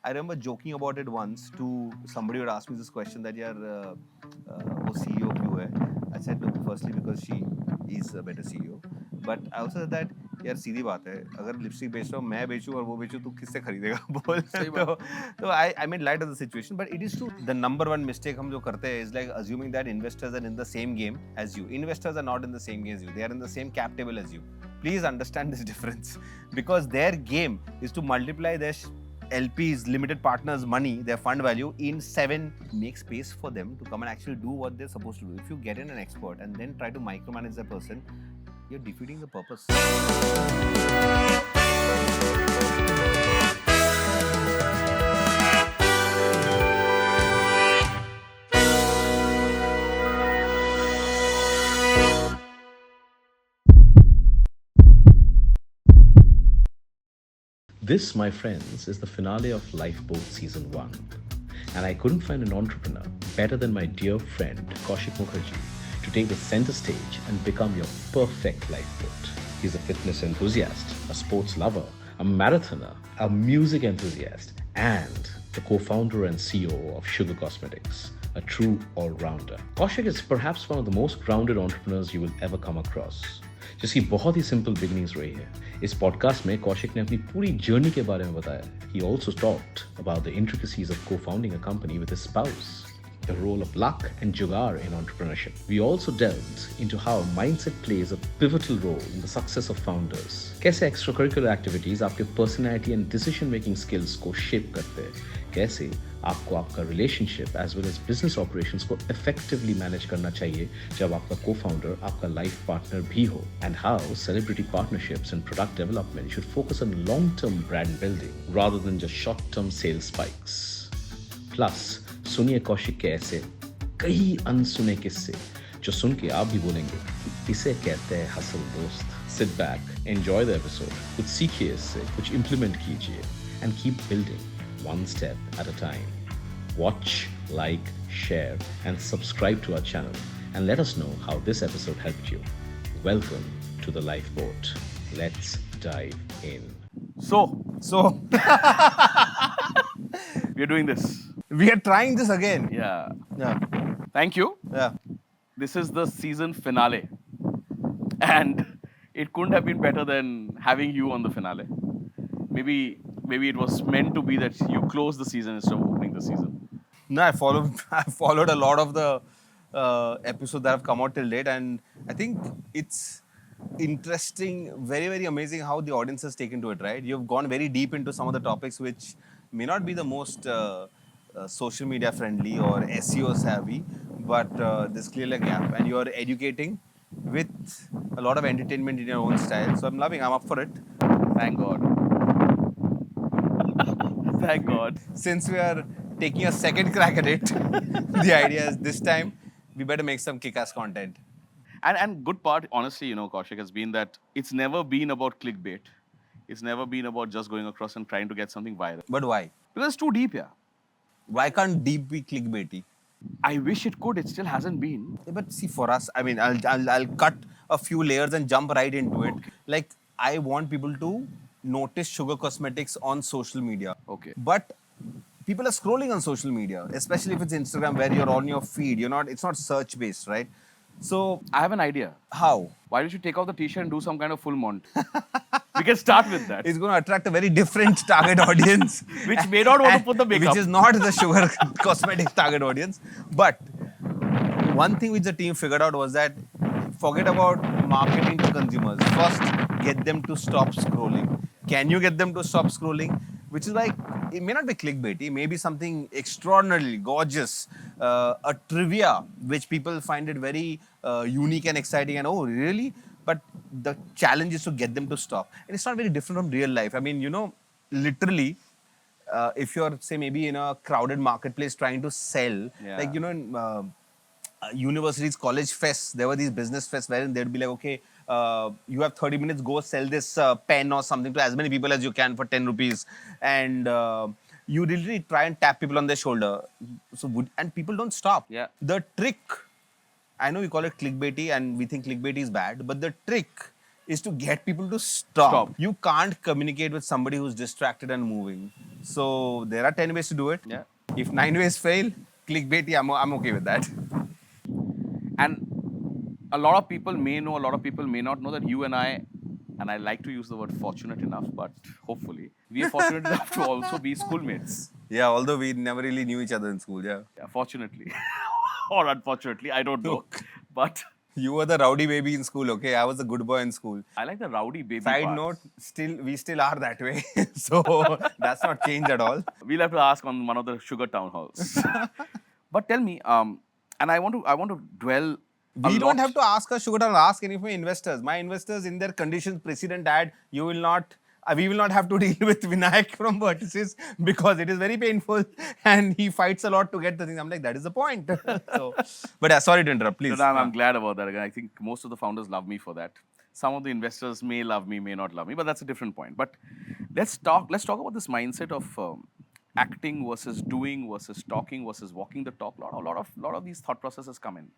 I remember joking about it once to somebody who asked me this question that यार वो CEO क्यों है? I said look, firstly because she is a better CEO, but I also said that यार सीधी बात है, अगर lipstick बेच रहा हूँ मैं बेचूँ और वो बेचूँ तो किससे खरीदेगा बोल तो I made light of the situation, but it is true. The number one mistake हम जो करते हैं is like assuming that investors are in the same game as you. Investors are not in the same game as you. They are in the same cap table as you. Please understand this difference because their game is to multiply their LPs, limited partners' money, their fund value in 7, make space for them to come and actually do what they're supposed to do. If you get in an expert and then try to micromanage the person, you're defeating the purpose. This, my friends, is the finale of Lifeboat Season 1. And I couldn't find an entrepreneur better than my dear friend Kaushik Mukherjee to take the center stage and become your perfect lifeboat. He's a fitness enthusiast, a sports lover, a marathoner, a music enthusiast, and the co-founder and CEO of SUGAR Cosmetics, a true all-rounder. Kaushik is perhaps one of the most grounded entrepreneurs you will ever come across. जिसकी बहुत ही simple beginnings रही है. इस podcast में कौशिक ने अपनी पूरी journey के बारे में बताया. He also talked about the intricacies of co-founding a company with his spouse, the role of luck and jugaad in entrepreneurship. We also delved into how mindset plays a pivotal role in the success of founders. कैसे extracurricular activities आपके personality and decision making skills को shape करते हैं. कैसे आपको आपका relationship as well as business operations को effectively manage करना चाहिए जब आपका को-फाउंडर आपका लाइफ पार्टनर भी हो. And how celebrity partnerships and product development should focus on long term brand building rather than just short term sales spikes. Plus सुनिए कौशिक के ऐसे कई अनसुने किस्से जो सुन के आप भी बोलेंगे इसे कहते हैं हसल दोस्त. Sit back, enjoy the episode. कुछ सीखिए इससे, कुछ इंप्लीमेंट कीजिए and keep building one step at a time. Watch, like, share, and subscribe to our channel and let us know how this episode helped you. Welcome to the Lifeboat. Let's dive in. So We are doing this. we are trying this again. Yeah. Thank you. Yeah. This is the season finale. And it couldn't have been better than having you on the finale. Maybe it was meant to be that you close the season instead of opening the season. No, I followed a lot of the episodes that have come out till date, and I think it's interesting, very, very amazing how the audience has taken to it, right? You've gone very deep into some of the topics which may not be the most social media friendly or SEO savvy, but there's clearly a gap, and you're educating with a lot of entertainment in your own style. So I'm up for it. Thank God. Thank God. Since we are taking a second crack at it, the idea is this time we better make some kick-ass content. And good part, honestly, Kaushik, has been that it's never been about clickbait. It's never been about just going across and trying to get something viral. But why? Because it's too deep, yeah. Why can't deep be clickbaity? I wish it could. It still hasn't been. Yeah, but see, for us, I mean, I'll cut a few layers and jump right into it. Okay. Like, I want people to notice SUGAR Cosmetics on social media. Okay. But people are scrolling on social media, especially if it's Instagram where you're on your feed. It's not search based, right? So I have an idea. how? Why don't you take off the t-shirt and do some kind of full mont? We can start with that. It's going to attract a very different target audience. Which may not want to put the makeup. Which is not the SUGAR Cosmetics target audience. But one thing which the team figured out was that forget about marketing to consumers. First, get them to stop scrolling. Can you get them to stop scrolling? Which is like, it may not be clickbait, it may be something extraordinarily gorgeous, a trivia which people find it very unique and exciting and oh, really? But the challenge is to get them to stop. And it's not very different from real life. I mean, literally, if you're, say, maybe in a crowded marketplace trying to sell, Yeah. like, in universities, college fests, there were these business fests wherein they'd be like, okay, you have 30 minutes, go sell this pen or something to as many people as you can for 10 rupees. And you literally try and tap people on their shoulder. And people don't stop. Yeah. The trick, I know we call it clickbaity and we think clickbaity is bad, but the trick is to get people to stop. Stop. You can't communicate with somebody who's distracted and moving. So there are 10 ways to do it. Yeah. If 9 ways fail, clickbaity, I'm okay with that. And a lot of people may know, a lot of people may not know that you and I like to use the word fortunate enough, but hopefully, we are fortunate enough to also be schoolmates. Yeah, although we never really knew each other in school, yeah. Yeah, fortunately. Or unfortunately, I don't know. Look. But You were the rowdy baby in school, okay? I was the good boy in school. I like the rowdy baby Side part. note, we still are that way. So that's not changed at all. We'll have to ask on one of the sugar town halls. But tell me, and I want to dwell. We don't have to ask a sugar, ask any of my investors. My investors in their conditions precedent add, we will not have to deal with Vinayak from Vertices because it is very painful and he fights a lot to get the things. I'm like, that is the point. So, but sorry to interrupt, please. No, I'm glad about that. Again, I think most of the founders love me for that. Some of the investors may love me, may not love me, but that's a different point. But let's talk about this mindset of acting versus doing versus talking versus walking the talk. A lot of these thought processes come in.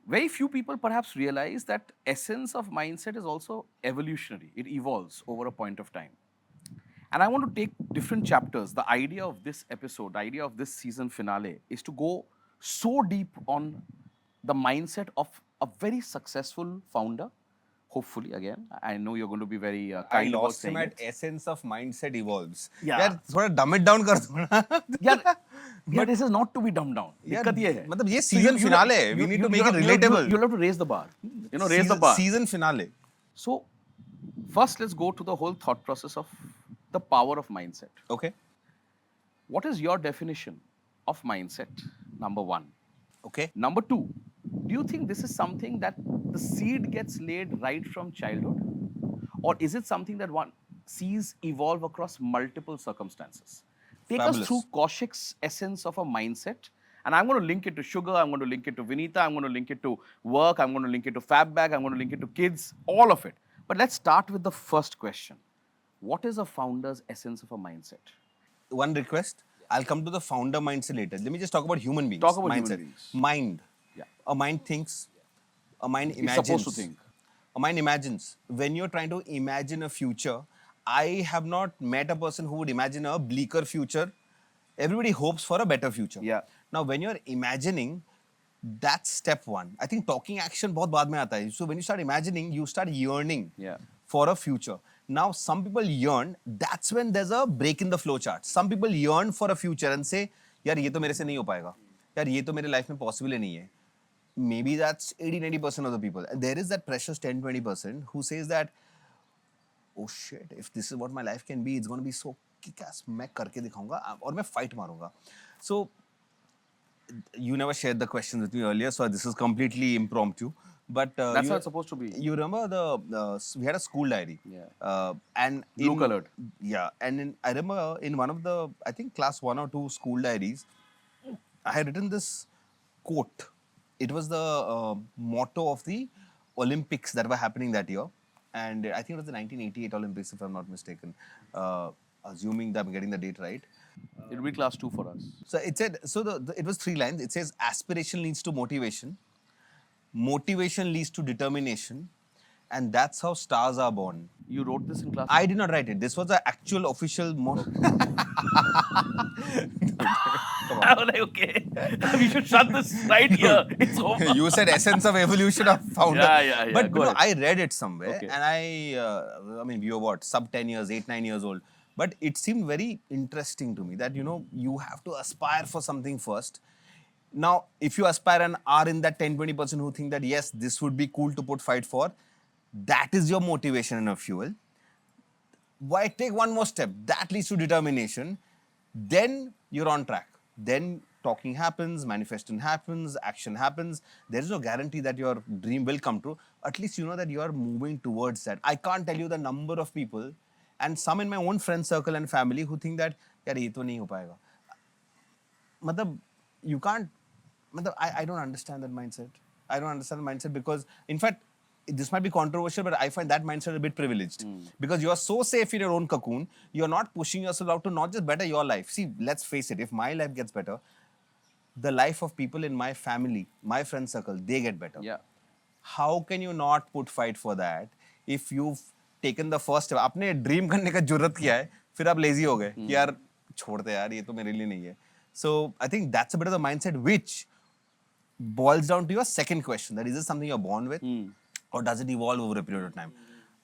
Very few people perhaps realize that essence of mindset is also evolutionary. It evolves over a point of time. And I want to take different chapters. The idea of this episode, the idea of this season finale is to go so deep on the mindset of a very successful founder. Hopefully, again, I know you're going to be very I kind about lost saying him at it. essence of mindset evolves. Yeah. यार थोड़ा dumb it down कर दो ना. Yeah, but this is not to be dumbed down. यार, दिक्कत ये है. मतलब ये So season finale है. We need to make it relatable. You'll have to raise the bar. Raise the bar. Season finale. So, first, let's go to the whole thought process of the power of mindset. Okay. What is your definition of mindset? Number one. Okay. Number two, do you think this is something that the seed gets laid right from childhood? Or is it something that one sees evolve across multiple circumstances? Take us Fabulous. through Kaushik's essence of a mindset. And I'm going to link it to sugar, I'm going to link it to Vineeta, I'm going to link it to work, I'm going to link it to Fabbag, I'm going to link it to kids, all of it. But let's start with the first question. What is a founder's essence of a mindset? One request. I'll come to the founder mindset later. Let me just talk about human beings. Talk about mindset. human beings. Mind. Yeah. A mind thinks. A mind It's imagines. supposed to think. A mind imagines. When you're trying to imagine a future, I have not met a person who would imagine a bleaker future. Everybody hopes for a better future. Yeah. Now, when you're imagining, that's step one. I think talking action बहुत बाद में आता है. So when you start imagining, you start yearning Yeah. for a future. Now, some people yearn. That's when there's a break in the flow chart. Some people yearn for a future and say, यार ये तो मेरे से नहीं हो पाएगा. यार ये तो मेरे life में possible ही नहीं है. Maybe that's 80-90% of the people. And there is that precious 10-20% who says that, oh shit, if this is what my life can be, it's going to be so kick-ass. मैं करके दिखाऊंगा और मैं fight मारूंगा. So, you never shared the questions with me earlier, so this is completely impromptu. But That's how it's supposed to be. You remember we had a school diary. Yeah. And Blue colored. Yeah, and I remember in one of the, I think class 1 or 2 school diaries, I had written this quote. It was the motto of the Olympics that were happening that year. And I think it was the 1988 Olympics, if I'm not mistaken. Assuming that I'm getting the date right. It'll be class 2 for us. So it said, it was 3 lines. It says, aspiration leads to motivation. Motivation leads to determination. And that's how stars are born. You wrote this in class? I did not write it. This was the actual official motto. I was like, okay, we should shut this right here. It's over. You said essence of evolution of founder. Yeah. But Go no, ahead. I read it somewhere. Okay. And I mean, we were what, sub 10 years, 8, 9 years old. But it seemed very interesting to me that, you have to aspire for something first. Now, if you aspire and are in that 10-20% who think that, yes, this would be cool to fight for, that is your motivation and a fuel. Why take one more step? That leads to determination. Then you're on track. Then talking happens, manifesting happens, action happens. There is no guarantee that your dream will come true. At least you know that you are moving towards that. I can't tell you the number of people, and some in my own friend circle and family, who think that, यार ये तो नहीं हो पाएगा. मतलब, you can't. I don't understand that mindset. I don't understand the mindset because, in fact, this might be controversial, but I find that mindset a bit privileged. Because you are so safe in your own cocoon, you're not pushing yourself out to not just better your life. See, let's face it, if my life gets better, the life of people in my family, my friend circle, they get better. Yeah. how can you not put fight for that if you've taken the first step? आपने dream करने का जरूरत किया है, फिर आप lazy हो गए कि यार छोड़ दे यार, ये तो मेरे लिए नहीं है. So I think that's a bit of the mindset which boils down to your second question, that is this something you're born with or does it evolve over a period of time?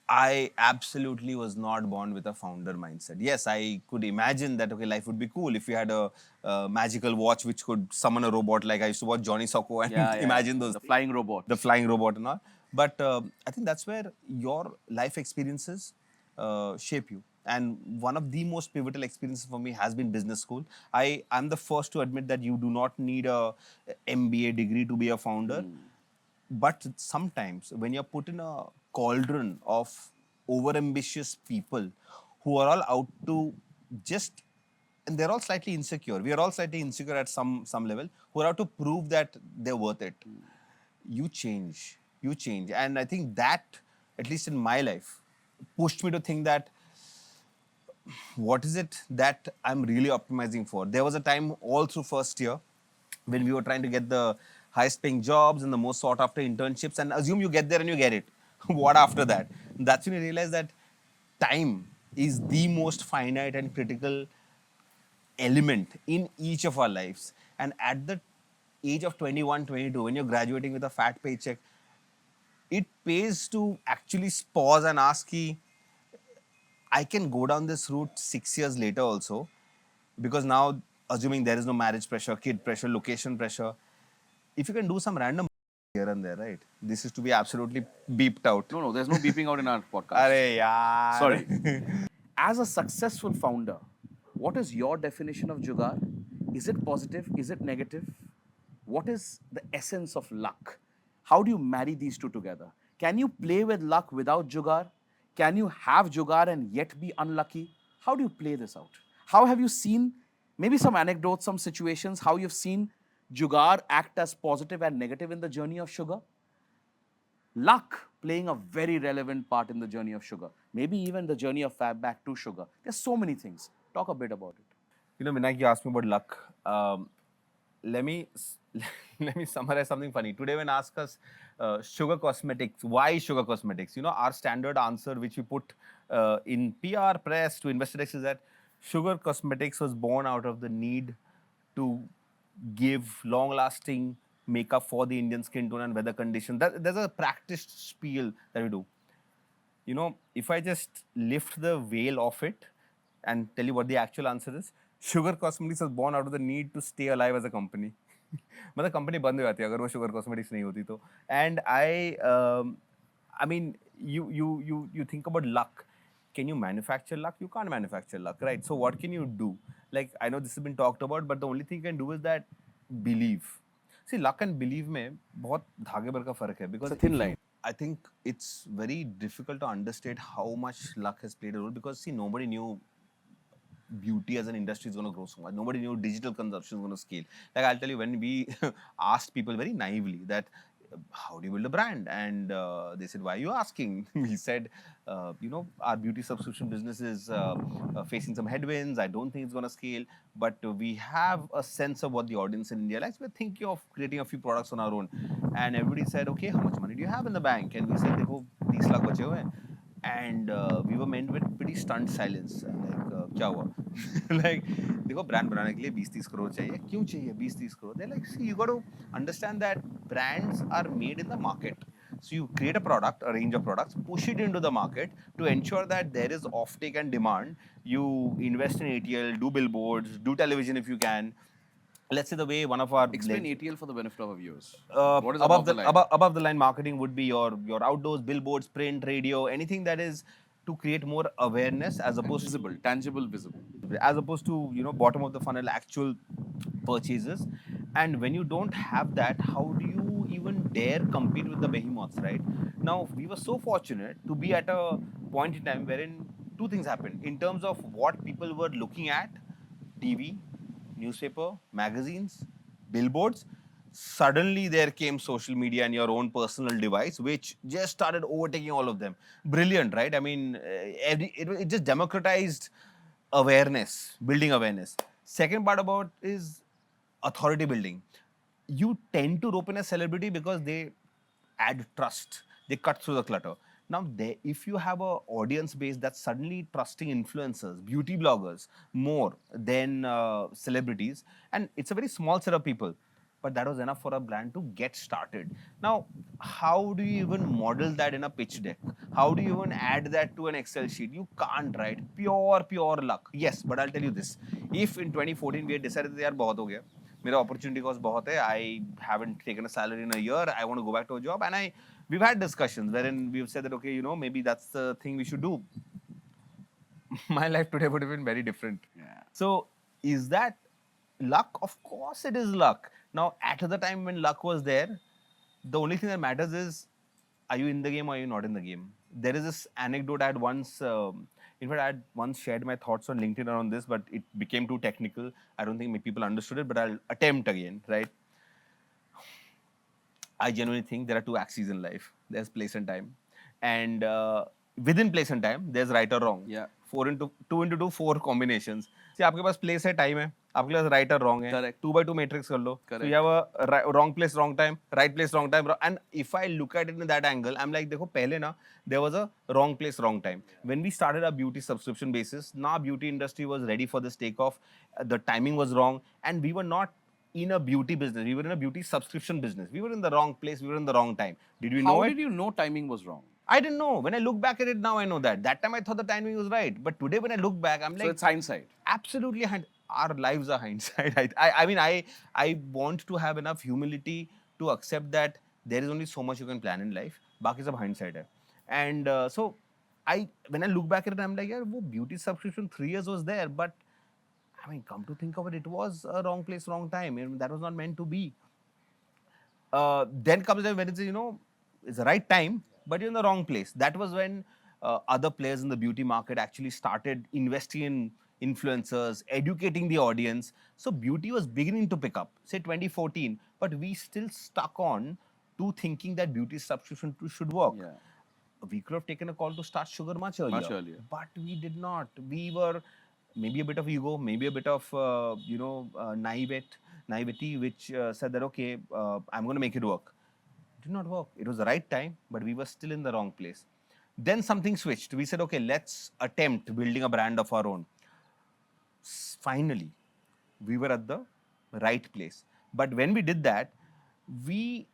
I absolutely was not born with a founder mindset. Yes, I could imagine that, okay, life would be cool if you had a magical watch which could summon a robot, like I used to watch Johnny Socko and imagine those. The flying robot. The flying robot and all. But I think that's where your life experiences shape you. And one of the most pivotal experiences for me has been business school. I'm the first to admit that you do not need a MBA degree to be a founder. But sometimes when you're put in a cauldron of overambitious people who are all out to just, and they're all slightly insecure. We are all slightly insecure at some level, who are out to prove that they're worth it. You change. And I think that, at least in my life, pushed me to think that what is it that I'm really optimizing for? There was a time all through first year when we were trying to get the highest paying jobs and the most sought after internships, and assume you get there and you get it. What after that? That's when you realize that time is the most finite and critical element in each of our lives. And at the age of 21, 22, when you're graduating with a fat paycheck, it pays to actually pause and ask, I can go down this route 6 years later also, because now, assuming there is no marriage pressure, kid pressure, location pressure, if you can do some random here and there, right? This is to be absolutely beeped out. No, there's no beeping out in our podcast. Arey yaar. Sorry. As a successful founder, what is your definition of Jugaad? Is it positive? Is it negative? What is the essence of luck? How do you marry these two together? Can you play with luck without Jugaad? Can you have Jugaad and yet be unlucky? How do you play this out? How have you seen, maybe some anecdotes, some situations, how you've seen Jugaad act as positive and negative in the journey of sugar? Luck playing a very relevant part in the journey of sugar. Maybe even the journey of fab back to sugar. There's so many things. Talk a bit about it. You know, Vinayak, you asked me about luck. Let me summarize something funny. Today, when asked us sugar cosmetics, why sugar cosmetics? You know, our standard answer, which we put in PR, press, to investors, is that sugar cosmetics was born out of the need to give long-lasting makeup for the Indian skin tone and weather condition. There's a practiced spiel that we do. You know, if I just lift the veil off it and tell you what the actual answer is, Sugar Cosmetics was born out of the need to stay alive as a company. मतलब company बंद हो जाती है अगर वो sugar cosmetics नहीं होती तो. And I mean, you think about luck. Can you manufacture luck? You can't manufacture luck, right? So what can you do? Like, I know this has been talked about, but the only thing you can do is that believe. See, luck and believe में बहुत धागे भर का फर्क है, because It's a thin line. I think it's very difficult to understate how much luck has played a role, because see, nobody knew beauty as an industry is going to grow so much. Nobody knew digital consumption is going to scale. Like, I'll tell you, when we asked people very naively that, how do you build a brand? And they said, why are you asking? We said, you know, our beauty subscription business is facing some headwinds. I don't think it's going to scale, but we have a sense of what the audience in India likes. We're thinking of creating a few products on our own. And everybody said, okay, how much money do you have in the bank? And we said, देखो 30 लाख बचे हुए हैं. And we were met with pretty stunned silence. Like, क्या हुआ? Like, देखो brand बनाने के लिए 20-30 करोड़ चाहिए. क्यों चाहिए 20-30 crore? They're like, see, you got to understand that brands are made in the market. So you create a product, a range of products, push it into the market to ensure that there is offtake and demand. You invest in ATL, do billboards, do television if you can. Let's say the way one of our Explain ATL for the benefit of our viewers. what is above the line? Above the line marketing would be your outdoors, billboards, print, radio, anything that is to create more awareness as opposed Visible, tangible, visible. as opposed to, you know, bottom of the funnel actual purchases. And when you don't have that, how do you even dare compete with the behemoths, right? Now, we were so fortunate to be at a point in time wherein two things happened in terms of what people were looking at: TV, newspaper, magazines, billboards. Suddenly there came social media and your own personal device, which just started overtaking all of them. Brilliant, right? I mean, it just democratized awareness, building awareness. Second part about is authority building. You tend to rope in a celebrity because they add trust. They cut through the clutter. Now, if you have a audience base that's suddenly trusting influencers, beauty bloggers more than celebrities, and it's a very small set of people, but that was enough for a brand to get started. Now, how do you even model that in a pitch deck? How do you even add that to an Excel sheet? You can't, right? Pure luck. Yes, but I'll tell you this. If in 2014 we had decided that yaar bahut ho gaya, मेरा opportunity cost बहुत है, I haven't taken a salary in a year, I want to go back to a job, and we've had discussions wherein we've said that, okay, maybe that's the thing we should do. My life today would have been very different. Yeah. So, is that luck? Of course, it is luck. Now, at the time when luck was there, the only thing that matters is, are you in the game or are you not in the game? There is this anecdote I had once, in fact, I had once shared my thoughts on LinkedIn around this, but it became too technical. I don't think many people understood it, but I'll attempt again, right? I genuinely think there are two axes in life. There's place and time, and within place and time, there's right or wrong. Yeah. 2 into 2, 4 combinations. See, आपके पास place है, time है. आपके पास right or wrong है. Correct. 2 by 2 matrix कर लो. So you have a wrong place, wrong time, right place, wrong time. And if I look at it in that angle, I'm like, देखो पहले ना there was a wrong place, wrong time. When we started our beauty subscription basis, now beauty industry was ready for this takeoff. The timing was wrong, and we were not in a beauty business. We were in a beauty subscription business. We were in the wrong place. We were in the wrong time. Did we know How it? did you know timing was wrong? I didn't know. When I look back at it now, I know that. That time I thought the timing was right. But today when I look back, I'm So like, it's hindsight. absolutely, our lives are hindsight. I want to have enough humility to accept that there is only so much you can plan in life. Baki sab hindsight hai. And so, when I look back at it, I'm like, yeah, wo beauty subscription 3 years was there. But I mean, come to think of it, it was a wrong place, wrong time. That was not meant to be. Then comes the when it's, it's the right time, but you're in the wrong place. That was when other players in the beauty market actually started investing in influencers, educating the audience. So beauty was beginning to pick up, say 2014, but we still stuck on to thinking that beauty subscription should work. Yeah. We could have taken a call to start sugar much earlier. Much earlier. But we did not. We were maybe a bit of ego, maybe a bit of, naivety, which said that, okay, I'm going to make it work. It did not work. It was the right time, but we were still in the wrong place. Then something switched. We said, okay, let's attempt building a brand of our own. Finally, we were at the right place. But when we did that, we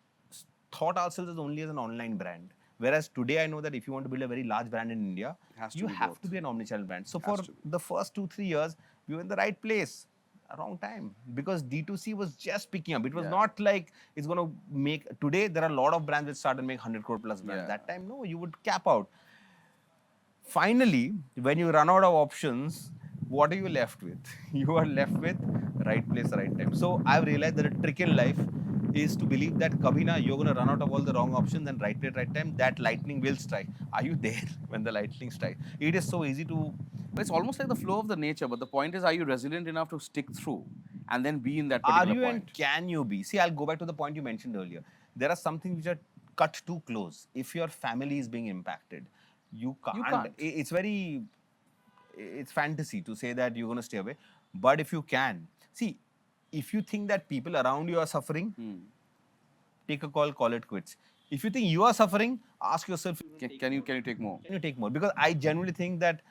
thought ourselves as only as an online brand. Whereas today, I know that if you want to build a very large brand in India, you have to be an omnichannel brand. So for the first 2-3 years, we were in the right place, a wrong time, because D2C was just picking up. It was not like it's going to make. Today, there are a lot of brands which start and make 100 crore plus brands. That time, no, you would cap out. Finally, when you run out of options, what are you left with? You are left with right place, right time. So I've realized that a trick in life is to believe that kabhi na you're going to run out of all the wrong options, and right place, right time, that lightning will strike. Are you there when the lightning strikes? It is so easy to... But it's almost like the flow of the nature. But the point is, are you resilient enough to stick through and then be in that particular Are you point? and can you be? See, I'll go back to the point you mentioned earlier. There are some things which are cut too close. If your family is being impacted, you can't. It's very... It's fantasy to say that you're going to stay away. But if you can... See, if you think that people around you are suffering, take a call it quits. If you think you are suffering, ask yourself, Can you take more? Can you take more? Because I genuinely think that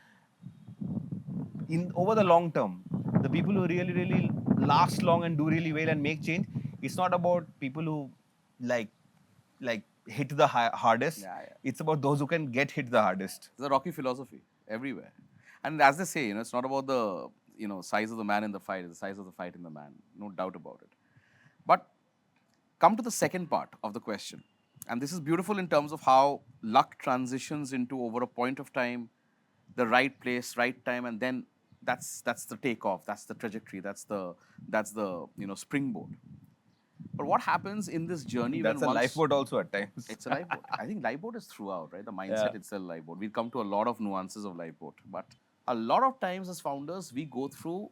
over the long term, the people who really last long and do really well and make change, it's not about people who like hit the hardest. It's about those who can get hit the hardest. It's a Rocky philosophy everywhere. And as they say, it's not about the size of the man in the fight, it's the size of the fight in the man. No doubt about it. But come to the second part of the question. And this is beautiful in terms of how luck transitions into, over a point of time, the right place, right time, and then that's the takeoff, that's the trajectory, that's the springboard. But what happens in this journey? That's a lifeboat also at times. It's a lifeboat. I think lifeboat is throughout, right? The mindset itself, lifeboat. We'll come to a lot of nuances of lifeboat. But a lot of times as founders, we go through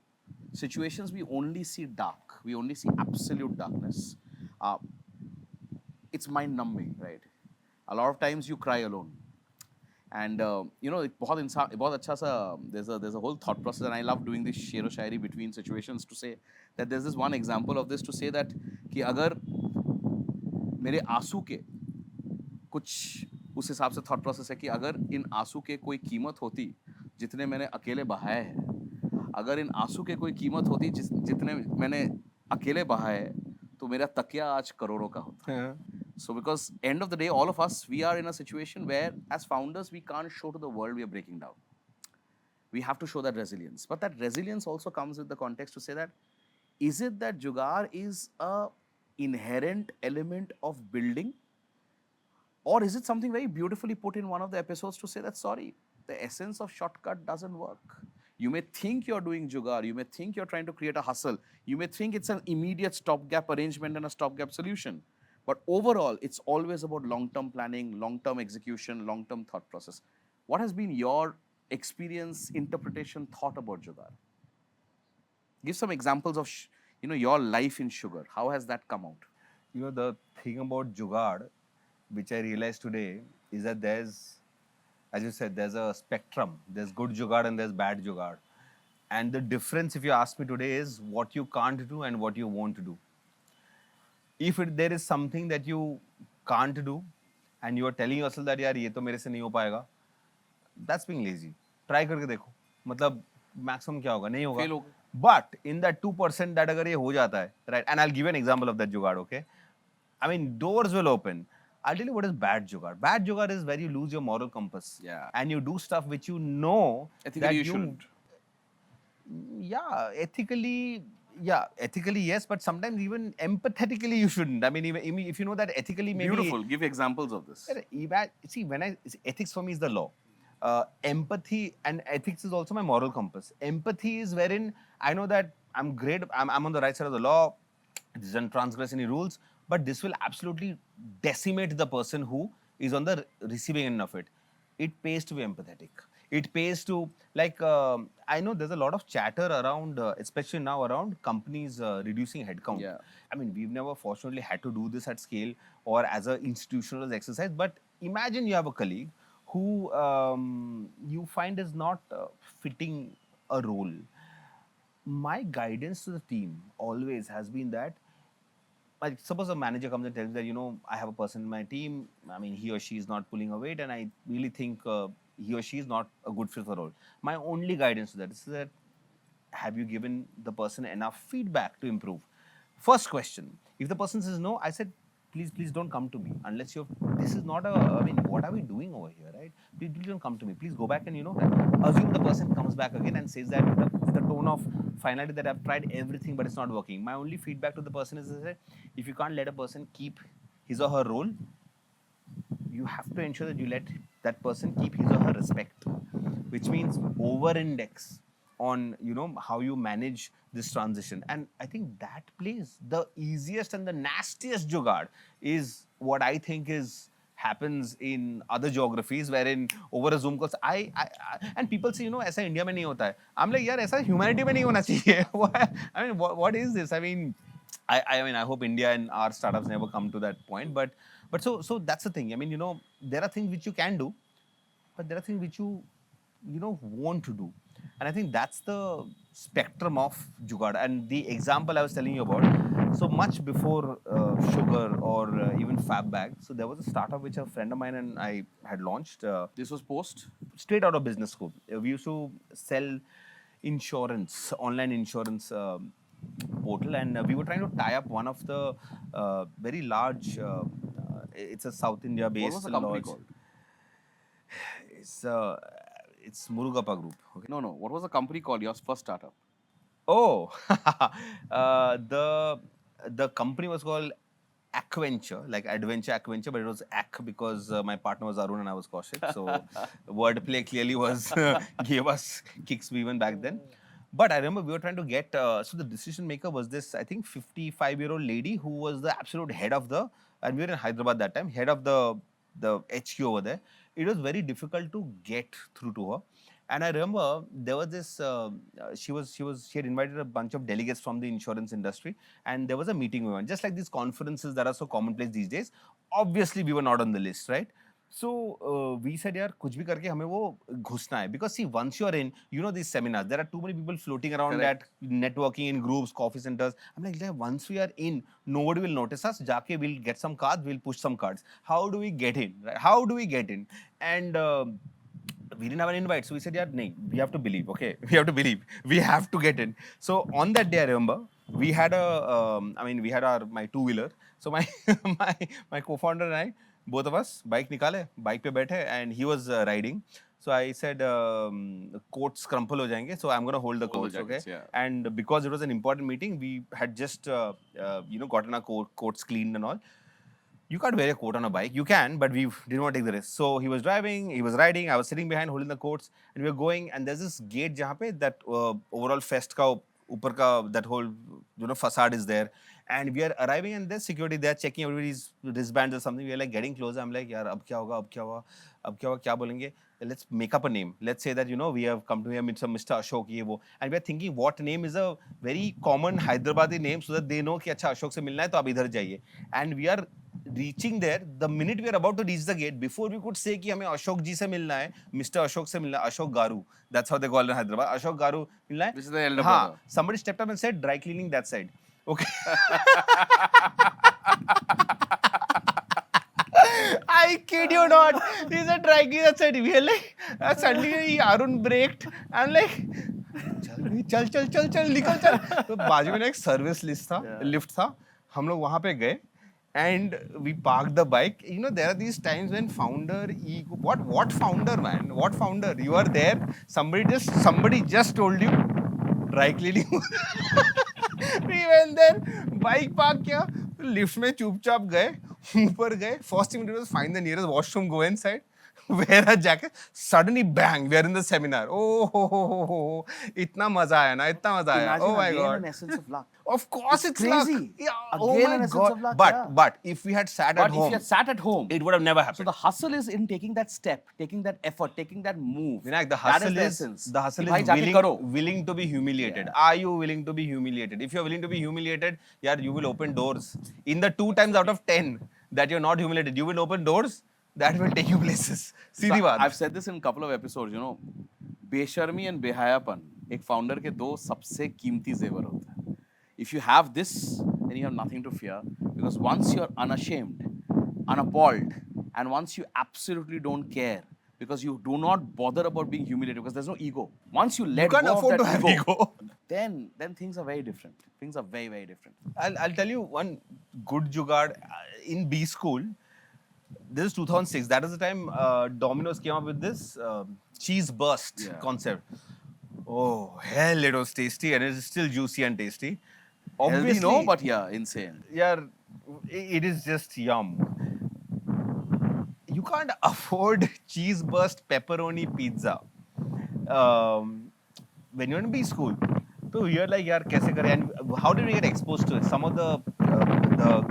situations we only see dark. We only see absolute darkness. It's mind-numbing, right? A lot of times you cry alone. And बहुत अच्छा सा, there's a whole thought process, and I love doing this शेरो शायरी between situations to say that there's this one example of this, to say that कि अगर मेरे आंसू के कुछ उस हिसाब से थॉट प्रोसेस है कि अगर इन आंसू के कोई कीमत होती जितने मैंने अकेले बहाए हैं, अगर इन आंसू के कोई कीमत होती जितने मैंने अकेले बहाए, तो मेरा तकिया आज करोड़ों का होता. हाँ. So because end of the day, all of us, we are in a situation where as founders, we can't show to the world we are breaking down. We have to show that resilience. But that resilience also comes with the context to say that, is it that Jugaad is a inherent element of building? Or is it something very beautifully put in one of the episodes to say that, sorry, the essence of shortcut doesn't work. You may think you're doing Jugaad, you may think you're trying to create a hustle, you may think it's an immediate stopgap arrangement and a stopgap solution. But overall, it's always about long term planning, long term execution, long term thought process. What has been your experience, interpretation, thought about Jugaad? Give some examples of your life in sugar. How has that come out? You know, the thing about Jugaad, which I realized today, is that there's, as you said, there's a spectrum. There's good Jugaad and there's bad Jugaad. And the difference, if you ask me today, is what you can't do and what you want to do. If there is something that you can't do and you are telling yourself that यार ये तो मेरे से नहीं हो पाएगा, that's being lazy. Try करके देखो. मतलब maximum क्या होगा? नहीं होगा. Fail होगा. But in that 2% that अगर ये हो जाता है, right? And I'll give you an example of that Jugaad, okay? I mean, doors will open. I'll tell you what is bad Jugaad. Bad Jugaad is where you lose your moral compass. Yeah. And you do stuff which you know Ethically, that you shouldn't. Yeah, ethically yes, but sometimes even empathetically you shouldn't. I mean, even if you know that ethically, maybe Beautiful. Give examples of this. See, ethics for me is the law. Empathy and ethics is also my moral compass. Empathy is wherein I know that I'm great, I'm on the right side of the law, this doesn't transgress any rules, but this will absolutely decimate the person who is on the receiving end of it. It pays to be empathetic. It pays to, like, I know there's a lot of chatter around, especially now around companies reducing headcount. Yeah. I mean, we've never fortunately had to do this at scale or as an institutional exercise, but imagine you have a colleague who you find is not fitting a role. My guidance to the team always has been that, like, suppose a manager comes and tells me that, I have a person in my team, I mean, he or she is not pulling a weight, and I really think he or she is not a good fit for the role. My only guidance to that is that, have you given the person enough feedback to improve? First question. If the person says no, I said, please don't come to me unless this is not I mean, what are we doing over here, right? Please don't come to me. Please go back and, assume the person comes back again and says that with the tone of finality that I've tried everything, but it's not working. My only feedback to the person is that if you can't let a person keep his or her role, you have to ensure that you let that person keep his or her respect, which means over-index on, how you manage this transition. And I think that plays the easiest and the nastiest Jugaad is what I think happens in other geographies, wherein over a Zoom call, and people say, ऐसा India में नहीं होता है. I'm like, यार ऐसा humanity में नहीं होना चाहिए. I mean, what is this? I mean, I hope India and our startups never come to that point. But so that's the thing. I mean, there are things which you can do, but there are things which you want to do. And I think that's the spectrum of Jugaad. And the example I was telling you about, so much before Sugar or even Fab Bag, so there was a startup which a friend of mine and I had launched. This was post? Straight out of business school. We used to sell insurance, online insurance portal, and we were trying to tie up one of the very large, it's a South India based. What was the company called? It's Murugappa Group. Okay. No. What was the company called? Your first startup? Oh, the company was called Acquenture, like Adventure Acquenture, but it was Ac because my partner was Arun and I was Kaushik. So wordplay clearly was gave us kicks even back then. But I remember we were trying to get, so the decision maker was this, I think, 55-year-old lady who was the absolute head of and we were in Hyderabad that time, head of the HQ over there. It was very difficult to get through to her. And I remember there was this, she had invited a bunch of delegates from the insurance industry, and there was a meeting going on. Just like these conferences that are so commonplace these days, obviously we were not on the list, right? So we said यार कुछ भी करके हमें वो घुसना है because see once you're in these seminars there are too many people floating around Correct. that networking in groups coffee centers. I'm like "Yeah, once we are in nobody will notice us जाके we'll get some cards we'll push some cards how do we get in right? How do we get in and we didn't have an invite so we said yeah nahi, we have to believe okay we have to believe we have to get in so on that day I remember we had we had our my two-wheeler so my my my co-founder and I both of us bike nikale bike pe baithe and he was riding so I said coats crumple ho jayenge so I'm going to hold the All the coats okay jackets, yeah. and because it was an important meeting we had just gotten our coats cleaned and all you can't wear a coat on a bike. You can, but we didn't want to take the risk. So he was driving, he was riding, I was sitting behind holding the coats, and we were going. And there's this gate jahan pe that overall fest ka upar ka that whole facade is there. And we are arriving, and there's security there checking everybody's wristbands or something. We are like getting closer. I'm like, yaar, ab kya hoga, ab kya hoga, ab kya hoga, kya bolenge? Let's make up a name. Let's say that we have come to here with some Mr. Ashok ye wo, and we are thinking what name is a very common Hyderabadi name so that they know कि अच्छा अशोक से मिलना है तो आप इधर जाइए. And we are reaching there the minute we are about to reach the gate before we could say कि हमें अशोक जी से मिलना है Mr. अशोक से मिलना है अशोक गारू that's how they call it in Hyderabad Ashok गारू मिलना है This is the elder हाँ brother. somebody stepped up and said dry cleaning that side okay I kid you not. He's a dry cleaner that side. We are like, suddenly Arun braked. I'm like, चल चल चल चल निकल चल तो बाजू में ना एक सर्विस लिफ्ट था हम लोग वहां पे गए and we parked the bike there are these times when founder ego what founder man what founder you are there somebody just told you dry cleaning we went there bike park किया lift में चुपचाप गए ऊपर गए first thing we did was find the nearest washroom go inside wear a jacket suddenly bang we are in the seminar oh इतना मजा आया ना इतना मजा आया Imagine oh my again god an essence of luck. of course it's luck crazy. yeah Again, oh my an essence god of luck, but yeah. but if we had sat But at if home you had sat at home, it would have never so happened the hustle is in taking that step, taking that effort, taking that move. Vinayak, the That hustle the is essence. the hustle कि भाई is जाके करो. willing to be humiliated. Yeah. Are you willing to be humiliated? If you're willing to be humiliated, yeah, you will open doors. In the 2 times out of 10 that you're not humiliated, you will open doors that will take you places. सीधी बात. I've said this in a couple of episodes, बेशर्मी and बेहयापन एक founder के दो सबसे कीमती जेवर होते हैं. If you have this, then you have nothing to fear because once you're unashamed, unappalled, and once you absolutely don't care because you do not bother about being humiliated because there's no ego. Once you let You can't go afford of to that have ego. then things are very different. Things are very, very different. I'll tell you one good jugaad in B school. This is 2006. That is the time Domino's came up with this cheese burst Yeah. concept. Oh hell, it was tasty and it is still juicy and tasty. Healthy, no, but yeah, insane. Yeah, it is just yum. You can't afford cheese burst pepperoni pizza when you're in B school. So you're like, yaar, kaise kare? And how did we get exposed to it? Some of the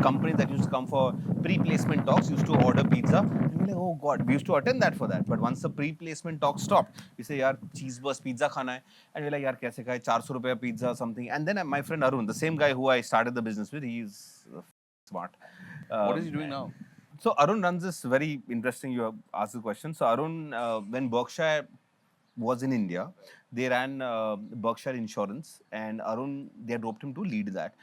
companies that used to come for pre-placement talks used to order pizza. And we're like, oh god, we used to attend that for that. But once the pre-placement talk stopped, we say, yaar, cheese burst pizza khana hai. And we're like, yaar, kaise khaye? 400 rupees pizza something. And then my friend Arun, the same guy who I started the business with, he's smart. What is he doing now? So Arun runs this very interesting. You have asked the question. So Arun, when Berkshire was in India, they ran Berkshire Insurance, and Arun they had roped him to lead that.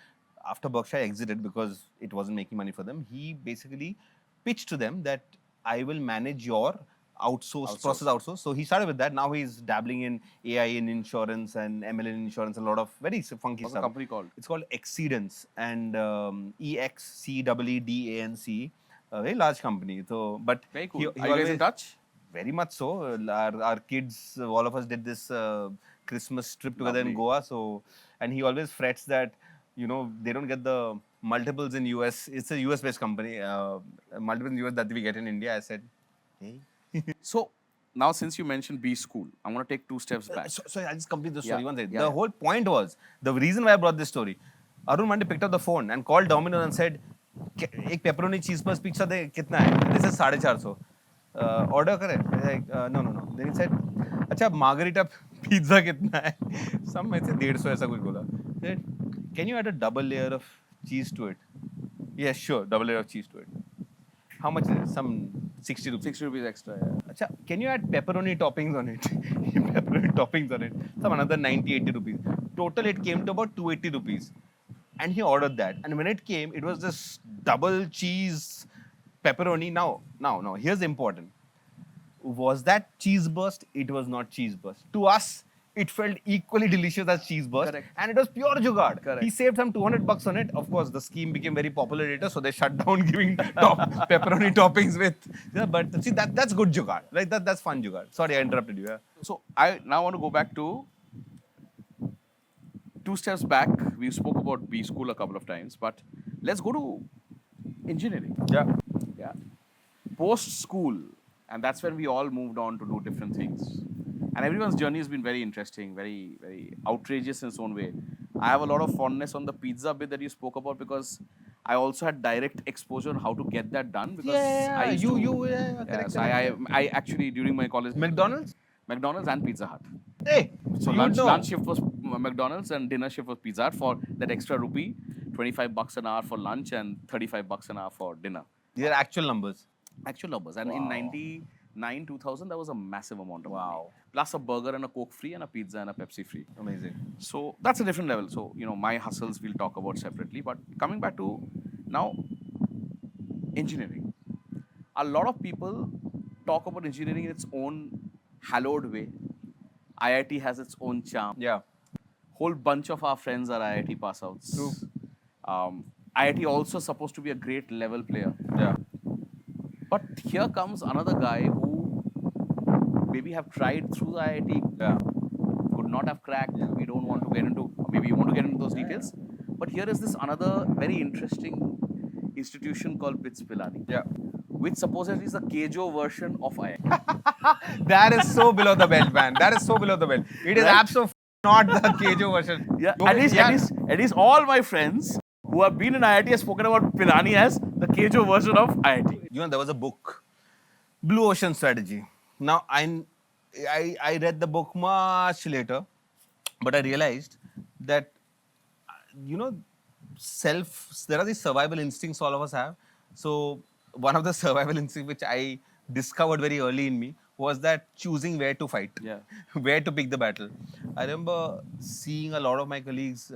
After Berkshire exited because it wasn't making money for them, he basically pitched to them that I will manage your process outsource. So he started with that. Now he's dabbling in AI in insurance and ML in insurance, and a lot of very funky What's the stuff. company called? It's called Exceedance and EXCEEDANCE. A very large company. So, but Very cool. he Are you guys in always- touch? Very much so. Our kids, all of us did this Christmas trip together in Lovely. Goa. So, and he always frets that they don't get the multiples in US. It's a US based company. Multiples in US that we get in India. I said, hey. So now since you mentioned B school, I'm going to take 2 steps back. So I'll just complete the story. Yeah, One second. yeah, The yeah. whole point was the reason why I brought this story. Arun Mandi picked up the phone and called Domino's and said, "एक pepperoni cheese burst pizza दे कितना है?" This is 450. Order करे? Like, no. Then he said, अच्छा margarita pizza कितना है? Some ऐसे 150 ऐसा कुछ बोला. Said, can you add a double layer of cheese to it? Yes, sure, double layer of cheese to it. How much is it? Some 60 rupees. 60 rupees extra. Yeah. Acha, can you add pepperoni toppings on it? Pepperoni toppings on it. Some another 90, 80 rupees. Total, it came to about 280 rupees. And he ordered that. And when it came, it was this double cheese pepperoni. Now, here's important. Was that cheese burst? It was not cheese burst. To us, it felt equally delicious as cheese burst. Correct. And it was pure Jugaad. Correct. He saved some $200 on it. Of course, the scheme became very popular later, so they shut down giving pepperoni toppings with. Yeah, but see, that's good Jugaad. Like that's fun Jugaad. Sorry, I interrupted you. Yeah. So I now want to go back to 2 steps back. We spoke about B school a couple of times, but let's go to engineering. Yeah. Yeah. Post school, and that's when we all moved on to do different things. And everyone's journey has been very interesting, very, very outrageous in its own way. I have a lot of fondness on the pizza bit that you spoke about because I also had direct exposure on how to get that done. Because I used to, correct. so I actually during my college McDonald's? McDonald's and Pizza Hut. Hey, So you lunch know. shift was McDonald's and dinner shift was Pizza Hut for that extra rupee, $25 an hour for lunch and $35 an hour for dinner. These are actual numbers. Actual numbers. And in 99, 2000, that was a massive amount of money. Wow. Plus a burger and a Coke free and a pizza and a Pepsi free. Amazing. So that's a different level. So, my hustles we'll talk about separately. But coming back to now, engineering. A lot of people talk about engineering in its own hallowed way. IIT has its own charm. Yeah. Whole bunch of our friends are IIT pass outs. True. IIT also supposed to be a great level player. Yeah. But here comes another guy who maybe have tried through the IIT, Yeah. could not have cracked. We don't want to get into, maybe you want to get into those details. But here is this another very interesting institution called BITS Pilani, Yeah. which supposedly is the Kejo version of IIT. That is so below the belt, man. That is so below the belt. It is Right? absolutely not the Kejo version. Yeah, You- at least all my friends who have been in IIT have spoken about Pilani as the Kejo version of IIT. there was a book, Blue Ocean Strategy. Now, I read the book much later, but I realized that, there are these survival instincts all of us have. So, one of the survival instincts which I discovered very early in me was that choosing where to fight, Yeah. where to pick the battle. I remember seeing a lot of my batchmates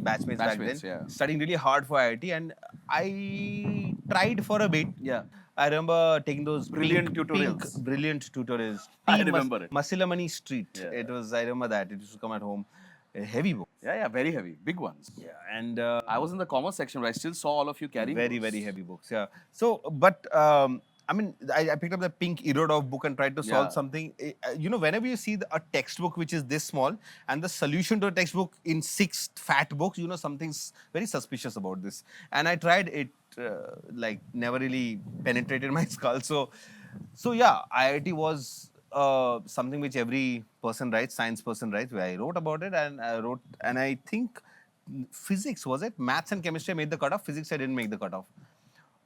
back then, Batchmates, yeah. studying really hard for IIT, and I tried for a bit. Yeah. I remember taking those Brilliant tutorials. brilliant tutorials. I Team remember it. Masilamani Street. Yeah. I remember that. It used to come at home. A heavy book. Yeah, very heavy, big ones. Yeah, and I was in the commerce section where I still saw all of you carrying very, those. very heavy books. Yeah. So, but I picked up the pink Irodov book and tried to solve Yeah. something. Whenever you see a textbook which is this small and the solution to a textbook in 6 fat books, something's very suspicious about this. And I tried it, never really penetrated my skull. So yeah, IIT was something which every person writes, science person writes. Where I wrote about it, and I think physics, was it? Maths and chemistry made the cutoff. Physics I didn't make the cutoff.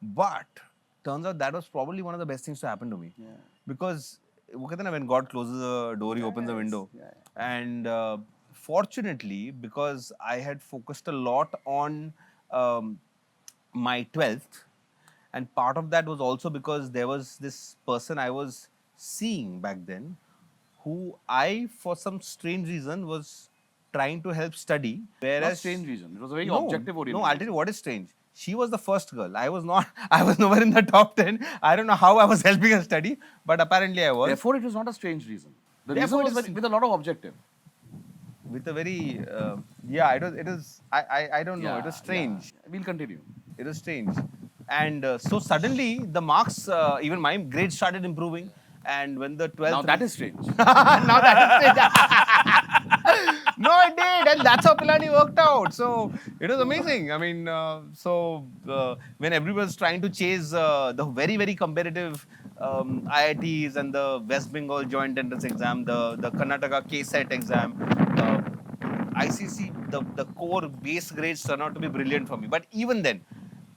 But turns out that was probably one of the best things to happen to me. Yeah. Because when God closes a door, He opens a window. Yeah. And fortunately, because I had focused a lot on my 12th, and part of that was also because there was this person I was seeing back then who I, for some strange reason, was trying to help study. Not strange reason. It was a very objective orientation. No, I'll tell you what is strange. She was the first girl. I was not. I was nowhere in the top 10. I don't know how I was helping her study, but apparently I was. Therefore, it was not a strange reason. The Therefore, reason was it is- with a lot of objective. With a very, it is. I don't know. It was strange. Yeah. We'll continue. It was strange. And so suddenly the marks, even my grades started improving. And when the 12th. Now that is strange. Now that is strange. No, it did. And that's how Pilani worked out. So it was amazing. I mean, when everyone was trying to chase the very, very competitive IITs and the West Bengal joint entrance exam, the Karnataka K-SET exam, ICC, the core base grades turned out to be brilliant for me. But even then,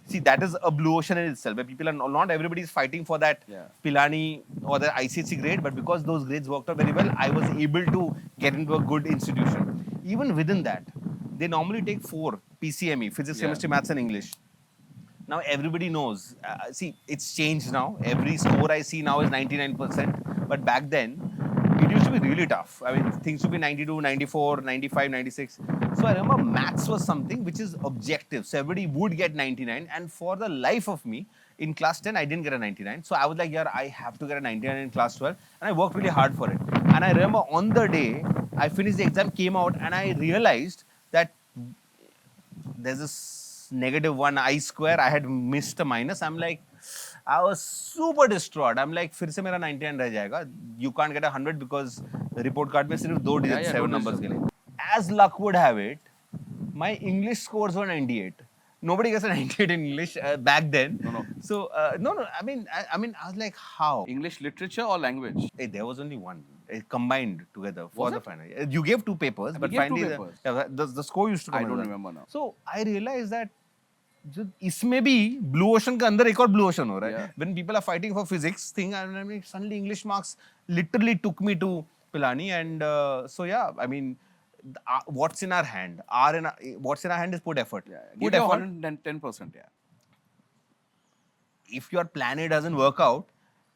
see, that is a blue ocean in itself, where people are not everybody is fighting for that Yeah. Pilani or the ICSE grade, but because those grades worked out very well, I was able to get into a good institution. Even within that, they normally take 4 PCME, physics, Yeah. chemistry, maths, and English. Now everybody knows. See, it's changed now. Every score I see now is 99%. But back then, it used to be really tough. I mean, things would be 92, 94, 95, 96. So I remember maths was something which is objective. So everybody would get 99. And for the life of me, in class 10, I didn't get a 99. So I was like, yeah, I have to get a 99 in class 12. And I worked really hard for it. And I remember on the day, I finished the exam, came out, and I realized that there's this negative one I square. I had missed a minus. I'm like, I was super distraught. I'm like, फिर से मेरा 99 रह जाएगा. You can't get 100 because the report card में सिर्फ 2 digits, 7 numbers के लिए. As luck would have it, my English scores were 98. Nobody gets a 98 in English back then. No. So no. I mean, I was like, how? English literature or language? Hey, there was only one. Combined together for Was the it? final. You gave 2 papers, but gave 2 finally papers. The score used to come. I as don't one. remember now. So I realized that जो इसमें भी blue ocean के अंदर एक और blue ocean हो रहा है. Yeah. When people are fighting for physics thing, and I mean, suddenly English marks literally took me to Pilani, and so yeah, I mean, what's in our hand? What's in our hand is put effort. Yeah. Put Give you effort. 110%. Yeah. If your plan A doesn't work out,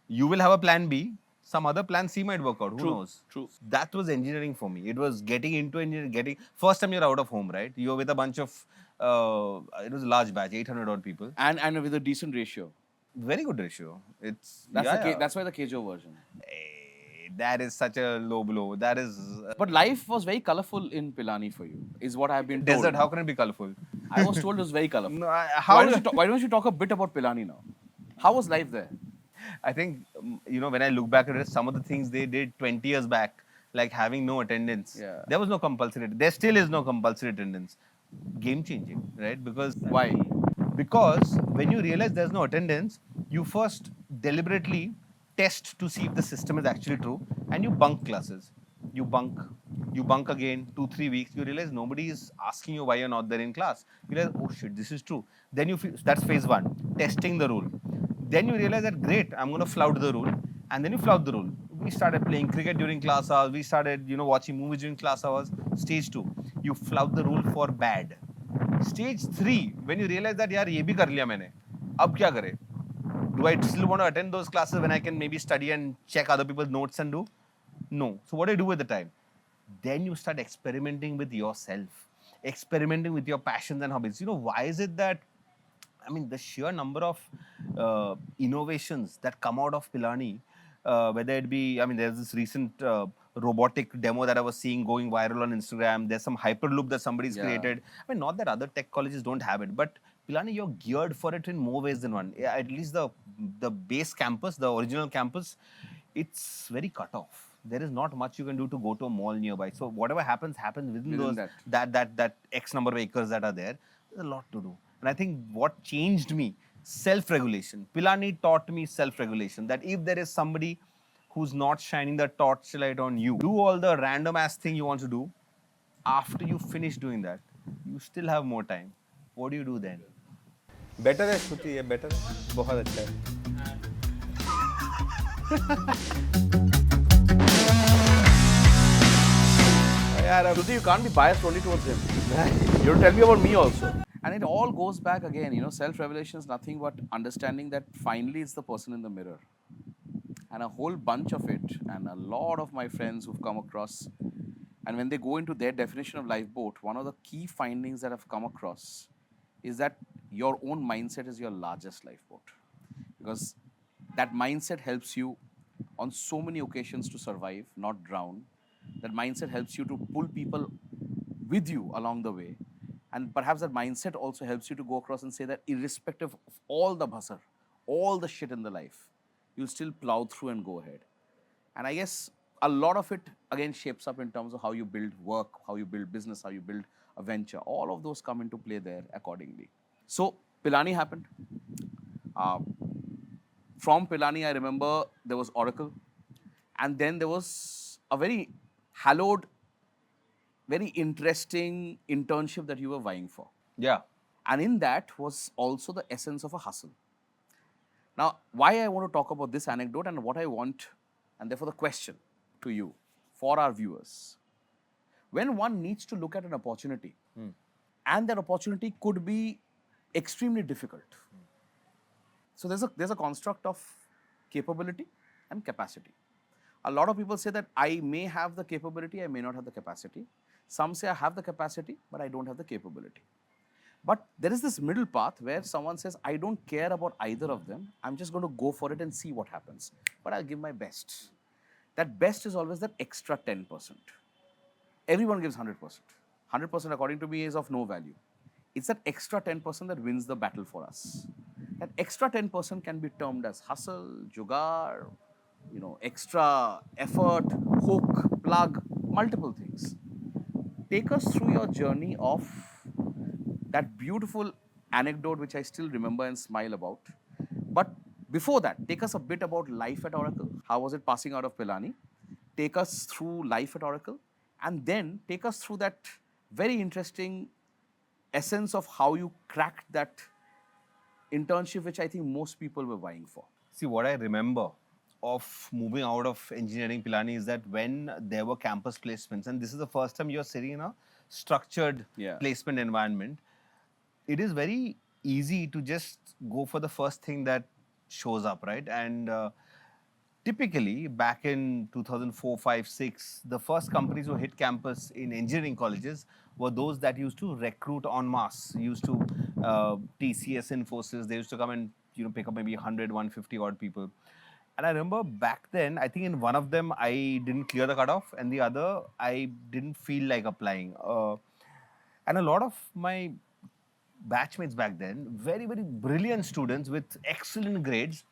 you will have a plan B. Some other plan C might work out. Who knows? True. That was engineering for me. It was getting into engineering. First time you're out of home, right? You're with a bunch of. It was a large batch, 800 odd people. And with a decent ratio. Very good ratio. It's That's why the KJO version. That is such a low blow. That is But life was very colorful in Pilani for you, is what I've been told. desert. How can it be colorful? I was told it was very colorful. No, Why don't you talk a bit about Pilani now? How was life there? I think when I look back at it, some of the things they did 20 years back, like having no attendance. Yeah. There was no compulsory. There still is no compulsory attendance. Game changing, right? Because Why? Because when you realize there's no attendance, you first deliberately test to see if the system is actually true, and you bunk classes. You bunk again 2-3 weeks. You realize nobody is asking you why you're not there in class. You realize, oh shit, this is true. Then that's phase 1, testing the rule. Then you realize that great, I'm going to flout the rule, and then you flout the rule. We started playing cricket during class hours. We started, watching movies during class hours. Stage 2, you flout the rule for bad. Stage 3, when you realize that यार ये भी कर लिया मैंने, अब क्या करे? Do I still want to attend those classes when I can maybe study and check other people's notes and do? No. So what do I do with the time? Then you start experimenting with yourself, experimenting with your passions and hobbies. Why is it that, I mean, the sheer number of innovations that come out of Pilani, whether it be, I mean, there's this recent robotic demo that I was seeing going viral on Instagram. There's some hyperloop that somebody's created. I mean, not that other tech colleges don't have it, but Pilani, you're geared for it in more ways than one. At least the base campus, the original campus, it's very cut off. There is not much you can do to go to a mall nearby. So whatever happens within those that X number of acres that are there. There's a lot to do. And I think what changed me, self-regulation. Pilani taught me self-regulation. That if there is somebody who's not shining the torchlight on you, do all the random ass thing you want to do. After you finish doing that, you still have more time. What do you do then? Better है श्रुति, ये better है, बहुत अच्छा है. Shruti, you can't be biased only towards him. You have to tell me about me also. And it all goes back again, self-revelation is nothing but understanding that finally it's the person in the mirror. And a whole bunch of it, and a lot of my friends who've come across, and when they go into their definition of Lifeboat, one of the key findings that I've come across is that your own mindset is your largest lifeboat. Because that mindset helps you on so many occasions to survive, not drown. That mindset helps you to pull people with you along the way. And perhaps that mindset also helps you to go across and say that irrespective of all the bhasar, all the shit in the life, you'll still plow through and go ahead. And I guess a lot of it, again, shapes up in terms of how you build work, how you build business, how you build a venture. All of those come into play there accordingly. So Pilani happened. From Pilani, I remember there was Oracle. And then there was a very hallowed, very interesting internship that you were vying for. Yeah. And in that was also the essence of a hustle. Now, why I want to talk about this anecdote and what I want, and therefore the question to you, for our viewers. When one needs to look at an opportunity, and that opportunity could be extremely difficult, So there's a construct of capability and capacity. A lot of people say that I may have the capability, I may not have the capacity. Some say I have the capacity, but I don't have the capability. But there is this middle path where someone says, I don't care about either of them. I'm just going to go for it and see what happens. But I'll give my best. That best is always that extra 10%. Everyone gives 100%. 100% according to me is of no value. It's that extra 10% that wins the battle for us. That extra 10% can be termed as hustle, jugaad, extra effort, hook, plug, multiple things. Take us through your journey of that beautiful anecdote which I still remember and smile about. But before that, take us a bit about life at Oracle. How was it passing out of Pilani? Take us through life at Oracle, and then take us through that very interesting essence of how you cracked that internship, which I think most people were vying for. See, what I remember of moving out of engineering Pilani is that when there were campus placements, and this is the first time you're sitting in a structured Yeah. placement environment, it is very easy to just go for the first thing that shows up, right? And typically, back in 2004, 5, 6, the first companies who hit campus in engineering colleges were those that used to recruit en masse. Used to TCS, Infosys, they used to come and pick up maybe 100, 150 odd people. And I remember back then, I think in one of them I didn't clear the cutoff, and the other I didn't feel like applying. And a lot of my batchmates back then, very, very brilliant students with excellent grades,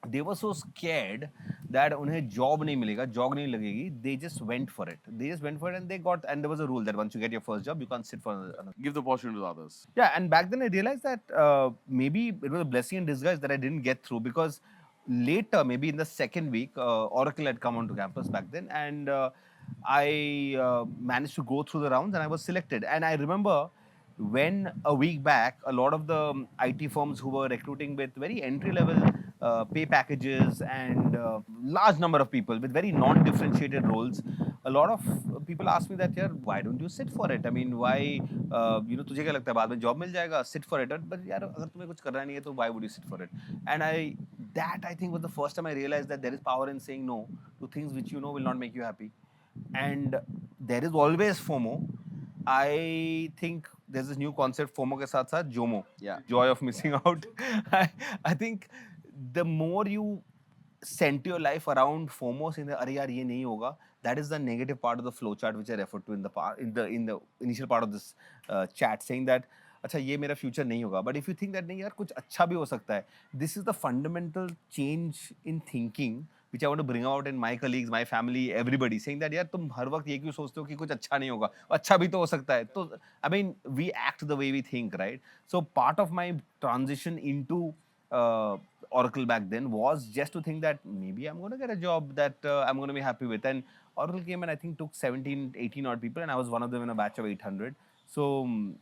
they were so scared that उन्हें job नहीं मिलेगा, job नहीं लगेगी. They just went for it. They just went for it, and they got. And there was a rule that once you get your first job, you can't sit for another. Give the opportunity to others. Yeah, and back then I realized that maybe it was a blessing in disguise that I didn't get through, because later, maybe in the second week, Oracle had come onto campus back then, and I managed to go through the rounds and I was selected. And I remember when a week back, a lot of the IT firms who were recruiting with very entry level pay packages and large number of people with very non-differentiated roles, a lot of people ask me that, यार, why don't you sit for it? I mean, why, तुझे क्या लगता है बाद में job मिल जाएगा, sit for it. But यार, अगर तुम्हें कुछ करना नहीं है तो why would you sit for it? And that I think was the first time I realized that there is power in saying no to things which will not make you happy. And there is always FOMO. I think there's this new concept FOMO के साथ साथ JOMO, joy of missing out. I think the more you center your life around FOMO, saying that अरे यार ये नहीं होगा, that is the negative part of the flowchart which I referred to in the initial part of this chat, saying that अच्छा ये मेरा future नहीं होगा. But if you think that नहीं यार कुछ अच्छा भी हो सकता है, this is the fundamental change in thinking which I want to bring out in my colleagues, my family, everybody, saying that यार तुम हर वक्त ये क्यों सोचते हो कि कुछ अच्छा नहीं होगा, अच्छा भी तो हो सकता है. तो I mean, we act the way we think, right? So part of my transition into Oracle back then was just to think that maybe I'm going to get a job that I'm going to be happy with. And Oracle came and I think took 17, 18 odd people, and I was one of them in a batch of 800. So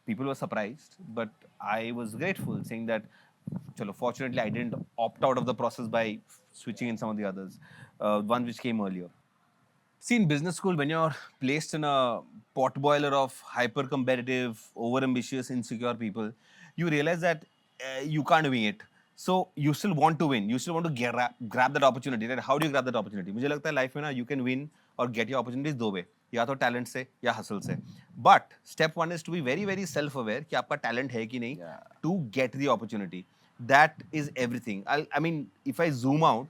people were surprised, but I was grateful, saying that, chalo, fortunately, I didn't opt out of the process by switching in some of the others, ones which came earlier. See, in business school, when you're placed in a potboiler of hyper-competitive, over-ambitious, insecure people, you realize that you can't wing it. So you still want to win. You still want to grab that opportunity. Right? How do you grab that opportunity? मुझे लगता है life में ना you can win or get your opportunities दो way. या तो talent से या hustle से. But step one is to be very, very self-aware कि आपका talent है कि नहीं to get the opportunity. That is everything. I mean, if I zoom out,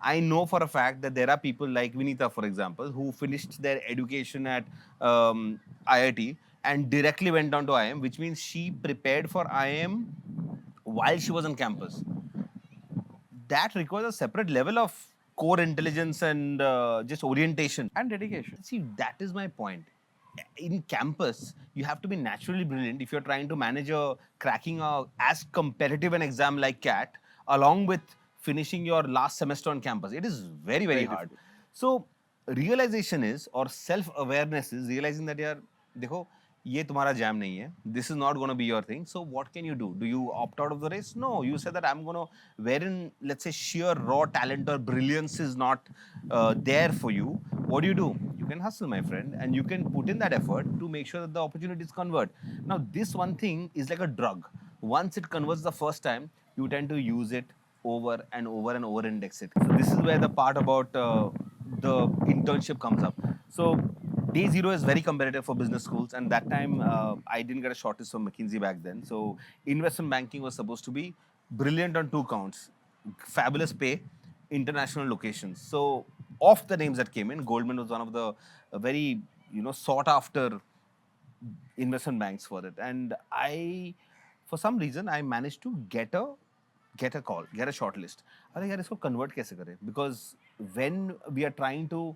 I know for a fact that there are people like Vineeta, for example, who finished their education at IIT and directly went on to IIM, which means she prepared for IIM while she was on campus. That requires a separate level of core intelligence and just orientation. And dedication. See, that is my point. In campus, you have to be naturally brilliant if you're trying to cracking as competitive an exam like CAT, along with finishing your last semester on campus. It is very, very hard. So, realization is, or self-awareness is, realizing that यार देखो ये तुम्हारा jam नहीं है. This is not going to be your thing. So what can you do? Do you opt out of the race? No. You say that I'm going to, wherein, let's say, sheer raw talent or brilliance is not there for you. What do? You can hustle, my friend, and you can put in that effort to make sure that the opportunities convert. Now, this one thing is like a drug. Once it converts the first time, you tend to use it over and over and over index it. So this is where the part about the internship comes up. So day zero is very competitive for business schools, and that time I didn't get a shortlist from McKinsey back then. So investment banking was supposed to be brilliant on two counts: fabulous pay, international locations. So of the names that came in, Goldman was one of the very sought after investment banks for it. And I, for some reason, I managed to get a call, get a short list. अरे यार इसको convert कैसे करें? Because when we are trying to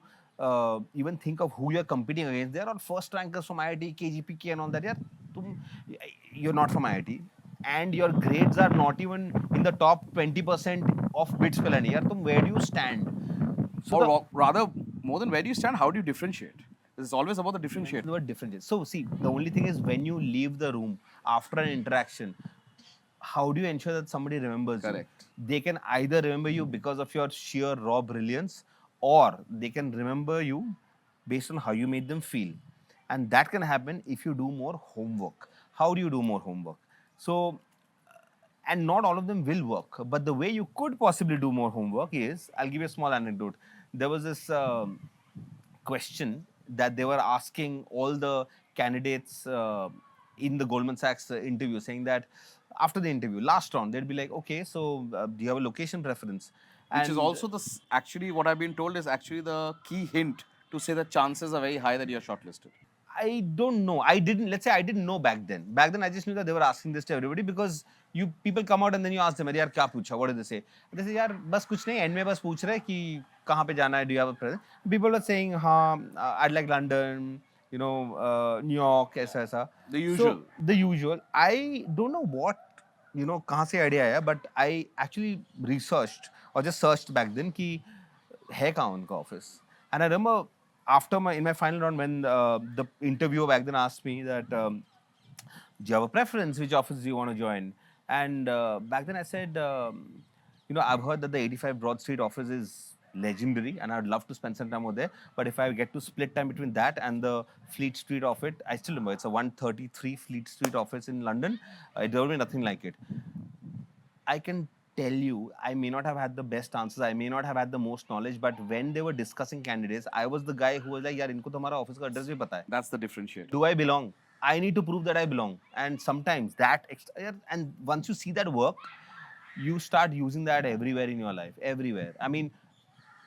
even think of who you're competing against, they are all first rankers from IIT, KGPK and all that. यार तुम, you're not from IIT, and your grades are not even in the top 20% of bits पे लानी. यार तुम, where do you stand? So Or rather, more than where do you stand, how do you differentiate? It's always about the differentiate. the word differentiate. So see, the only thing is when you leave the room after an interaction, how do you ensure that somebody remembers you? Correct. They can either remember you because of your sheer raw brilliance, or they can remember you based on how you made them feel. And that can happen if you do more homework. How do you do more homework? So, and not all of them will work, but the way you could possibly do more homework is, I'll give you a small anecdote. There was this question that they were asking all the candidates in the Goldman Sachs interview, saying that after the interview, last round, they'd be like, okay, so do you have a location preference? Which is And also actually what I've been told is actually the key hint to say that chances are very high that you're shortlisted. I don't know. I didn't. Let's say I didn't know back then. Back then, I just knew that they were asking this to everybody because you people come out and then you ask them, "अरे यार क्या पूछा? What did they say?" They say, "यार बस कुछ नहीं. End में बस पूछ रहे हैं कि कहाँ पे जाना है? Do you have a present?" People were saying, "हाँ, I'd like London, New York, ऐसा ऐसा." The usual. So the usual. I don't know what कहाँ से idea आया, but I actually researched or just searched back then कि है कहाँ उनका office. And I remember after in my final round when the interviewer back then asked me that do you have a preference which office do you want to join, and back then I said I've heard that the 85 Broad Street office is legendary and I'd love to spend some time over there, but if I get to split time between that and the Fleet Street office, I still remember it's a 133 Fleet Street office in London. There will be nothing like it. I can tell you, I may not have had the best answers, I may not have had the most knowledge, but when they were discussing candidates, I was the guy who was like, यार इनको तो हमारा office का address भी पता है. That's the differentiator. Do I belong? I need to prove that I belong. And sometimes that, and once you see that work, you start using that everywhere in your life, everywhere. I mean,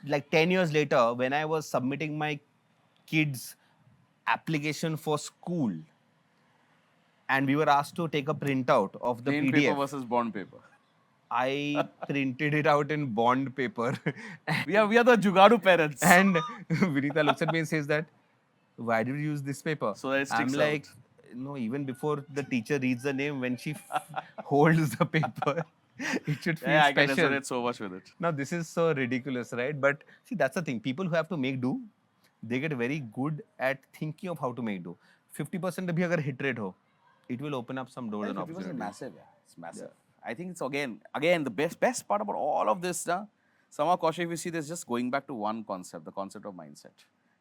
like 10 years later, when I was submitting my kids' application for school, and we were asked to take a printout of the Plain PDF. paper versus bond paper. I printed it out in bond paper. We are the Jugaad parents. And Vineeta looks at me and says that, why did you use this paper? So that it I'm sticks like, out. no, even before the teacher reads the name, when she holds the paper, it should feel Yeah, I can special. resonate so much with it. Now, this is so ridiculous, right? But see, that's the thing. People who have to make do, they get very good at thinking of how to make do. 50% bhi agar hit rate ho, it will open up some doors and 50% opportunities. massive, yeah. It's massive. I think it's again the best part about all of this, somehow, Kaushik, if you see this, just going back to one concept, the concept of mindset.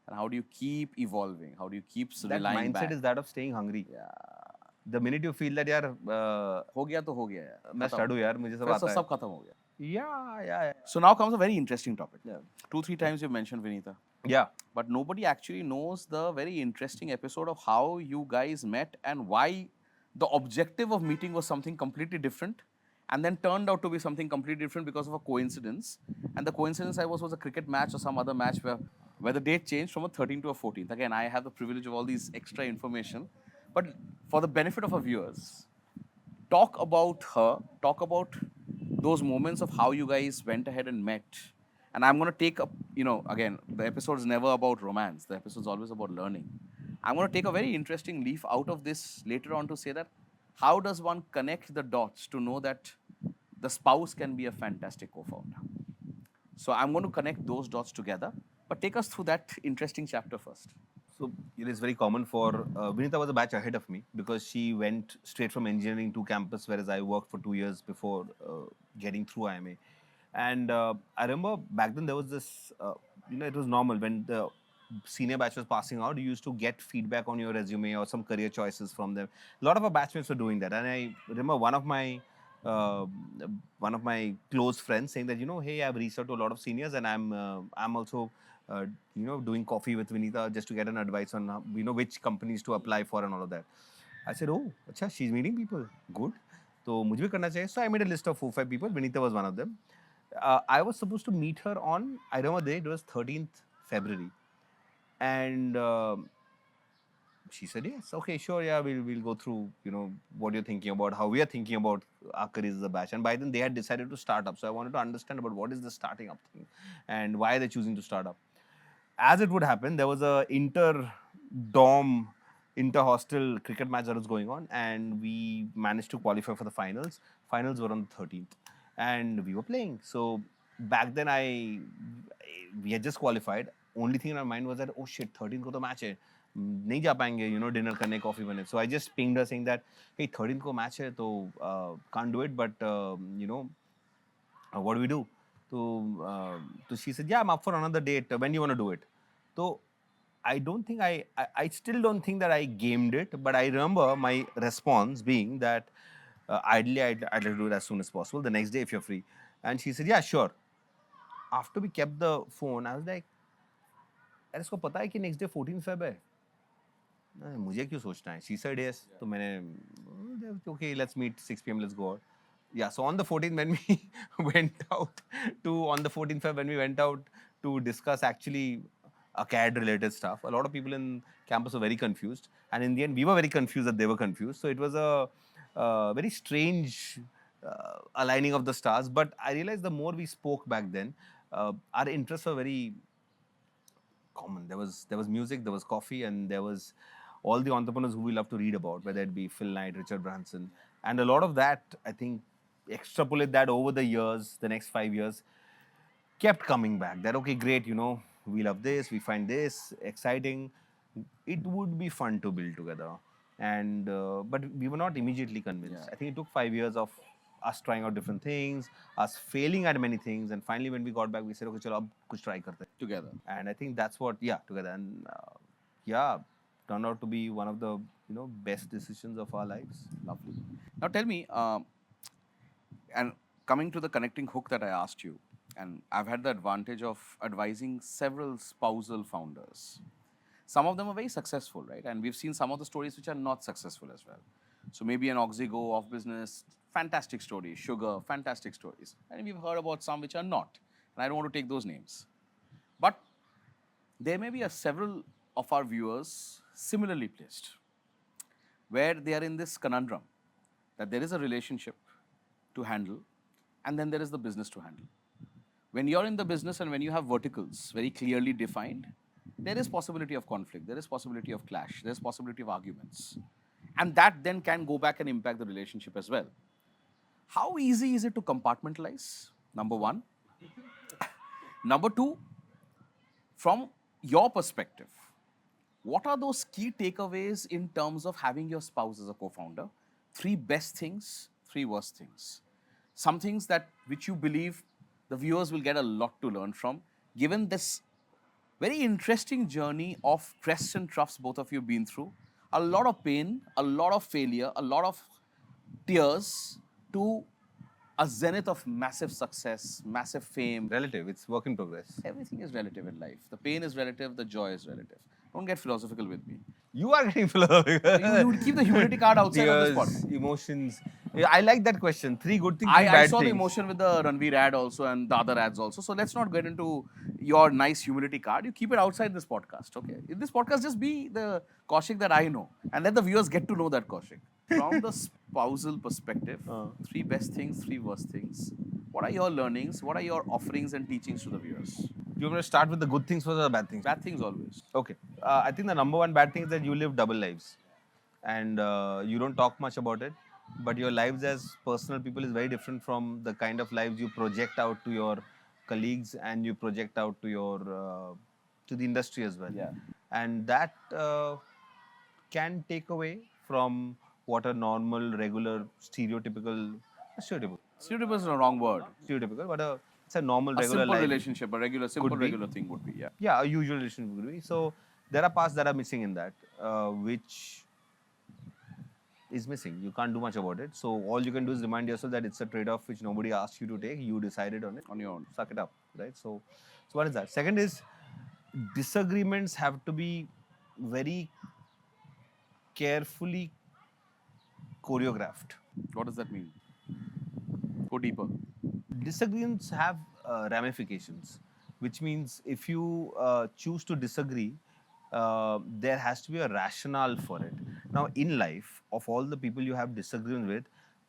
And how do you keep evolving? How do you keep That relying mindset back? is that of staying hungry. Yeah. The minute you feel that यार हो गया तो हो गया यार. मैं start हूँ यार, मुझे सब फिर आता है. सब खत्म हो गया. Yeah. So now comes a very interesting topic. Yeah. 2-3 times you mentioned Vineeta. Yeah. But nobody actually knows the very interesting episode of how you guys met and why the objective of meeting was something completely different and then turned out to be something completely different because of a coincidence. And the coincidence was a cricket match or some other match where the date changed from a 13th to a 14th. Again, I have the privilege of all these extra information. But for the benefit of our viewers, talk about her, talk about those moments of how you guys went ahead and met. And I'm going to take up, again, the episode is never about romance. The episode is always about learning. I'm going to take a very interesting leaf out of this later on to say that how does one connect the dots to know that the spouse can be a fantastic co-founder? So I'm going to connect those dots together. But take us through that interesting chapter first. So it is very common for Vineeta was a batch ahead of me because she went straight from engineering to campus, whereas I worked for 2 years before getting through IMA. And I remember back then there was this, it was normal when the senior batch was passing out, you used to get feedback on your resume or some career choices from them. A lot of our batchmates were doing that. And I remember one of my uh, one of my close friends saying that, hey, I've reached out to a lot of seniors, and I'm also doing coffee with Vineeta just to get an advice on which companies to apply for and all of that. I said, oh, acha, she's meeting people. Good. So मुझे भी करना चाहिए. So I made a list of 4-5 people. Vineeta was one of them. I was supposed to meet her on, I remember the date, it was 13th February. And she said, yes, okay, sure, yeah, we'll go through, what you're thinking about, how we are thinking about our careers as a batch. And by then they had decided to start up. So I wanted to understand about what is the starting up thing and why they're choosing to start up. As it would happen, there was a inter-dorm, inter-hostel cricket match that was going on, and we managed to qualify for the finals. Finals were on the 13th, and we were playing. So back then, we had just qualified. Only thing in my mind was that, oh shit, 13th को तो match है, नहीं जा पाएंगे, dinner करने, coffee बने. So I just pinged her saying that, hey, 13th को match है, तो can't do it, but what do we do? So she said, yeah, I'm up for another date. When do you want to do it? So I don't think I still don't think that I gamed it, but I remember my response being that ideally I'd like to do it as soon as possible, the next day if you're free. And she said, yeah, sure. After we kept the phone, I was like, अरे इसको पता है कि next day 14 Feb है? मुझे क्यों सोचना है? She said yes. तो मैंने okay, let's meet 6 p.m. Let's go out. Yeah, so on the 14th when we on the 14th Feb when we went out to discuss actually CAD related stuff, a lot of people in campus were very confused, and in the end we were very confused that they were confused. So it was a very strange aligning of the stars. But I realized the more we spoke back then, our interests were very common. There was music, there was coffee, and there was all the entrepreneurs who we love to read about, whether it be Phil Knight, Richard Branson, and a lot of that, I think, extrapolate that over the years, the next 5 years, kept coming back. That okay, great, we love this, we find this exciting. It would be fun to build together, and but we were not immediately convinced. I think it took 5 years of us trying out different things, us failing at many things, and finally when we got back, we said, okay, chalo, ab kuch try karte hain. Together. And I think that's what, yeah, together, and yeah, turned out to be one of the best decisions of our lives. Lovely. Now tell me, and coming to the connecting hook that I asked you, and I've had the advantage of advising several spousal founders. Some of them are very successful, right? And we've seen some of the stories which are not successful as well. So maybe an Oxygo of business, fantastic stories. Sugar, fantastic stories. And we've heard about some which are not. And I don't want to take those names. But there may be several of our viewers similarly placed, where they are in this conundrum that there is a relationship to handle, and then there is the business to handle. When you're in the business and when you have verticals very clearly defined, there is possibility of conflict, there is possibility of clash, there is possibility of arguments. And that then can go back and impact the relationship as well. How easy is it to compartmentalize? Number one. Number two, from your perspective, what are those key takeaways in terms of having your spouse as a co-founder? 3 best things, 3 worst things. Some things that which you believe the viewers will get a lot to learn from, given this very interesting journey of crests and troughs both of you have been through. A lot of pain, a lot of failure, a lot of tears to a zenith of massive success, massive fame. Relative, it's work in progress. Everything is relative in life. The pain is relative, the joy is relative. Don't get philosophical with me. You are getting philosophical. You would keep the humility card outside of this Tears, podcast. emotions. Yeah, I like that question. 3 good things, 3 I bad saw things. the emotion with the Ranveer ad also and the other ads also. So let's not get into your nice humility card. You keep it outside this podcast, okay? In this podcast, just be the Kaushik that I know and let the viewers get to know that Kaushik. From the spousal perspective, 3 best things, 3 worst things. What are your learnings? What are your offerings and teachings to the viewers? You want to start with the good things first or the bad things? Bad things always. Okay. I think the number one bad thing is that you live double lives. And you don't talk much about it. But your lives as personal people is very different from the kind of lives you project out to your colleagues and you project out to your to the industry as well. Yeah. And that can take away from what a normal, regular, stereotypical, Stereotype is a wrong word. stereotypical, but it's a normal, A regular simple life. relationship, a regular, simple, Could be. regular thing would be, yeah. Yeah, a usual relationship would be. So there are parts that are missing in that, which is missing. You can't do much about it. So all you can do is remind yourself that it's a trade-off which nobody asked you to take. You decided on it On your own. Suck it up, right? So what is that? Second is disagreements have to be very carefully choreographed. What does that mean? Go deeper. Disagreements have ramifications, which means if you choose to disagree, there has to be a rationale for it. Now, in life, of all the people you have disagreement with,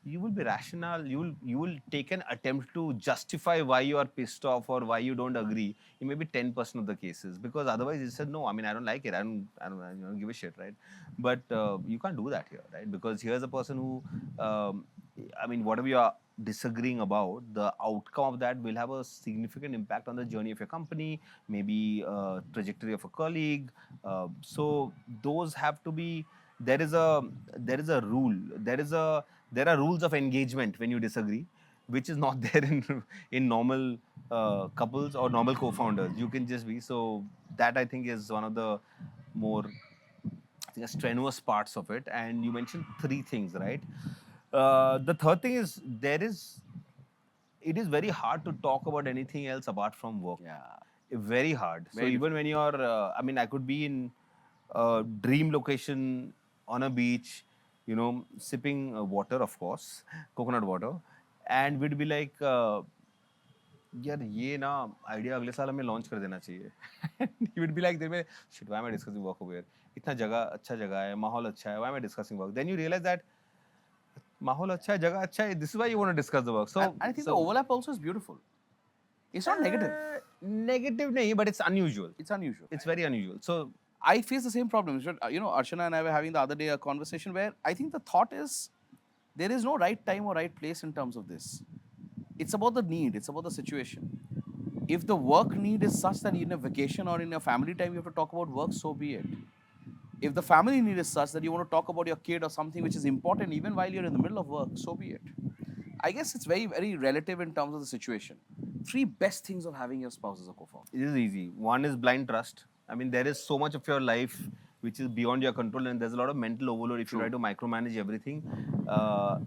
you will be rational. You will take an attempt to justify why you are pissed off or why you don't agree in maybe 10% of the cases, because otherwise you said no. I mean, I don't like it. I don't give a shit, right? But you can't do that here, right? Because here's a person who, I mean, whatever you are disagreeing about, the outcome of that will have a significant impact on the journey of your company, maybe trajectory of a colleague. So those have to be. There is a rule. There are rules of engagement when you disagree, which is not there in normal couples or normal co-founders. You can just be so. That I think is one of the more, I think, strenuous parts of it. And you mentioned three things, right? The third thing is it is very hard to talk about anything else apart from work. Yeah. Very hard. So Very even when you're, I mean, I could be in a dream location on a beach, sipping water, of course, coconut water, and we'd be like, यार ये ना idea अगले साल हमें launch कर देना चाहिए. You would be like, shit, why am I discussing work over here? इतना जगह अच्छा जगह है, माहौल अच्छा है, why am I discussing work? Then you realize that माहौल अच्छा है, जगह अच्छा है, this is why you want to discuss the work. So And I think the overlap also is beautiful. It's not negative. Negative nahi, but it's unusual. It's unusual. It's very unusual. So I face the same problems. Archana and I were having the other day a conversation where I think the thought is there is no right time or right place in terms of this. It's about the need, it's about the situation. If the work need is such that in a vacation or in a family time you have to talk about work, so be it. If the family need is such that you want to talk about your kid or something which is important even while you're in the middle of work, so be it. I guess it's very, very relative in terms of the situation. Three best things of having your spouse as a co-founder. it is easy. One is blind trust. I mean, there is so much of your life which is beyond your control, and there's a lot of mental overload if you try to micromanage everything.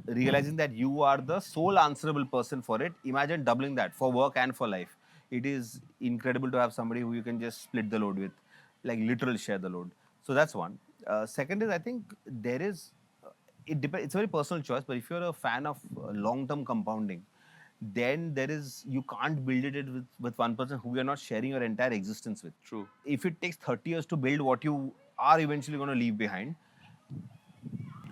Realizing that you are the sole answerable person for it. Imagine doubling that for work and for life. It is incredible to have somebody who you can just split the load with, like literal share the load. So that's one. Second is, I think there is, it's a very personal choice, but if you're a fan of long-term compounding, then you can't build it with one person who you're not sharing your entire existence with. True. If it takes 30 years to build what you are eventually going to leave behind,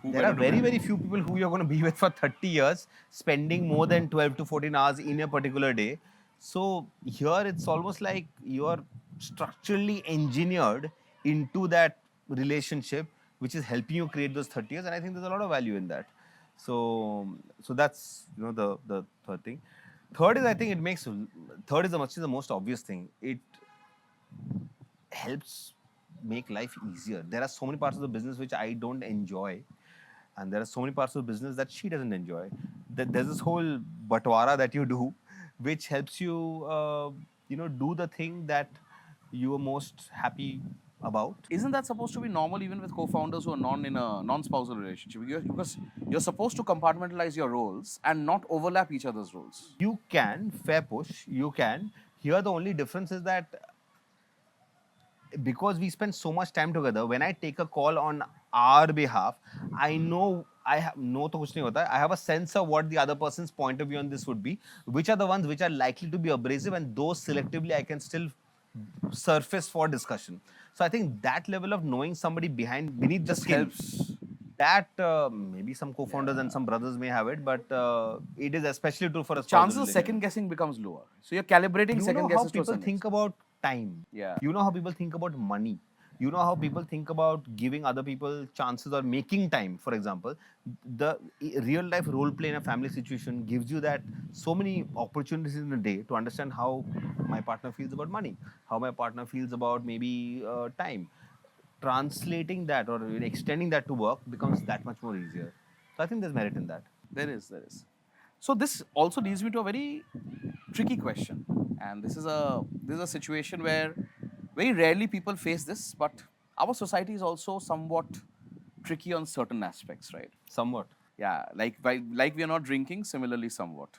there are very, very few people who you're going to be with for 30 years, spending more than 12 to 14 hours in a particular day. So here it's almost like you're structurally engineered into that relationship, which is helping you create those 30 years. And I think there's a lot of value in that. So that's the third thing. Third is, I think third is the most obvious thing. It helps make life easier. There are so many parts of the business which I don't enjoy, and there are so many parts of the business that she doesn't enjoy. There's this whole batwara that you do, which helps you, do the thing that you are most happy about. Isn't that supposed to be normal even with co-founders who are in a non-spousal relationship? Because you're supposed to compartmentalize your roles and not overlap each other's roles. You can, fair push, you can. Here the only difference is that because we spend so much time together, when I take a call on our behalf, I know I have no to kuch nahi hota. I have a sense of what the other person's point of view on this would be, which are the ones which are likely to be abrasive, and those selectively I can still surface for discussion. So I think that level of knowing somebody beneath the skin Helps. that maybe some co-founders and some brothers may have it, but it is especially true for a spousal Chances of relationship. second guessing becomes lower. So you're calibrating You know second how guesses to a people certain think extent. about time. Yeah. You know how people think about money. You know how people think about giving other people chances or making time. For example, the real life role play in a family situation gives you that so many opportunities in a day to understand how my partner feels about money, how my partner feels about maybe time. Translating that or extending that to work becomes that much more easier. So I think there's merit in that. There is. So this also leads me to a very tricky question. And this is a situation where very rarely people face this, but our society is also somewhat tricky on certain aspects, right? Somewhat. Yeah, like we are not drinking, similarly, somewhat.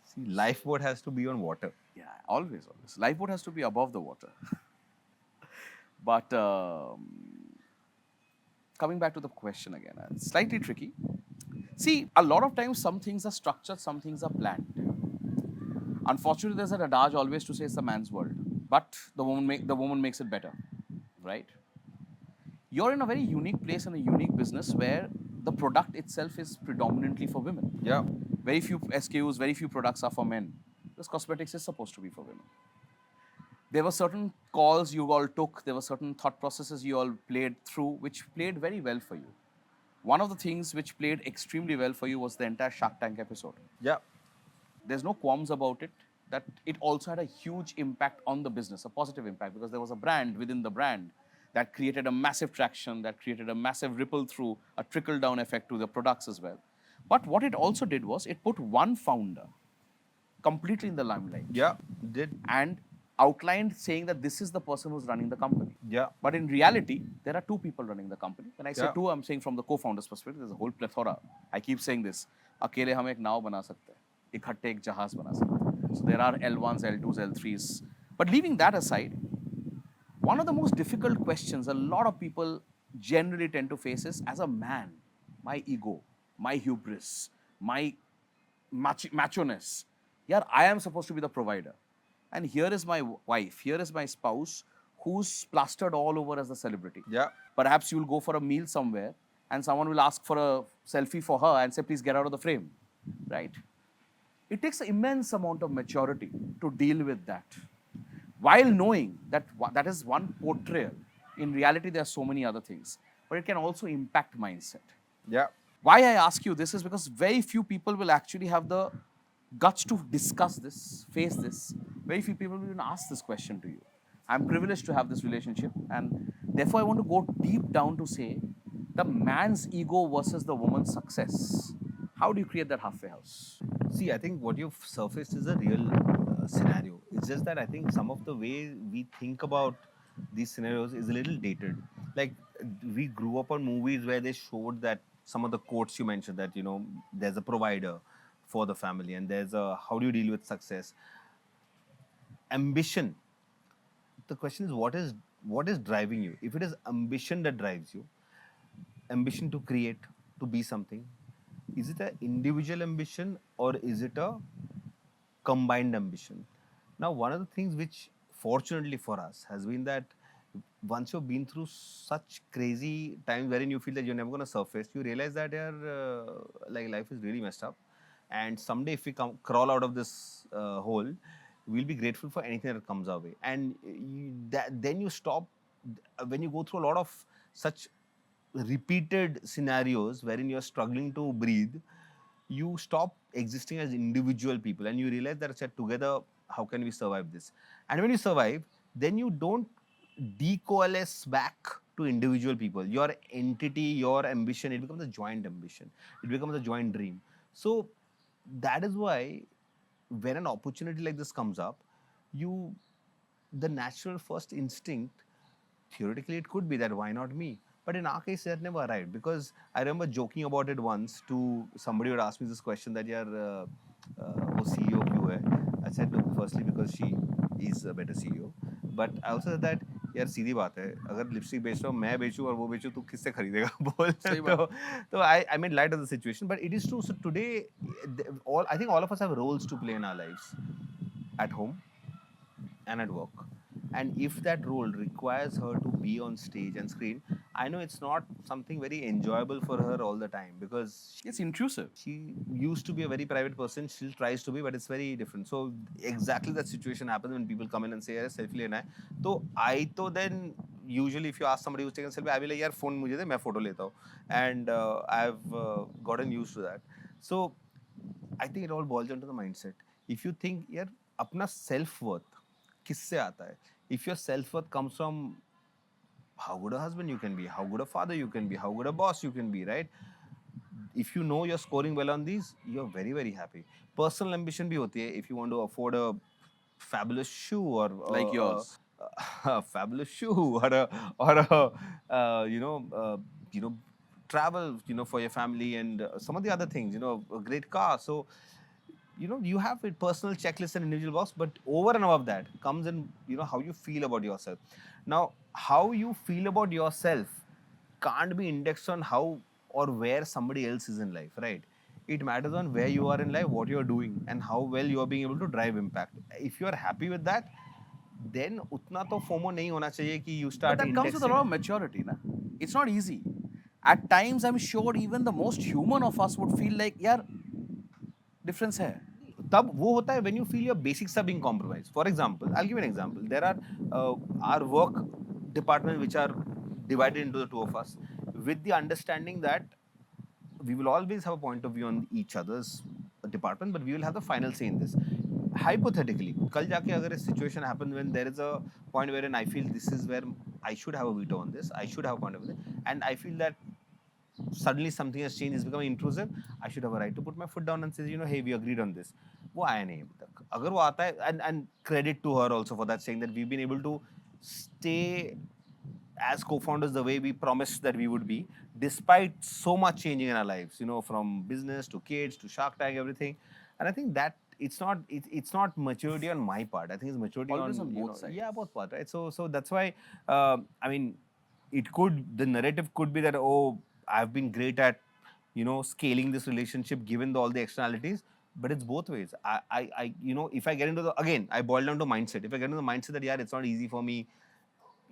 See, lifeboat has to be on water. Yeah, always, always. Lifeboat has to be above the water. But coming back to the question again, it's slightly tricky. See, a lot of times some things are structured, some things are planned. Unfortunately, there's an adage always to say it's the man's world, but the woman makes it better, right? You're in a very unique place and a unique business where the product itself is predominantly for women. Yeah. Very few SKUs, very few products are for men. Because cosmetics is supposed to be for women. There were certain calls you all took, there were certain thought processes you all played through, which played very well for you. One of the things which played extremely well for you was the entire Shark Tank episode. Yeah. There's no qualms about it, that it also had a huge impact on the business, a positive impact, because there was a brand within the brand that created a massive traction, that created a massive ripple through, a trickle down effect to the products as well. But what it also did was it put one founder completely in the limelight. Yeah. Did. And outlined saying that this is the person who's running the company. Yeah. But in reality, there are two people running the company. When I say Yeah. two, I'm saying from the co-founder's perspective, there's a whole plethora. I keep saying this. अकेले हम एक नाव बना सकते हैं, इकट्ठे एक जहाज बना सकते हैं. So there are L1s, L2s, L3s. But leaving that aside, one of the most difficult questions a lot of people generally tend to face is, as a man, my ego, my hubris, my macho-ness. Yeah, I am supposed to be the provider. And here is my wife, here is my spouse, who's plastered all over as the celebrity. Yeah. Perhaps you'll go for a meal somewhere and someone will ask for a selfie for her and say, please get out of the frame, right? It takes an immense amount of maturity to deal with that, while knowing that that is one portrayal. In reality, there are so many other things, but it can also impact mindset. Yeah. Why I ask you this is because very few people will actually have the guts to discuss this, face this. Very few people will even ask this question to you. I'm privileged to have this relationship, and therefore I want to go deep down to say the man's ego versus the woman's success. How do you create that halfway house? See, I think what you've surfaced is a real scenario. It's just that I think some of the way we think about these scenarios is a little dated. Like, we grew up on movies where they showed that some of the quotes you mentioned, that, you know, there's a provider for the family and there's a how do you deal with success. Ambition. The question is, what is driving you? If it is ambition that drives you, ambition to create, to be something, is it an individual ambition or is it a combined ambition? Now, one of the things which fortunately for us has been that once you've been through such crazy times wherein you feel that you're never going to surface, you realize that like life is really messed up, and someday if we crawl out of this hole, we'll be grateful for anything that comes our way. And then you stop, when you go through a lot of such repeated scenarios wherein you're struggling to breathe, you stop existing as individual people and you realize that together, how can we survive this? And when you survive, then you don't decoalesce back to individual people. Your entity, your ambition, it becomes a joint ambition. It becomes a joint dream. So that is why when an opportunity like this comes up, the natural first instinct, theoretically it could be that why not me? But in our case, that never arrived, because I remember joking about it once to somebody who had asked me this question that यार वो CEO क्यों है? I said, look, firstly because she is a better CEO, but I also said that यार सीधी बात है, अगर lipstick बेच रहा हूँ मैं बेचूँ और वो बेचूँ तो किससे खरीदेगा बोल. तो I made light of the situation, but it is true. So today, I think all of us have roles to play in our lives, at home and at work. And if that role requires her to be on stage and screen, I know it's not something very enjoyable for her all the time, because It's intrusive. she used to be a very private person, still tries to be, but it's very different. So exactly that situation happens when people come in and say, "Yaar, selfie lena hai." So then usually if you ask somebody who's taking a selfie, I will like, "Yaar, phone mujhe de, main photo leta hu." And I've gotten used to that. So I think it all boils down to the mindset. If you think, यार, अपना self-worth किससे आता है? If your self-worth comes from how good a husband you can be, how good a father you can be, how good a boss you can be, right? If you know you're scoring well on these, you're very, very happy. Personal ambition भी होती है. If you want to afford a fabulous shoe or Like yours. a fabulous shoe or a travel, for your family and some of the other things, a great car. So, you have a personal checklist and individual box, but over and above that comes in, how you feel about yourself. Now, how you feel about yourself can't be indexed on how or where somebody else is in life, right? It matters on where you are in life, what you are doing, and how well you are being able to drive impact. If you are happy with that, then उतना तो FOMO नहीं होना चाहिए कि you But start that comes with a indexing. lot of maturity. Na? It's not easy. At times, I'm sure even the most human of us would feel like, yaar, difference hai. तब वो होता है when you feel your basics are being compromised. For example, I'll give you an example. There are our work department which are divided into the two of us with the understanding that we will always have a point of view on each other's department, but we will have the final say in this. Hypothetically, कल जाके अगर a situation happens when there is a point wherein I feel this is where I should have a veto on this, I should have a point of view, and I feel that suddenly something has changed, is becoming intrusive, I should have a right to put my foot down and say, hey, we agreed on this. वो आया नहीं अभी तक. अगर वो आता है, and credit to her also for that, saying that we've been able to stay as co-founders the way we promised that we would be, despite so much changing in our lives, from business to kids to Shark Tank, everything. And I think that it's not maturity on my part. I think it's maturity Always on on both sides. Yeah, both parts, right? So that's why I mean, the narrative could be that, oh, I've been great at scaling this relationship given all the externalities, but it's both ways. If I get into again, I boil down to mindset. If I get into the mindset that, yeah, it's not easy for me,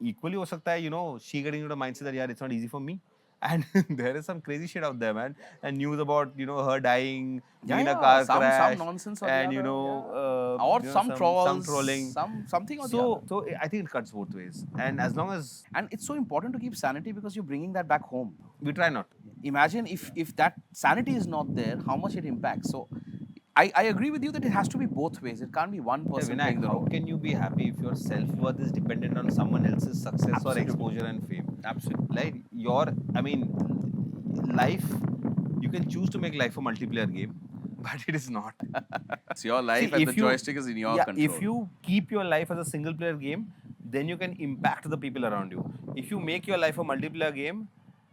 equally ho sakta hai, she getting into the mindset that, yeah, it's not easy for me. And there is some crazy shit out there, man. And news about, her dying, being in a car some crash. nonsense or the And, other, or some trolls, some trolling. something or the So, other. so I think it cuts both ways. And as long as And it's so important to keep sanity because you're bringing that back home. we try not to. Imagine if that sanity is not there, how much it impacts. So I agree with you that it has to be both ways. It can't be one Yeah, person Vinayak, playing the how role. can you be happy if your self-worth is dependent on someone else's success Absolutely. or exposure and fame? Absolutely. Like life, you can choose to make life a multiplayer game, but it is not. It's your life and the joystick is in your control. If you keep your life as a single player game, then you can impact the people around you. If you make your life a multiplayer game,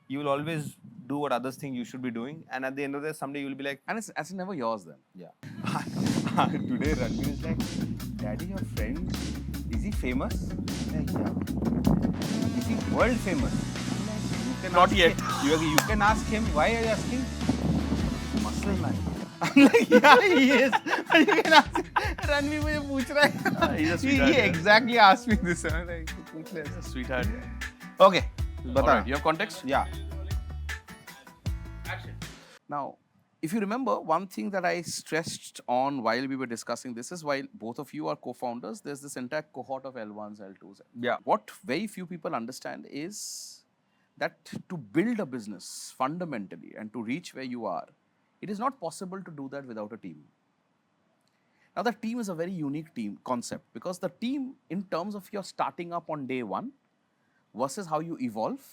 you will always do what others think you should be doing, and at the end of the day, someday you will be like, And it's never yours then. yeah. Today, Ranveer is like, Daddy, your friend, is he famous? I'm like, yeah. Is he world famous? I'm like, you can Not ask yet. him. You can ask him. Why are you asking? Muscle man. I'm like, yeah, he is. And you can ask him. Ranveer मुझे पूछ रहा है. He's a He sweetheart. Yeah. exactly asked me this. I'm like, पूछ ले. It's a sweetheart. Okay. All right, you have context? Yeah. Now, if you remember, one thing that I stressed on while we were discussing this is while both of you are co-founders, there's this entire cohort of L1s, L2s. Yeah. What very few people understand is that to build a business fundamentally and to reach where you are, it is not possible to do that without a team. Now, the team is a very unique team concept because the team, in terms of your starting up on day one versus how you evolve,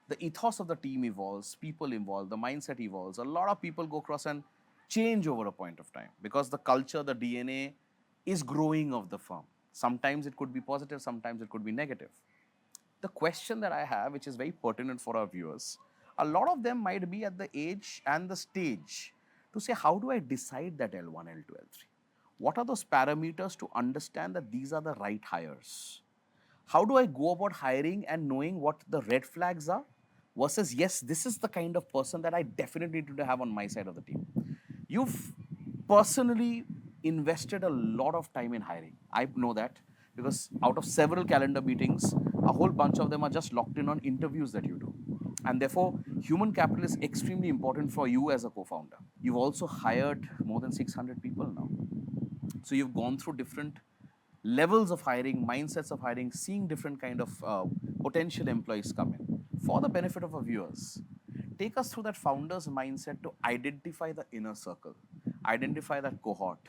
the ethos of the team evolves, people evolve, the mindset evolves. A lot of people go across and change over a point of time because the culture, the DNA is growing of the firm. Sometimes it could be positive, sometimes it could be negative. The question that I have, which is very pertinent for our viewers, a lot of them might be at the age and the stage to say, how do I decide that L1, L2, L3? What are those parameters to understand that these are the right hires? How do I go about hiring and knowing what the red flags are versus, yes, this is the kind of person that I definitely need to have on my side of the team? You've personally invested a lot of time in hiring. I know that because out of several calendar meetings, a whole bunch of them are just locked in on interviews that you do. And therefore, human capital is extremely important for you as a co-founder. You've also hired more than 600 people now. So you've gone through different levels of hiring, mindsets of hiring, seeing different kind of potential employees come in. For the benefit of our viewers, take us through that founder's mindset to identify the inner circle, identify that cohort.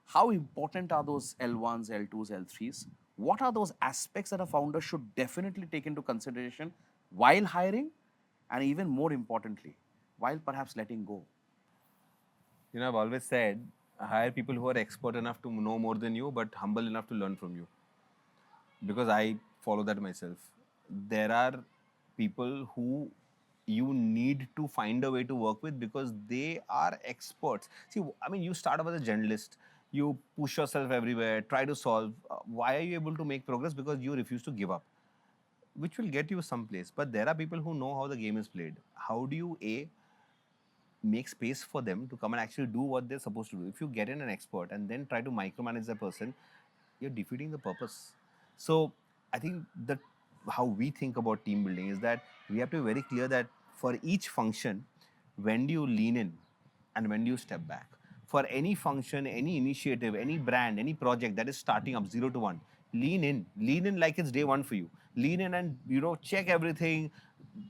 How important are those L1s, L2s, L3s? What are those aspects that a founder should definitely take into consideration while hiring and even more importantly, while perhaps letting go? I've always said, hire people who are expert enough to know more than you, but humble enough to learn from you. Because I follow that myself. There are people who you need to find a way to work with because they are experts. See, I mean, you start off as a journalist, you push yourself everywhere, try to solve. Why are you able to make progress? Because you refuse to give up, which will get you someplace. But there are people who know how the game is played. How do you make space for them to come and actually do what they're supposed to do? If you get in an expert and then try to micromanage the person, you're defeating the purpose. So I think that how we think about team building is that we have to be very clear that for each function, when do you lean in and when do you step back? For any function, any initiative, any brand, any project that is starting up 0 to 1, lean in like it's day one for you. Lean in and check everything,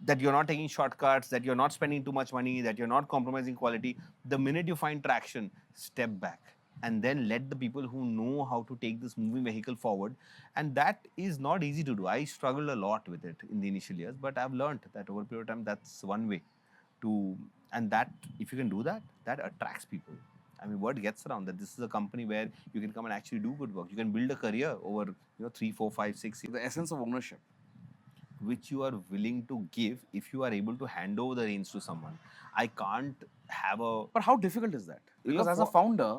that you're not taking shortcuts, that you're not spending too much money, that you're not compromising quality. The minute you find traction, step back and then let the people who know how to take this moving vehicle forward. And that is not easy to do. I struggled a lot with it in the initial years, but I've learned that over a period of time, that's one way to, and that if you can do that, that attracts people. I mean, word gets around that this is a company where you can come and actually do good work. You can build a career over 3, 4, 5, 6 years, The essence of ownership. which you are willing to give if you are able to hand over the reins to someone. I can't have a. But how difficult is that? Because as a founder,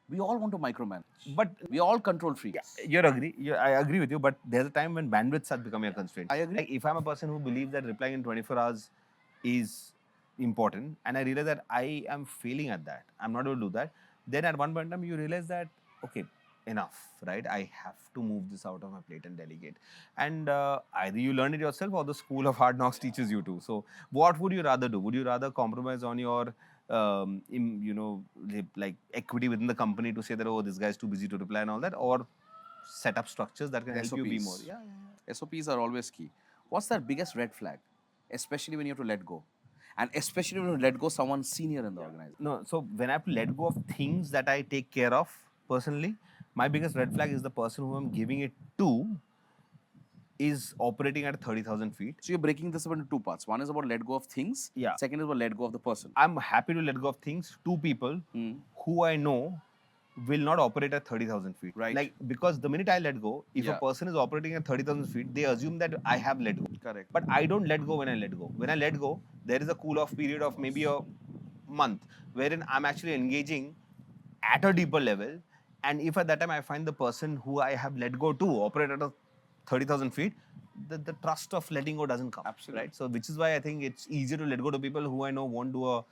we all want to micromanage. But We are all control freaks. I agree with you, but there's a time when bandwidth starts becoming a constraint. I agree. Like if I'm a person who believes that replying in 24 hours is important, and I realize that I am failing at that, I'm not able to do that, then at one point in time you realize that, okay, enough, right? I have to move this out of my plate and delegate. And either you learn it yourself or the school of hard knocks teaches you to. So what would you rather do? Would you rather compromise on your like equity within the company to say that, oh, this guy's too busy to reply and all that, or set up structures that can help you be more? SOPs. SOPs are always key. What's that biggest red flag? Especially when you have to let go. And especially when you let go someone senior in the organization. No, so when I have to let go of things that I take care of personally, my biggest red flag is the person who I'm giving it to is operating at 30,000 feet. So you're breaking this up into two parts. One is about let go of things. Yeah. Second is about let go of the person. I'm happy to let go of things to people who I know will not operate at 30,000 feet. Right. Like, because the minute I let go, if a Yeah. person is operating at 30,000 feet, they assume that I have let go. Correct. But I don't let go when I let go. When I let go, there is a cool off period of maybe a month wherein I'm actually engaging at a deeper level. And if at that time I find the person who I have let go to operate at a 30,000 feet, the trust of letting go doesn't come. Absolutely. Right? So, which is why I think it's easier to let go to people who I know won't do a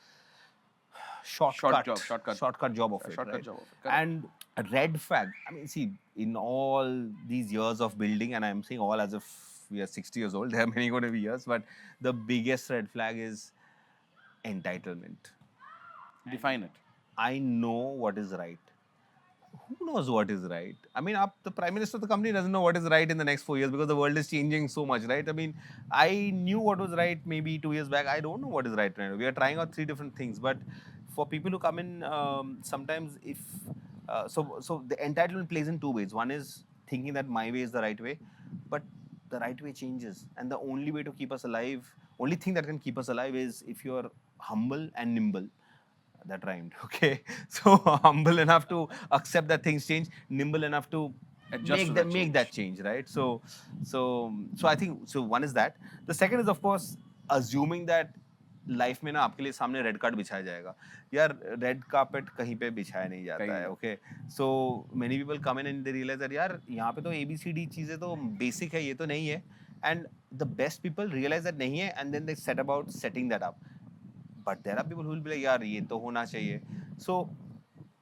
shortcut job of it. Shortcut Right? job of it. Correct. And a red flag. I mean, see, in all these years of building, and I'm saying all as if we are 60 years old, there are many going to be years, but the biggest red flag is entitlement. Define it. I know what is right. Who knows what is right? I mean, the prime minister of the company doesn't know what is right in the next 4 years because the world is changing so much, right? I mean, I knew what was right maybe 2 years back. I don't know what is right right now. We are trying out 3 different things, but for people who come in, sometimes if so the entitlement plays in 2 ways. One is thinking that my way is the right way, but the right way changes, and the only way to keep us alive, only thing that can keep us alive is if you're humble and nimble. That rhymed. Okay, so humble enough to accept that things change, nimble enough to Adjust to make that change, right? So I think so. One is that. The second is of course assuming that life में ना आपके लिए सामने red card बिछाया जाएगा. यार red carpet कहीं पे बिछाया नहीं जाता है. Okay, so many people come in and they realise that यार यहाँ पे तो ABCD चीजें तो बेसिक है, ये तो नहीं है. And the best people realise that नहीं है and then they set about setting that up. But there are people who will be like, yaar, ye to hona chahiye. So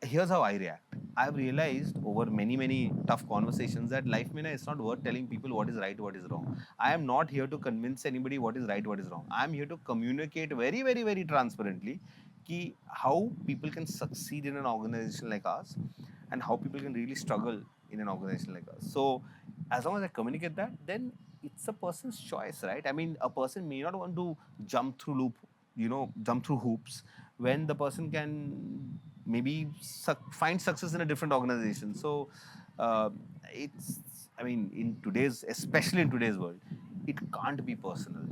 here's how I react. I've realized over many tough conversations that life mein it's not worth telling people what is right, what is wrong. I am not here to convince anybody what is right, what is wrong. I am here to communicate very transparently ki how people can succeed in an organization like ours and how people can really struggle in an organization like us. So as long as I communicate that, then it's a person's choice, right? I mean, a person may not want to jump through hoops when the person can maybe find success in a different organization. So especially in today's world, it can't be personal,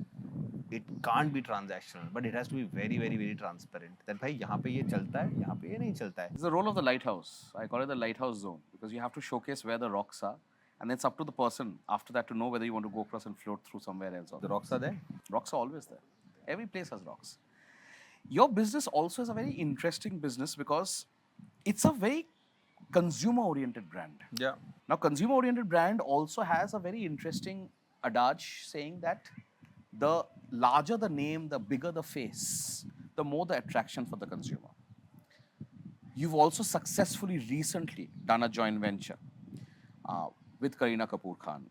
it can't be transactional, but it has to be very transparent that bhai yahan pe ye chalta hai, yahan pe ye nahi chalta hai. It's the role of the lighthouse. I call it the lighthouse zone because you have to showcase where the rocks are, and then it's up to the person after that to know whether you want to go across and float through somewhere else. The rocks are there. Rocks are always there. Every place has rocks. Your business also is a very interesting business because it's a very consumer-oriented brand. Yeah. Now, consumer-oriented brand also has a very interesting adage saying that the larger the name, the bigger the face, the more the attraction for the consumer. You've also successfully recently done a joint venture uh, with Kareena Kapoor Khan.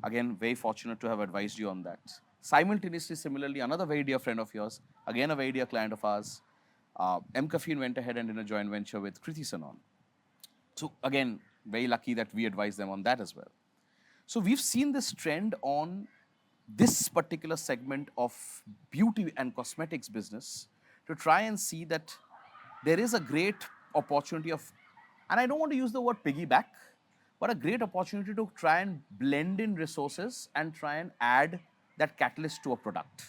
Again, very fortunate to have advised you on that. Simultaneously, similarly, another very dear friend of yours, again a very dear client of ours, M. Kafin went ahead and did a joint venture with Kriti Sanon. So again, very lucky that we advised them on that as well. So we've seen this trend on this particular segment of beauty and cosmetics business to try and see that there is a great opportunity of, and I don't want to use the word piggyback, but a great opportunity to try and blend in resources and try and add that catalyst to a product.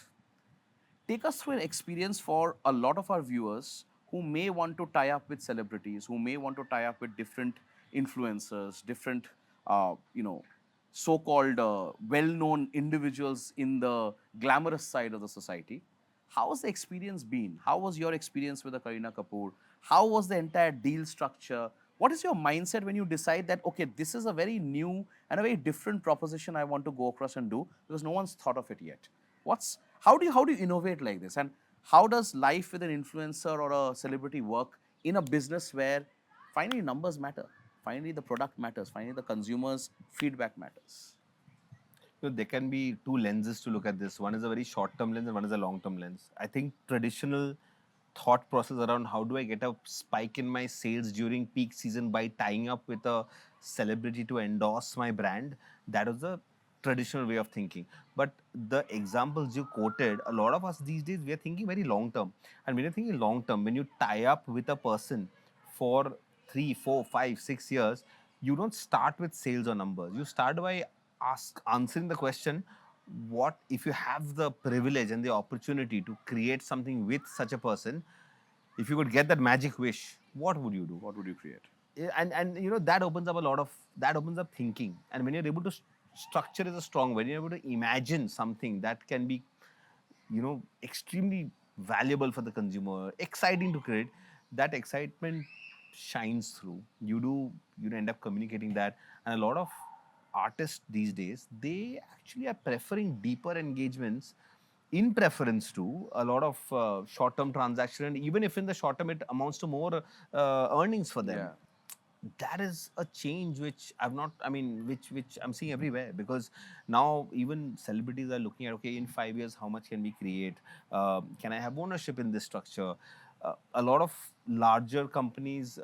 Take us through an experience for a lot of our viewers who may want to tie up with celebrities, who may want to tie up with different influencers, different, so-called well-known individuals in the glamorous side of the society. How has the experience been? How was your experience with the Kareena Kapoor? How was the entire deal structure? What is your mindset when you decide that, okay, this is a very new and a very different proposition I want to go across and do because no one's thought of it yet? How do you innovate like this? And how does life with an influencer or a celebrity work in a business where finally numbers matter? Finally the product matters. Finally the consumer's feedback matters. There can be two lenses to look at this. One is a very short-term lens and one is a long-term lens. I think traditional thought process around how do I get a spike in my sales during peak season by tying up with a celebrity to endorse my brand, that was the traditional way of thinking. But the examples you quoted, a lot of us these days, we are thinking very long-term. And when you're thinking long-term, when you tie up with a person for 3, 4, 5, 6 years, you don't start with sales or numbers. You start by answering the question, what if you have the privilege and the opportunity to create something with such a person, if you could get that magic wish, what would you do? What would you create? And that opens up that opens up thinking. And when you're able to structure is a strong, when you're able to imagine something that can be extremely valuable for the consumer, exciting to create, that excitement shines through. You end up communicating that. And a lot of artists these days, they actually are preferring deeper engagements in preference to a lot of short-term transaction, and even if in the short term it amounts to more earnings for them. Yeah. That is a change which I've not, I mean, which I'm seeing everywhere, because now even celebrities are looking at, okay, in 5 years, how much can we create? Can I have ownership in this structure? A lot of larger companies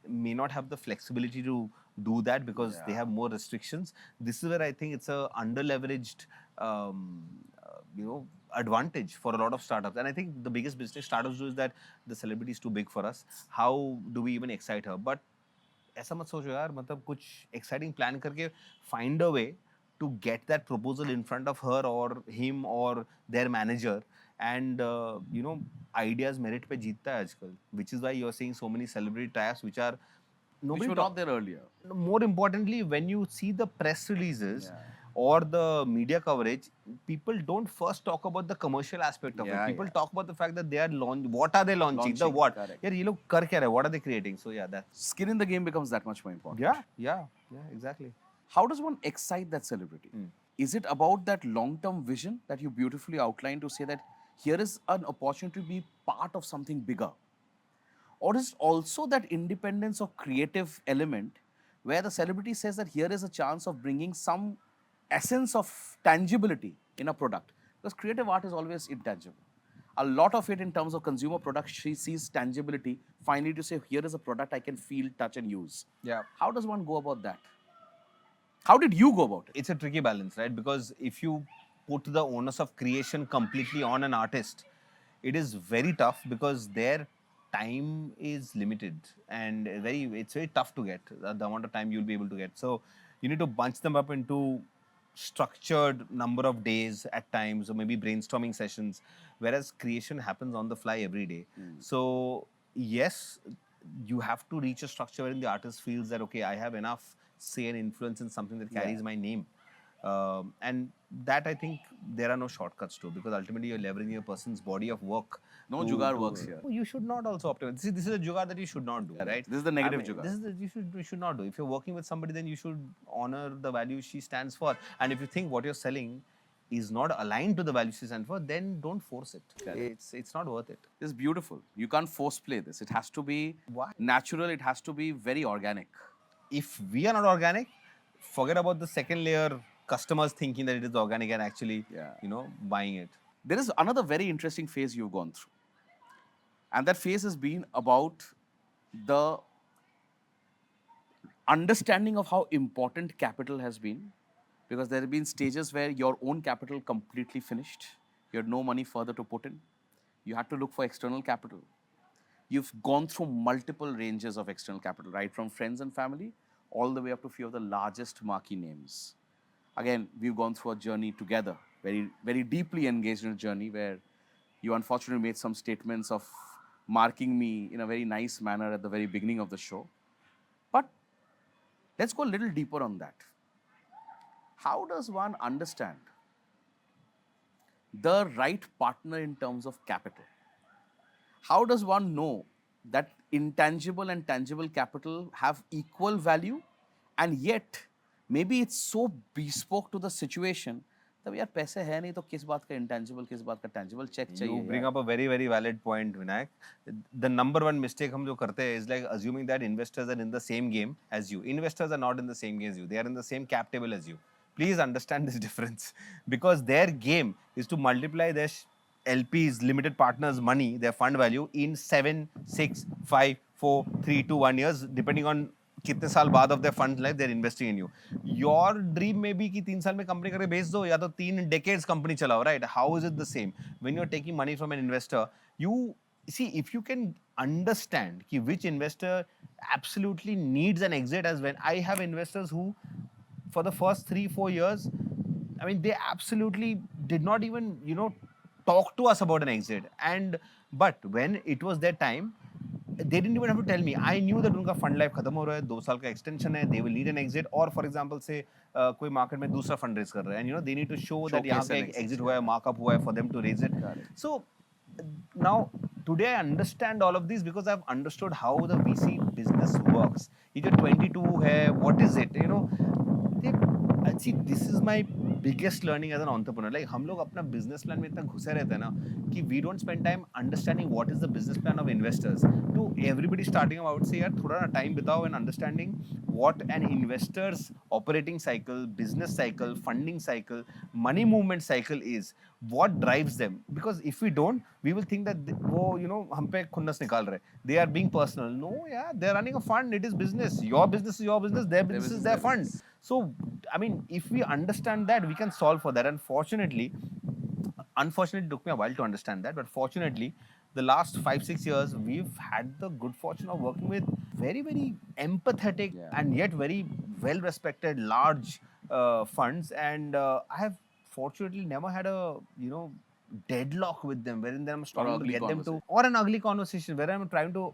may not have the flexibility to do that because they have more restrictions. This is where I think it's a under-leveraged, advantage for a lot of startups. And I think the biggest business startups do is that the celebrity is too big for us. How do we even excite her? But ऐसा मत सोचो यार, मतलब कुछ exciting plan करके find a way to get that proposal in front of her or him or their manager. And ideas merit पे जीतता है आजकल, which is why you're seeing so many celebrity tie-ups which are Which nobody were not there earlier. more importantly, when you see the press releases or the media coverage, people don't first talk about the commercial aspect of it. People talk about the fact that they are what are they launching? The what? Correct. यार ये लोग कर क्या रहे हैं? What are they creating? So yeah, that. Skin in the game becomes that much more important. Yeah, exactly. How does one excite that celebrity? Is it about that long-term vision that you beautifully outlined to say that here is an opportunity to be part of something bigger? Or is it also that independence or creative element where the celebrity says that here is a chance of bringing some essence of tangibility in a product? Because creative art is always intangible. A lot of it in terms of consumer products, she sees tangibility, finally to say, here is a product I can feel, touch and use. Yeah. How does one go about that? How did you go about it? It's a tricky balance, right? Because if you put the onus of creation completely on an artist, it is very tough because their time is limited and it's very tough to get the amount of time you'll be able to get. So you need to bunch them up into structured number of days at times, or maybe brainstorming sessions, whereas creation happens on the fly every day. So yes, you have to reach a structure wherein the artist feels that, okay, I have enough say and influence in something that carries my name. And that I think there are no shortcuts to, because ultimately you're leveraging a person's body of work. No jugaad works here. You should not also optimize. See, this is a jugaad that you should not do, right? This is the negative jugaad. This is you should not do. If you're working with somebody, then you should honor the value she stands for. And if you think what you're selling is not aligned to the value she stands for, then don't force it. It's not worth it. This is beautiful. You can't force play this. It has to be Why? natural. It has to be very organic. If we are not organic, forget about the second layer customers thinking that it is organic and actually, buying it. There is another very interesting phase you've gone through. And that phase has been about the understanding of how important capital has been, because there have been stages where your own capital completely finished. You had no money further to put in. You had to look for external capital. You've gone through multiple ranges of external capital, right from friends and family all the way up to a few of the largest marquee names. Again, we've gone through a journey together, very, very deeply engaged in a journey where you unfortunately made some statements of marking me in a very nice manner at the very beginning of the show. But let's go a little deeper on that. How does one understand the right partner in terms of capital? How does one know that intangible and tangible capital have equal value, and yet maybe it's so bespoke to the situation that यार पैसे है नहीं तो किस बात का intangible, किस बात का tangible, check चाहिए. You bring up a very, very valid point, Vinayak. The number one mistake हम जो करते हैं is like assuming that investors are in the same game as you. Investors are not in the same game as you. They are in the same cap table as you. Please understand this difference, because their game is to multiply their LPs, limited partners' money, their fund value in 7, 6, 5, 4, 3, 2, 1 years, depending on कितने साल बाद of their fund life they're investing in you. Your dream may be कि 3 साल में company करके बेच दो, या तो 3 decades कंपनी चलाओ, right? How is it the same? When you're taking money from an investor, you see, if you can understand कि which investor absolutely needs an exit, as when I have investors who for the first 3-4 years, I mean, they absolutely did not even, talk to us about an exit. But when it was their time, they didn't even have to tell me. I knew that उनका fund life खत्म हो रहा है, 2 साल का extension है, they will need an exit. Or for example, say कोई market में दूसरा fund raise कर रहा है, and they need to show that यहाँ पे exit हुआ है, markup हुआ है for them to raise it. So now today I understand all of these because I've understood how the VC business works. ये जो 22 है, what is it? See, this is my biggest learning as an entrepreneur. Like हम लोग अपना business plan में इतना घुसे रहते हैं ना कि we don't spend time understanding what is the business plan of investors. To everybody starting out, I would say यार थोड़ा ना time बिताओ in understanding what an investor's operating cycle, business cycle, funding cycle, money movement cycle is. What drives them? Because if we don't, we will think that वो हम पे खुन्नस निकाल रहे. They are being personal. No, yeah, they are running a fund. It is business. Your business is your business. Their business is their fund. So, I mean, if we understand that, we can solve for that. Unfortunately, it took me a while to understand that. But fortunately, the last 5-6 years, we've had the good fortune of working with very, very empathetic and yet very well-respected large funds. And I have fortunately never had a, deadlock with them wherein I'm struggling to get them to, or an ugly conversation where I'm trying to,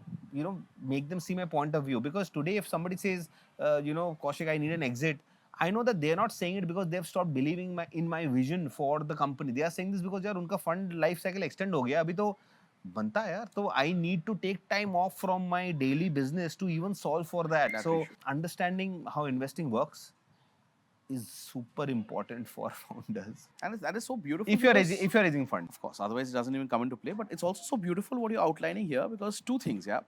make them see my point of view. Because today, if somebody says, Kaushik, I need an exit, I know that they're not saying it because they've stopped believing in my vision for the company. They are saying this because यार उनका fund life cycle extend हो गया, अभी तो बनता है यार. So I need to take time off from my daily business to even solve for that. So understanding how investing works is super important for founders. And that is so beautiful. If you're raising fund, of course, otherwise it doesn't even come into play. But it's also so beautiful what you're outlining here, because 2 things, yeah.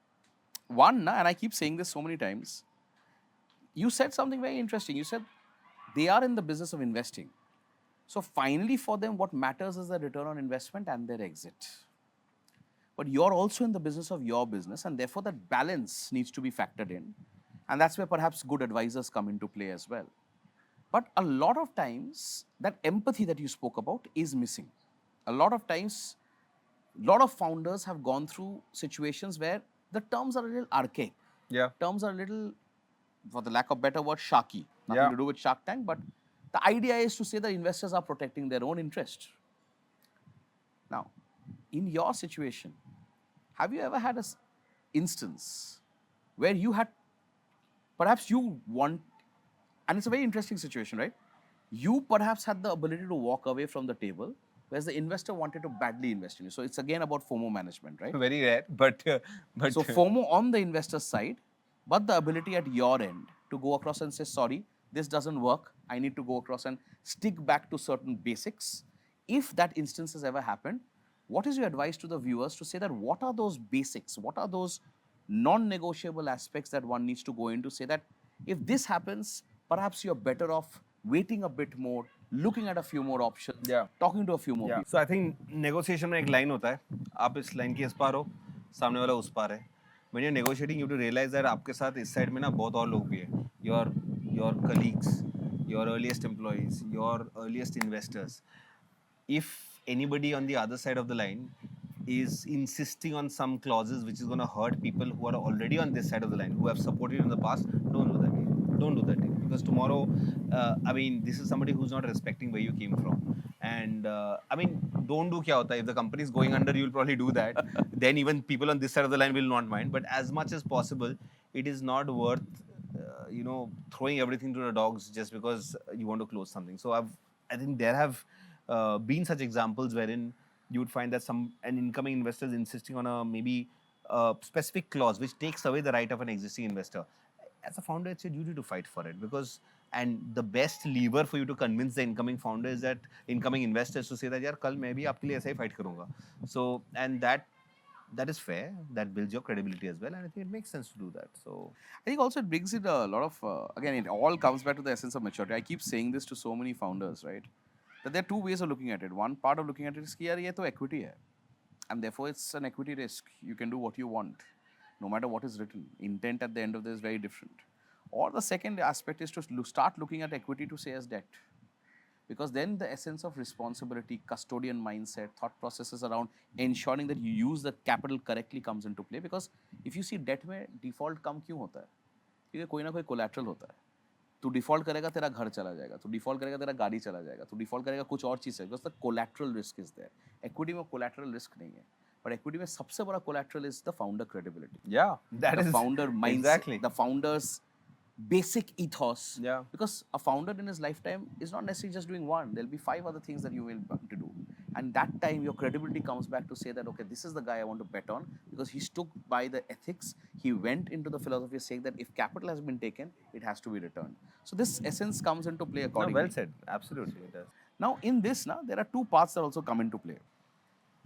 One, and I keep saying this so many times, you said something very interesting. You said they are in the business of investing. So finally for them, what matters is the return on investment and their exit. But you're also in the business of your business, and therefore that balance needs to be factored in. And that's where perhaps good advisors come into play as well. But a lot of times, that empathy that you spoke about is missing. A lot of times, a lot of founders have gone through situations where the terms are a little archaic. Yeah. Terms are a little, for the lack of better word, sharky. Nothing to do with Shark Tank, but the idea is to say that investors are protecting their own interest. Now, in your situation, have you ever had an instance where you had, perhaps you want, and it's a very interesting situation, right? You perhaps had the ability to walk away from the table, whereas the investor wanted to badly invest in you. So it's again about FOMO management, right? Very rare, but So FOMO on the investor side, but the ability at your end to go across and say, sorry, this doesn't work. I need to go across and stick back to certain basics. If that instance has ever happened, what is your advice to the viewers to say that what are those basics? What are those non-negotiable aspects that one needs to go into? Say that if this happens, perhaps you're better off waiting a bit more, looking at a few more options, Yeah. talking to a few more Yeah. people. So I think negotiation में एक line होता है, आप इस line के इस पार हो, सामने वाला उस पार है. When you are negotiating you to realise that आपके साथ इस साइड में ना बहुत और लोग भी हैं, your colleagues, your earliest employees, your earliest investors. If anybody on the other side of the line is insisting on some clauses which is going to hurt people who are already on this side of the line, who have supported you in the past, don't do that. Don't do that, because tomorrow, I mean, this is somebody who's not respecting where you came from. And I mean, don't do kya hota. If the company is going under, you'll probably do that. Then even people on this side of the line will not mind. But as much as possible, it is not worth, throwing everything to the dogs just because you want to close something. So I think there have been such examples wherein you would find that an incoming investor is insisting on a maybe a specific clause which takes away the right of an existing investor. As a founder, it's your duty to fight for it, because and the best lever for you to convince the incoming founder is that incoming investors to say that यार कल मैं भी आपके लिए ऐसा ही fight करूँगा. So and that is fair. That builds your credibility as well, and I think it makes sense to do that. So I think also it brings in a lot of, again, it all comes back to the essence of maturity. I keep saying this to so many founders, right? That there are two ways of looking at it. One part of looking at it is कि यार ये तो equity है, and therefore it's an equity risk. You can do what you want, no matter what is written. Intent at the end of this is very different. Or the second aspect is to start looking at equity to say as debt. Because then the essence of responsibility, custodian mindset, thought processes around ensuring that you use the capital correctly comes into play. Because if you see debt में default कम क्यों होता है? क्योंकि कोई ना कोई collateral होता है. तू डिफॉल्ट करेगा तेरा घर चला जाएगा, तू डिफॉल्ट करेगा तेरा गाड़ी चला जाएगा, तू डिफॉल्ट करेगा कुछ और चीज़ है, because the collateral risk is there. Equity में कोलैटरल रिस्क नहीं है, बट एक्विटी में सबसे बड़ा collateral is the founder credibility. yeah, that The is founder mindset, exactly. the founder's basic ethos. Yeah. Because a founder in his lifetime is not necessarily just doing one. There'll be 5 other things that you will want to do. And that time, your credibility comes back to say that, okay, this is the guy I want to bet on because he stuck by the ethics. He went into the philosophy saying that if capital has been taken, it has to be returned. So this essence comes into play No, accordingly. well said. Absolutely, it does. Now, in this, there are 2 parts that also come into play.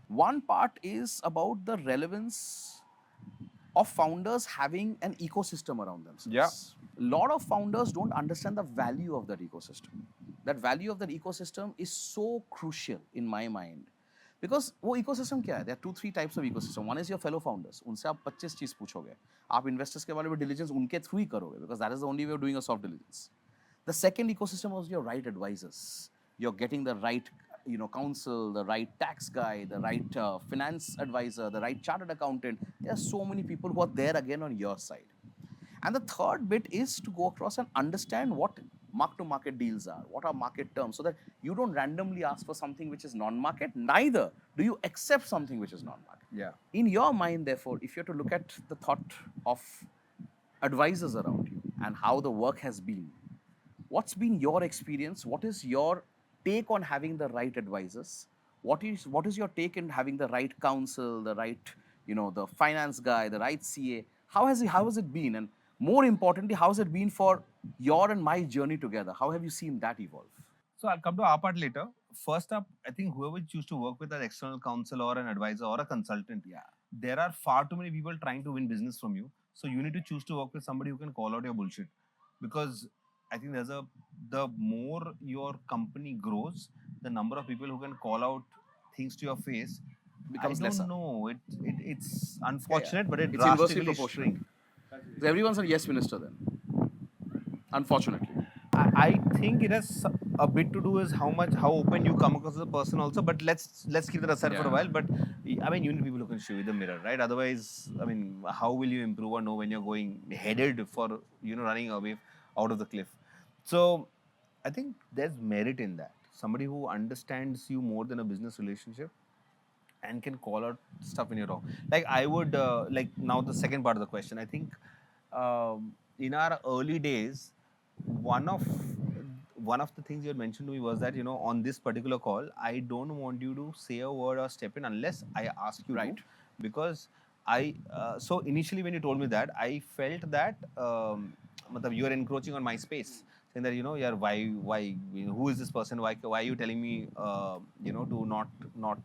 One part is about the relevance of founders having an ecosystem around themselves. Yeah. A lot of founders don't understand the value of that ecosystem. That value of that ecosystem is so crucial in my mind. Because वो ecosystem क्या है? There are 2-3 types of ecosystem. One is your fellow founders. उनसे आप 25 चीज़ पूछोगे. आप investors के बारे में diligence उनके through ही करोगे, because that is the only way of doing a soft diligence. The second ecosystem was your right advisors. You're getting the right, counsel, the right tax guy, the right finance advisor, the right chartered accountant. There are so many people who are there again on your side. And the third bit is to go across and understand what mark-to-market deals are, what are market terms, so that you don't randomly ask for something which is non-market, neither do you accept something which is non-market. Yeah. In your mind, therefore, if you're to look at the thought of advisors around you and how the work has been, what's been your experience? What is your take on having the right advisors? What is your take in having the right counsel, the right, the finance guy, the right CA? How has it been? And more importantly, how has it been for your and my journey together? How have you seen that evolve? So I'll come to our part later. First up, I think whoever you choose to work with, an external counsel or an advisor or a consultant, Yeah. there are far too many people trying to win business from you. So you need to choose to work with somebody who can call out your bullshit. Because I think the more your company grows, the number of people who can call out things to your face Becomes I don't lesser. know. It's unfortunate, but it It's inversely drastically proportional. shrink. So everyone's a yes minister then. Unfortunately. I think it has a bit to do with how open you come across as a person also. But let's keep that aside for a Yeah. while. But I mean, you need people who can show you the mirror, right? Otherwise, I mean, how will you improve or know when you're going headed for running away out of the cliff? So I think there's merit in that. Somebody who understands you more than a business relationship and can call out stuff when you're wrong. Like I would now the second part of the question. I think in our early days, one of one of the things you had mentioned to me was that, on this particular call, I don't want you to say a word or step in unless I ask you Right. to, because so initially when you told me that, I felt that matlab you are encroaching on my space, saying that, yeah, who is this person? Why are you telling me, to not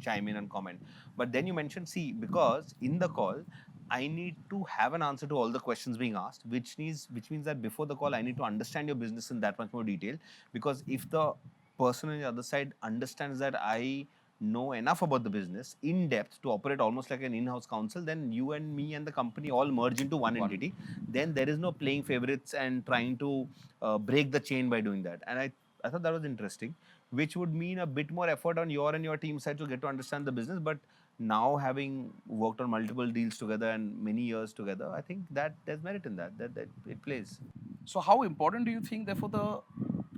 chime in and comment? But then you mentioned, see, because in the call, I need to have an answer to all the questions being asked, which means that before the call, I need to understand your business in that much more detail. Because if the person on the other side understands that I know enough about the business in depth to operate almost like an in-house counsel, then you and me and the company all merge into one entity. Then there is no playing favorites and trying to break the chain by doing that. And I thought that was interesting, which would mean a bit more effort on your and your team side to get to understand the business. But now, having worked on multiple deals together and many years together, I think that there's merit in that it plays. So how important do you think, therefore, the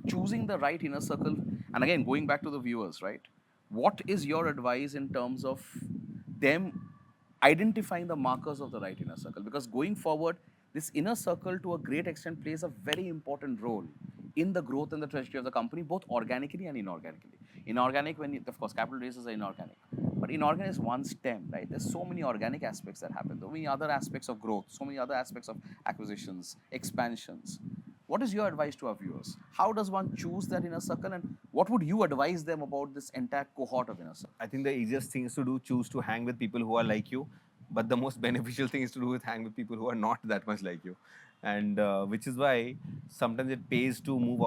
choosing the right inner circle? And again, going back to the viewers, right? What is your advice in terms of them identifying the markers of the right inner circle? Because going forward, this inner circle to a great extent plays a very important role in the growth and the trajectory of the company, both organically and inorganically. Inorganic, of course, capital raises are inorganic. But inorganic is one stem, right? There's so many organic aspects that happen, so many other aspects of growth, so many other aspects of acquisitions, expansions. What is your advice to our viewers? How does one choose that inner circle, and what would you advise them about this entire cohort of inner circle? I think the easiest thing is to choose to hang with people who are like you. But the most beneficial thing is to do with hang with people who are not that much like you, and which is why sometimes it pays to move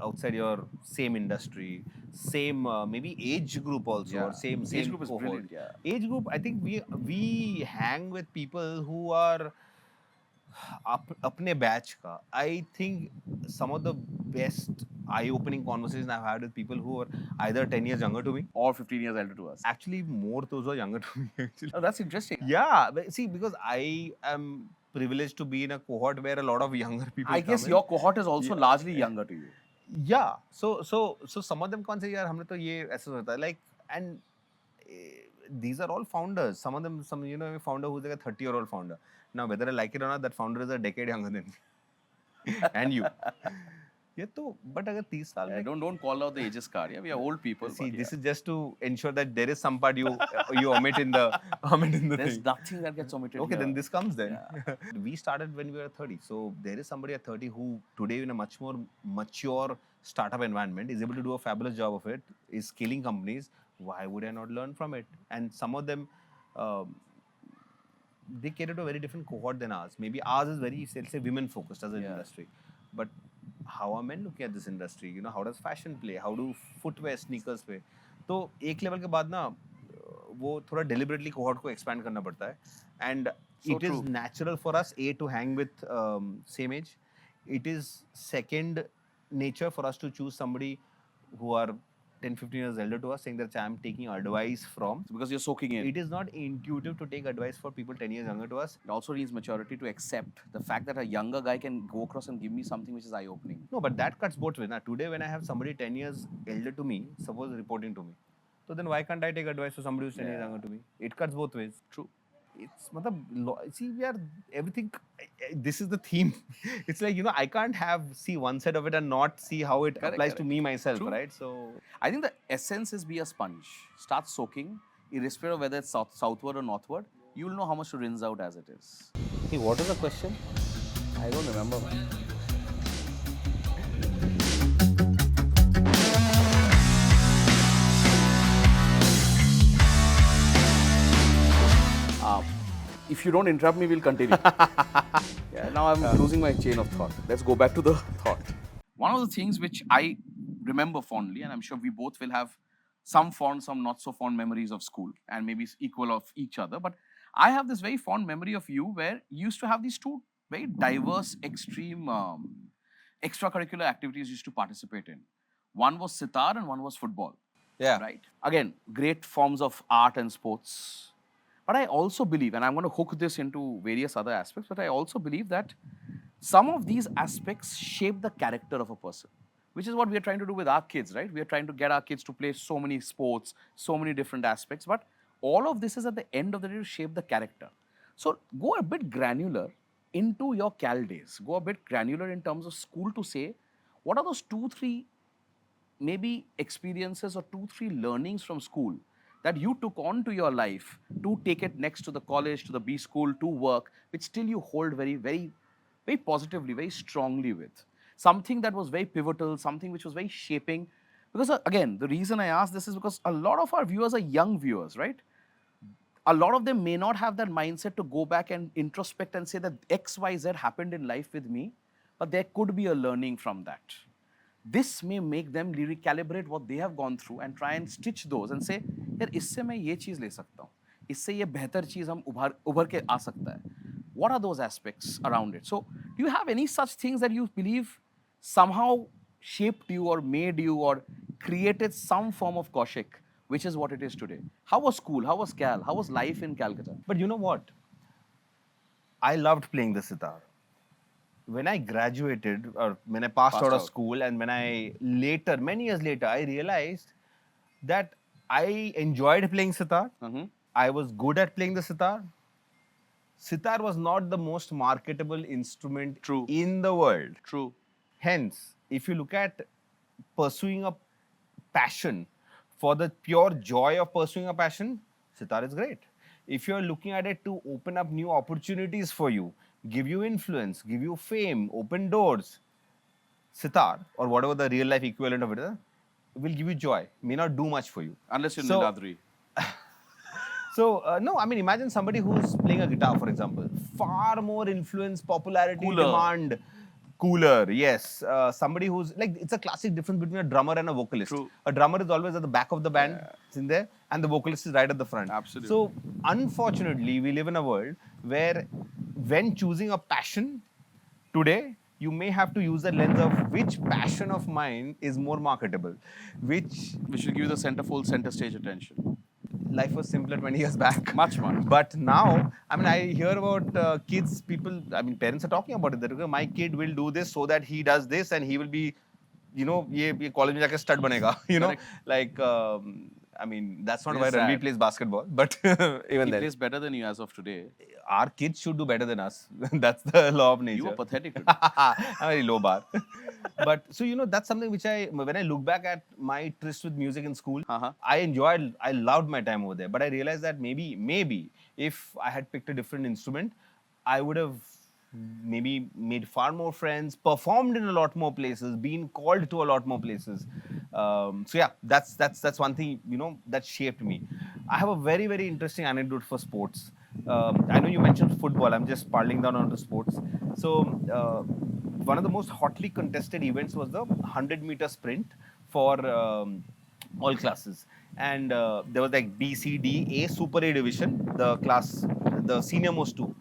outside your same industry, same maybe age group also, or Yeah. same Age group is cohort. brilliant, yeah. Age group. I think we hang with people who are अपने batch का. I think some of the best eye-opening conversations I've had with people who are either 10 years younger to me, Or 15 years elder to us. actually more those who are younger to me actually. Oh, that's interesting. Yeah, but see, because I am privileged to be in a cohort where a lot of younger people I come guess in. your cohort is also largely younger to you. Yeah, so some of them can't say, यार हमने तो ये ऐसा होता है, like, and these are all founders. Some of them, a founder who's like a 30-year-old founder. Now, whether I like it or not, that founder is a decade younger than me. And you. Yeah, तो but अगर 30 साल में Don't call out the ages card. Yeah, we are old people. see, but this yeah. is just to ensure that there is some part you omit in the There's thing. nothing that gets omitted. Okay, here. then this comes then. We started when we were 30. So there is somebody at 30 who today in a much more mature startup environment is able to do a fabulous job of it, is scaling companies. Why would I not learn from it? And some of them, they cater to a very different cohort than ours. Maybe ours is very, say, women focused as an Yeah. industry. But how are men looking at this industry? How does fashion play? How do footwear, sneakers play? तो एक level के बाद ना वो थोड़ा deliberately cohort को expand करना पड़ता है. And So it is true. natural for us, A, to hang with same age. It is second nature for us to choose somebody who are 10, 15 years elder to us, saying that I'm taking advice from. Because you're soaking in. It is not intuitive to take advice for people 10 years younger to us. It also needs maturity to accept the fact that a younger guy can go across and give me something which is eye-opening. No, but that cuts both ways. Now, today, when I have somebody 10 years elder to me, suppose reporting to me, so then why can't I take advice from somebody who's 10 years younger to me? It cuts both ways. True. It's see, we are everything. This is the theme. It's like, I can't see one side of it and not see how it applies to me myself, True. right? So I think the essence is be a sponge. Start soaking, irrespective of whether it's southward or northward. You'll know how much to rinse out as it is. Hey, what is the question? I don't remember, man. If you don't interrupt me, we'll continue. Yeah, now I'm losing my chain of thought. Let's go back to the thought. One of the things which I remember fondly, and I'm sure we both will have some fond, some not so fond memories of school, and maybe equal of each other. But I have this very fond memory of you where you used to have these two very diverse, extreme extracurricular activities you used to participate in. One was sitar and one was football. yeah, Right? Again, great forms of art and sports. But I also believe, and I'm going to hook this into various other aspects, but I also believe that some of these aspects shape the character of a person, which is what we are trying to do with our kids, right? We are trying to get our kids to play so many sports, so many different aspects, but all of this is at the end of the day to shape the character. So go a bit granular into your Cal days. Go a bit granular in terms of school to say, What are those 2-3 maybe experiences or 2-3 learnings from school that you took on to your life to take it next to the college, to the B school, to work, which still you hold very positively, very strongly with? Something that was very pivotal, something which was very shaping. Because again, the reason I ask this is because a lot of our viewers are young viewers, right? A lot of them may not have that mindset to go back and introspect and say that X, Y, Z happened in life with me, but there could be a learning from that. This may make them recalibrate what they have gone through and try and stitch those and say, यार इससे मैं ये चीज़ ले सकता हूँ, इससे ये बेहतर चीज़ हम उभर के आ सकता है. What are those aspects around it? So, do you have any such things that you believe somehow shaped you or made you or created some form of Kaushik, which is what it is today? How was school? How was Cal? How was life in Calcutta? But you know what? I loved playing the sitar. When I graduated or when I passed out of school and when I later, many years later, I realized that I enjoyed playing sitar. I was good at playing the sitar. Sitar was not the most marketable instrument in the world. True. Hence, if you look at pursuing a passion for the pure joy of pursuing a passion, sitar is great. If you're looking at it to open up new opportunities for you, give you influence, give you fame, open doors, sitar or whatever the real life equivalent of it is, will give you joy, may not do much for you. Unless you're So- Niladri. So, no, I mean, imagine somebody who's playing a guitar, for example. Far more influence, popularity, Cooler. demand, cooler, yes. Somebody who's, like, it's a classic difference between a drummer and a vocalist. True. A drummer is always at the back of the band, it's in there, and the vocalist is right at the front. Absolutely. So, unfortunately, we live in a world where when choosing a passion today, you may have to use the lens of which passion of mine is more marketable, which We should give the center stage attention. life was simpler 20 years back. Much, much. But now, I mean, I hear about kids, people, I mean, parents are talking about it. That okay, my kid will do this so that he does this and he will be, you know, ये college में जाके stud बनेगा. You know, Correct. like, I mean, that's not It why is Ranveer sad. plays basketball. But even He then, plays better than you as of today. our kids should do better than us. That's the law of nature. You were pathetic today. I'm very low bar. But so, you know, that's something which when I look back at my tryst with music in school, I loved my time over there. But I realized that maybe if I had picked a different instrument, I would have maybe made far more friends, performed in a lot more places, been called to a lot more places. So yeah, that's one thing, you know, that shaped me. I have a very, very interesting anecdote for sports. I know you mentioned football. I'm just piling down onto sports. So one of the most hotly contested events was the 100-meter sprint for all classes. And there was like B, C, D, A, Super A division, the senior most two.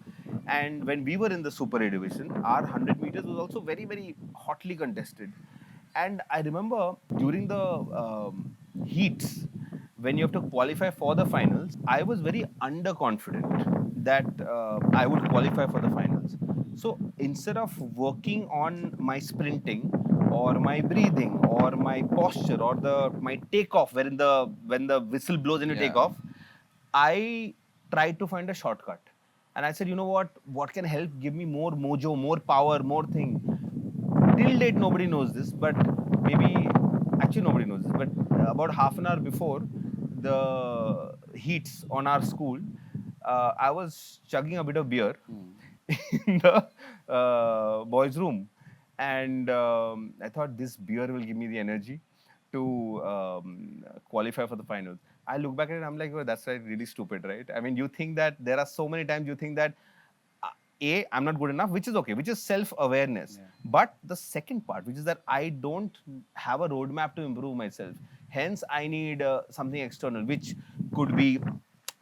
And when we were in the Super A division, our 100 meters was also very, very hotly contested. And I remember during the heats, when you have to qualify for the finals, I was very underconfident that I would qualify for the finals. So instead of working on my sprinting or my breathing or my posture or my takeoff, when the whistle blows and you take off, I tried to find a shortcut. And I said, you know what can help give me more mojo, more power, more thing. Till date, nobody knows this, but actually nobody knows this, but about half an hour before the heats on our school, I was chugging a bit of beer in the boys' room. And I thought this beer will give me the energy to qualify for the finals. I look back at it, I'm like, oh, that's really stupid, right? I mean, you think that there are so many times you think that I'm not good enough, which is okay, which is self-awareness. But the second part, which is that I don't have a roadmap to improve myself. Hence, I need something external, which could be,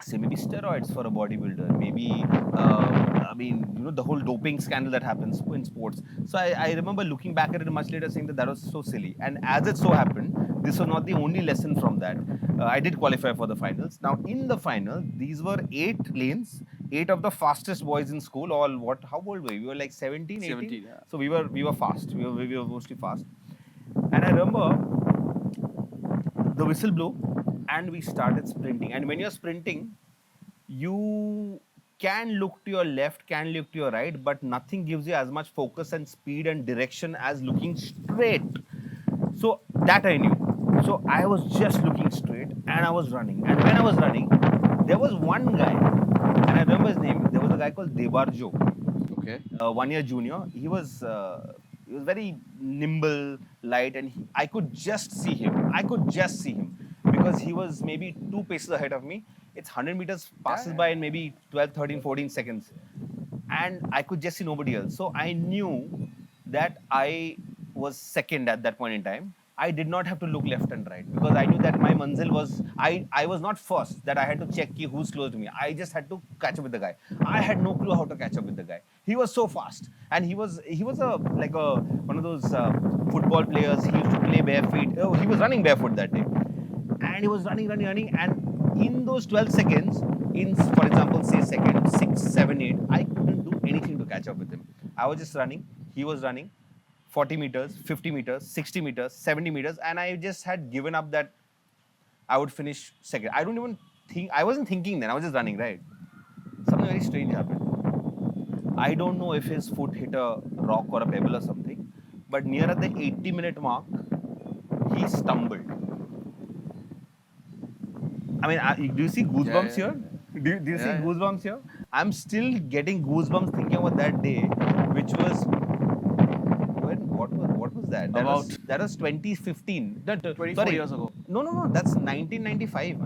say, maybe steroids for a bodybuilder, maybe, I mean, you know, the whole doping scandal that happens in sports. So I remember looking back at it much later saying that was so silly. And as it so happened, this was not the only lesson from that. I did qualify for the finals. Now, in the final, these were 8 lanes, 8 of the fastest boys in school. All what? How old were we? We were like 17, 18? 17, yeah. So we were fast. We were mostly fast. And I remember the whistle blew and we started sprinting. And when you're sprinting, you can look to your left, can look to your right, but nothing gives you as much focus and speed and direction as looking straight. So that I knew. So I was just looking straight and I was running. And when I was running, there was one guy, and I remember his name. There was a guy called Debarjo, Okay. 1 year junior. He was very nimble, light, and I could just see him. I could just see him because he was maybe 2 paces ahead of me. It's 100 meters passes by in maybe 12, 13, 14 seconds. And I could just see nobody else. So I knew that I was second at that point in time. I did not have to look left and right because I knew that my manzil was, I was not first, that I had to check ki who's close to me. I just had to catch up with the guy. I had no clue how to catch up with the guy. He was so fast. And he was one of those football players. He used to play barefoot. Oh, he was running barefoot that day. And he was running. And in those 12 seconds, in, for example, say second 6, 7, 8, I couldn't do anything to catch up with him. I was just running. He was running 40 meters, 50 meters, 60 meters, 70 meters. And I just had given up that I would finish second. I don't even think, I wasn't thinking then. I was just running, right? Something very strange happened. I don't know if his foot hit a rock or a pebble or something. But near at the 80-minute mark, he stumbled. I mean, do you see goosebumps here? Do you see goosebumps here? I'm still getting goosebumps thinking about that day, which was what was that? That was 2015. 24 years ago. No. That's 1995,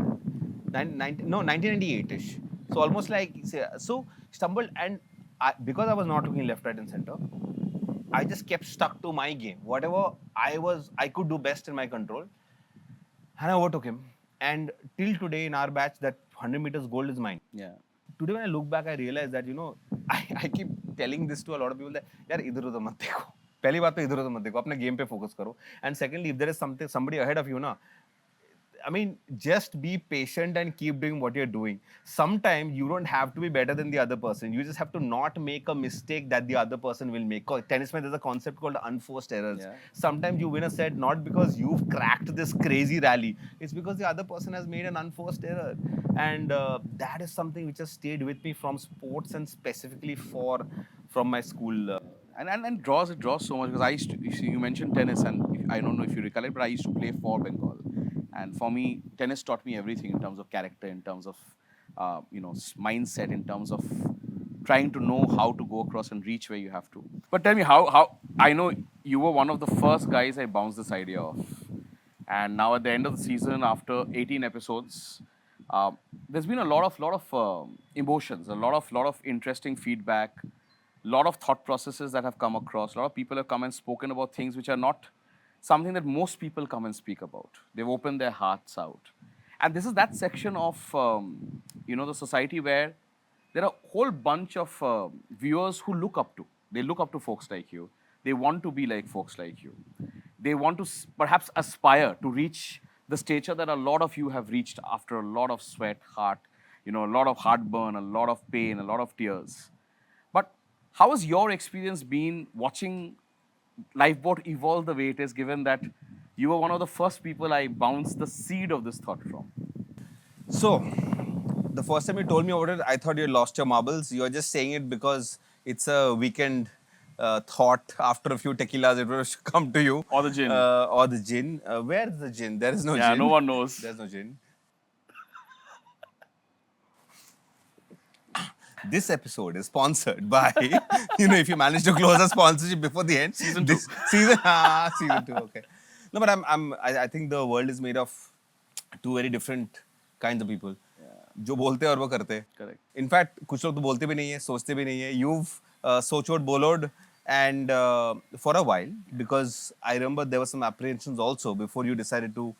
man. 1998ish. So almost like so stumbled and because I was not looking left, right, and center. I just kept stuck to my game. Whatever I could do best in my control, and I overtook him. And till today in our batch, that 100 meters gold is mine. Yeah. Today when I look back, I realize that, I keep telling this to a lot of people that, yaar, idhar udhar mat dekho. पहली बात तो इधर उधर मत देखो, अपने game पे focus करो. And secondly, if there is somebody ahead of you, I mean, just be patient and keep doing what you're doing. Sometimes you don't have to be better than the other person. You just have to not make a mistake that the other person will make. Tennis, there's a concept called unforced errors. Yeah. Sometimes you win a set not because you've cracked this crazy rally. It's because the other person has made an unforced error. And that is something which has stayed with me from sports and specifically from my school. And it draws so much because I used to, you mentioned tennis, and I don't know if you recollect, but I used to play for Bengal. And for me, tennis taught me everything in terms of character, in terms of mindset, in terms of trying to know how to go across and reach where you have to. But tell me how I know you were one of the first guys I bounced this idea off. And now at the end of the season, after 18 episodes, there's been a lot of emotions, a lot of interesting feedback, a lot of thought processes that have come across. A lot of people have come and spoken about things which are not something that most people come and speak about. They've opened their hearts out. And this is that section of, the society where there are a whole bunch of viewers who look up to. They look up to folks like you. They want to be like folks like you. They want to perhaps aspire to reach the stature that a lot of you have reached after a lot of sweat, a lot of heartburn, a lot of pain, a lot of tears. But how has your experience been watching Lifeboat evolve the way it is, given that you were one of the first people I bounced the seed of this thought from? So, the first time you told me about it, I thought you lost your marbles. You're just saying it because it's a weekend thought. After a few tequilas, it will come to you. Or the gin. Where's the gin? There is no gin. Yeah, no one knows. There's no gin. This episode is sponsored by, if you manage to close a sponsorship before the end. Season 2. Season 2, okay. No, but I think the world is made of two very different kinds of people. जो बोलते हैं और वो करते हैं. Correct. In fact, कुछ लोग तो बोलते भी नहीं है, सोचते भी नहीं है. You've सोचोड बोलोड and for a while, because I remember there were some apprehensions also before you decided to.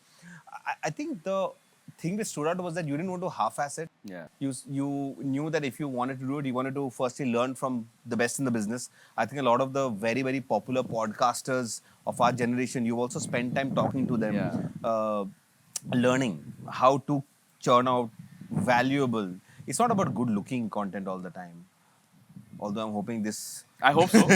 I think the thing that stood out was that you didn't want to half-ass it. Yeah. You knew that if you wanted to do it, you wanted to firstly learn from the best in the business. I think a lot of the very, very popular podcasters of our generation, you've also spent time talking to them, learning how to churn out valuable. It's not about good-looking content all the time. Although I'm hoping this... I hope so.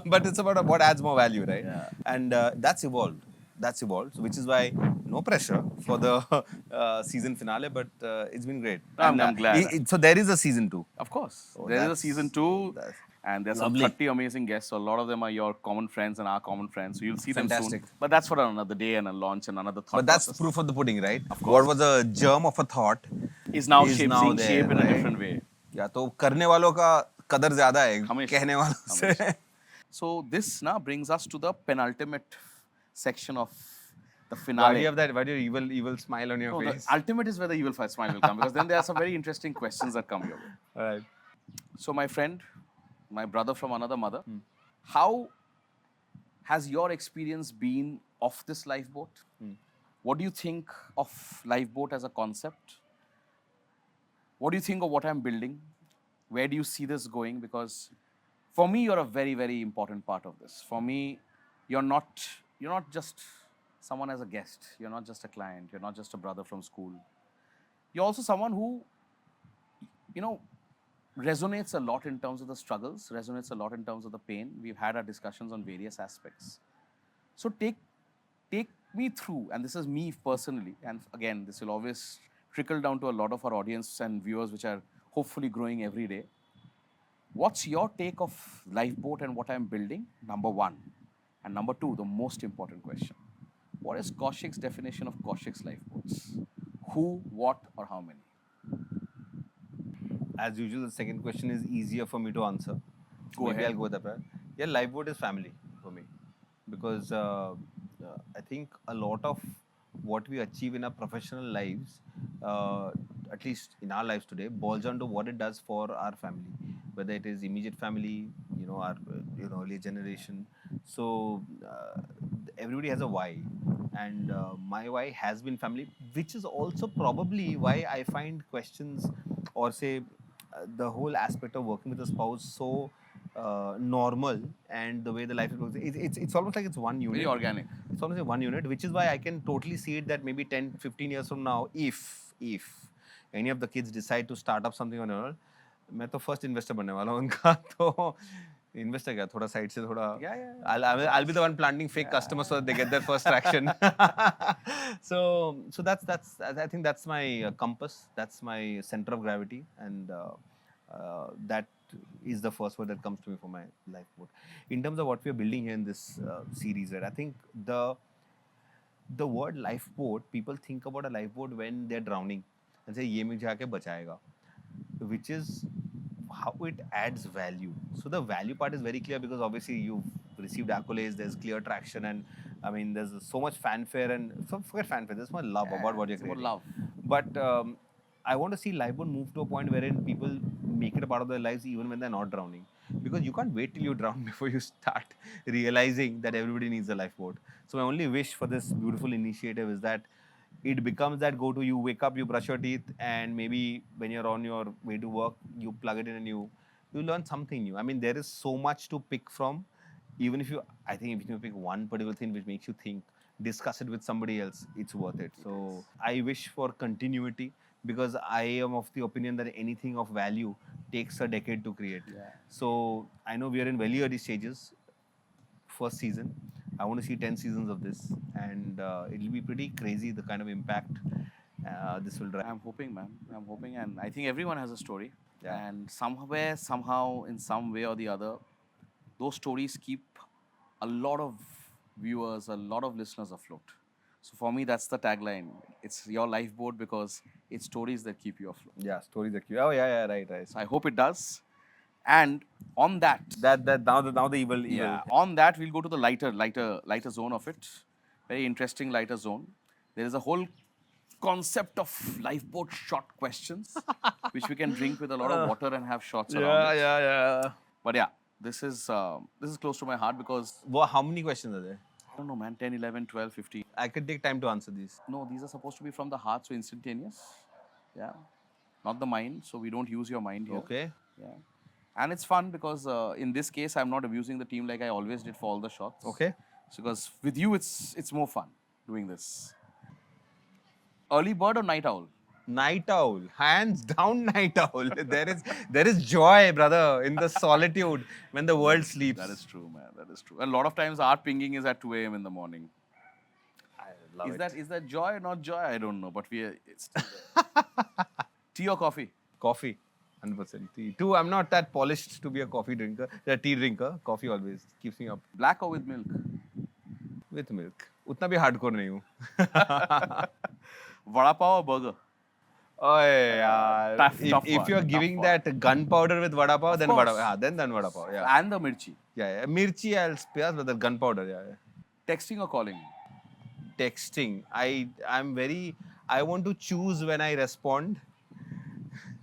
But it's about what adds more value, right? Yeah. And that's evolved. that's evolved. So which is why no pressure for the season finale, but it's been great. I'm glad. So there is a season 2. Of course. Oh, There is a that's- season 2, that's and there's lovely. some 30 amazing guests. So a lot of them are your common friends and our common friends. So you'll see them Fantastic. soon. But that's for another day and a launch and another thought But that's process. proof of the pudding, right? Of What course. was a germ of a thought Is now is shape, now seeing there, shape in a right? different way. या तो करने वालों का कदर ज्यादा है हमेशा, कहने वालों से. So this now brings us to the penultimate section of the Why do finale. you have that? Why do you evil smile on your No, the face? ultimate is where the evil smile will come, because then there are some very interesting questions that come your way. All right. So my friend, my brother from another mother, Hmm. how has your experience been of this lifeboat? Hmm. What do you think of lifeboat as a concept? What do you think of what I'm building? Where do you see this going? Because for me, you're a very, very important part of this. For me, you're not just someone as a guest. You're not just a client. You're not just a brother from school. You're also someone who, you know, resonates a lot in terms of the struggles, resonates a lot in terms of the pain. We've had our discussions on various aspects. So take me through, and this is me personally, and again, this will always trickle down to a lot of our audience and viewers, which are hopefully growing every day. What's your take of Lifeboat and what I'm building? Number one. And number two, the most important question. What is Kaushik's definition of Kaushik's Lifeboats? Who, what, or how many? As usual, the second question is easier for me to answer. Go Maybe ahead. I'll go with that. Yeah, Lifeboat is family for me, because I think a lot of what we achieve in our professional lives, at least in our lives today, boils down to what it does for our family, whether it is immediate family, our early generation. So everybody has a why, and my why has been family, which is also probably why I find questions, or say the whole aspect of working with a spouse so normal, and the way the life is working, it's almost like it's one unit. Very organic. It's almost like one unit, which is why I can totally see it that maybe 10, 15 years from now, if any of the kids decide to start up something on their own, मैं तो first investor बनने वाला हूँ उनका. तो investor क्या, थोड़ा side से थोड़ा. Yeah. I'll be the one planting fake customers so that they get their first traction. so that's I think that's my compass. That's my center of gravity, and that is the first word that comes to me for my lifeboat. In terms of what we are building here in this series, right? I think the word lifeboat, people think about a lifeboat when they're drowning and say ये मुझे आके बचाएगा, which is how it adds value. So the value part is very clear, because obviously you've received accolades, there's clear traction, and I mean there's so much fanfare, and forget fanfare, there's so much love about what you're It's about creating. love. But I want to see Lifeboat move to a point wherein people make it a part of their lives even when they're not drowning, because you can't wait till you drown before you start realizing that everybody needs a lifeboat. So my only wish for this beautiful initiative is that it becomes that go-to. You wake up, you brush your teeth, and maybe when you're on your way to work, you plug it in and you learn something new. I mean, there is so much to pick from. Even if I think if you pick one particular thing which makes you think, discuss it with somebody else, it's worth it. So I wish for continuity, because I am of the opinion that anything of value takes a decade to create. Yeah. So I know we are in very early stages. First season, I want to see 10 seasons of this, and it'll be pretty crazy the kind of impact this will drive. I'm hoping, man. I'm hoping, and I think everyone has a story. Yeah. And somewhere, somehow, in some way or the other, those stories keep a lot of viewers, a lot of listeners afloat. So for me, that's the tagline. It's your lifeboat, because it's stories that keep you afloat. Yeah, stories are cute. Oh yeah, right. So I hope it does. And on that, That now the evil. on that, we'll go to the lighter zone of it. Very interesting lighter zone. There is a whole concept of lifeboat shot questions, which we can drink with a lot of water and have shots around it. Yeah. But yeah, this is close to my heart, because Well, how many questions are there? I don't know, man, 10, 11, 12, 15. I could take time to answer these. No, these are supposed to be from the heart, so instantaneous. Yeah. Not the mind, so we don't use your mind here. Okay. Yeah. And it's fun because in this case, I'm not abusing the team like I always did for all the shots. Okay. So because with you, it's more fun doing this. Early bird or night owl? Night owl, hands down, night owl. there is joy, brother, in the solitude when the world sleeps. That is true, man. That is true. A lot of times, our pinging is at 2 a.m. in the morning. Is that joy or not joy? I don't know, but it's still there. Tea or coffee? Coffee, 100%. Tea. Too, I'm not that polished to be a coffee drinker, a tea drinker. Coffee always keeps me up Black or with milk? with milk. उतना भी hardcore नहीं हूँ. Vada pav or burger? Oye, yaar. Tough If one, you're tough giving one. that gunpowder with vada pav, then course. vada pav. Then vada pav. Yeah. And the mirchi. Yeah. Mirchi, I'll spare, but the gunpowder. Yeah. Texting or calling? Texting. I want to choose when I respond.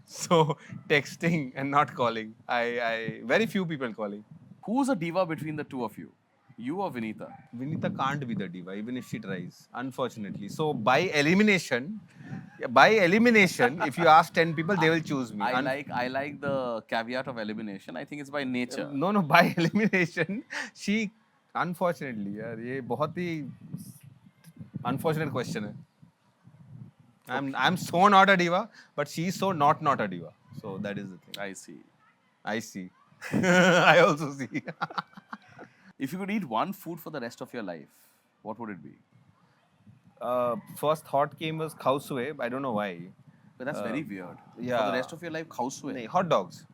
So texting and not calling. I very few people calling. Who's a diva between the two of you? You or Vineeta? Vineeta can't be the diva, even if she tries, unfortunately. So by elimination, if you ask 10 people, they will choose me. I like the caveat of elimination. I think it's by nature. No, by elimination, she, unfortunately, यार ये बहुत ही unfortunate question है. I'm so not a diva, but she's so not a diva. So that is the thing. I see. I also see. If you could eat one food for the rest of your life, what would it be? First thought came was khao sui. I don't know why. But that's very weird. yeah. For the rest of your life, khao sui. Nee, hot dogs.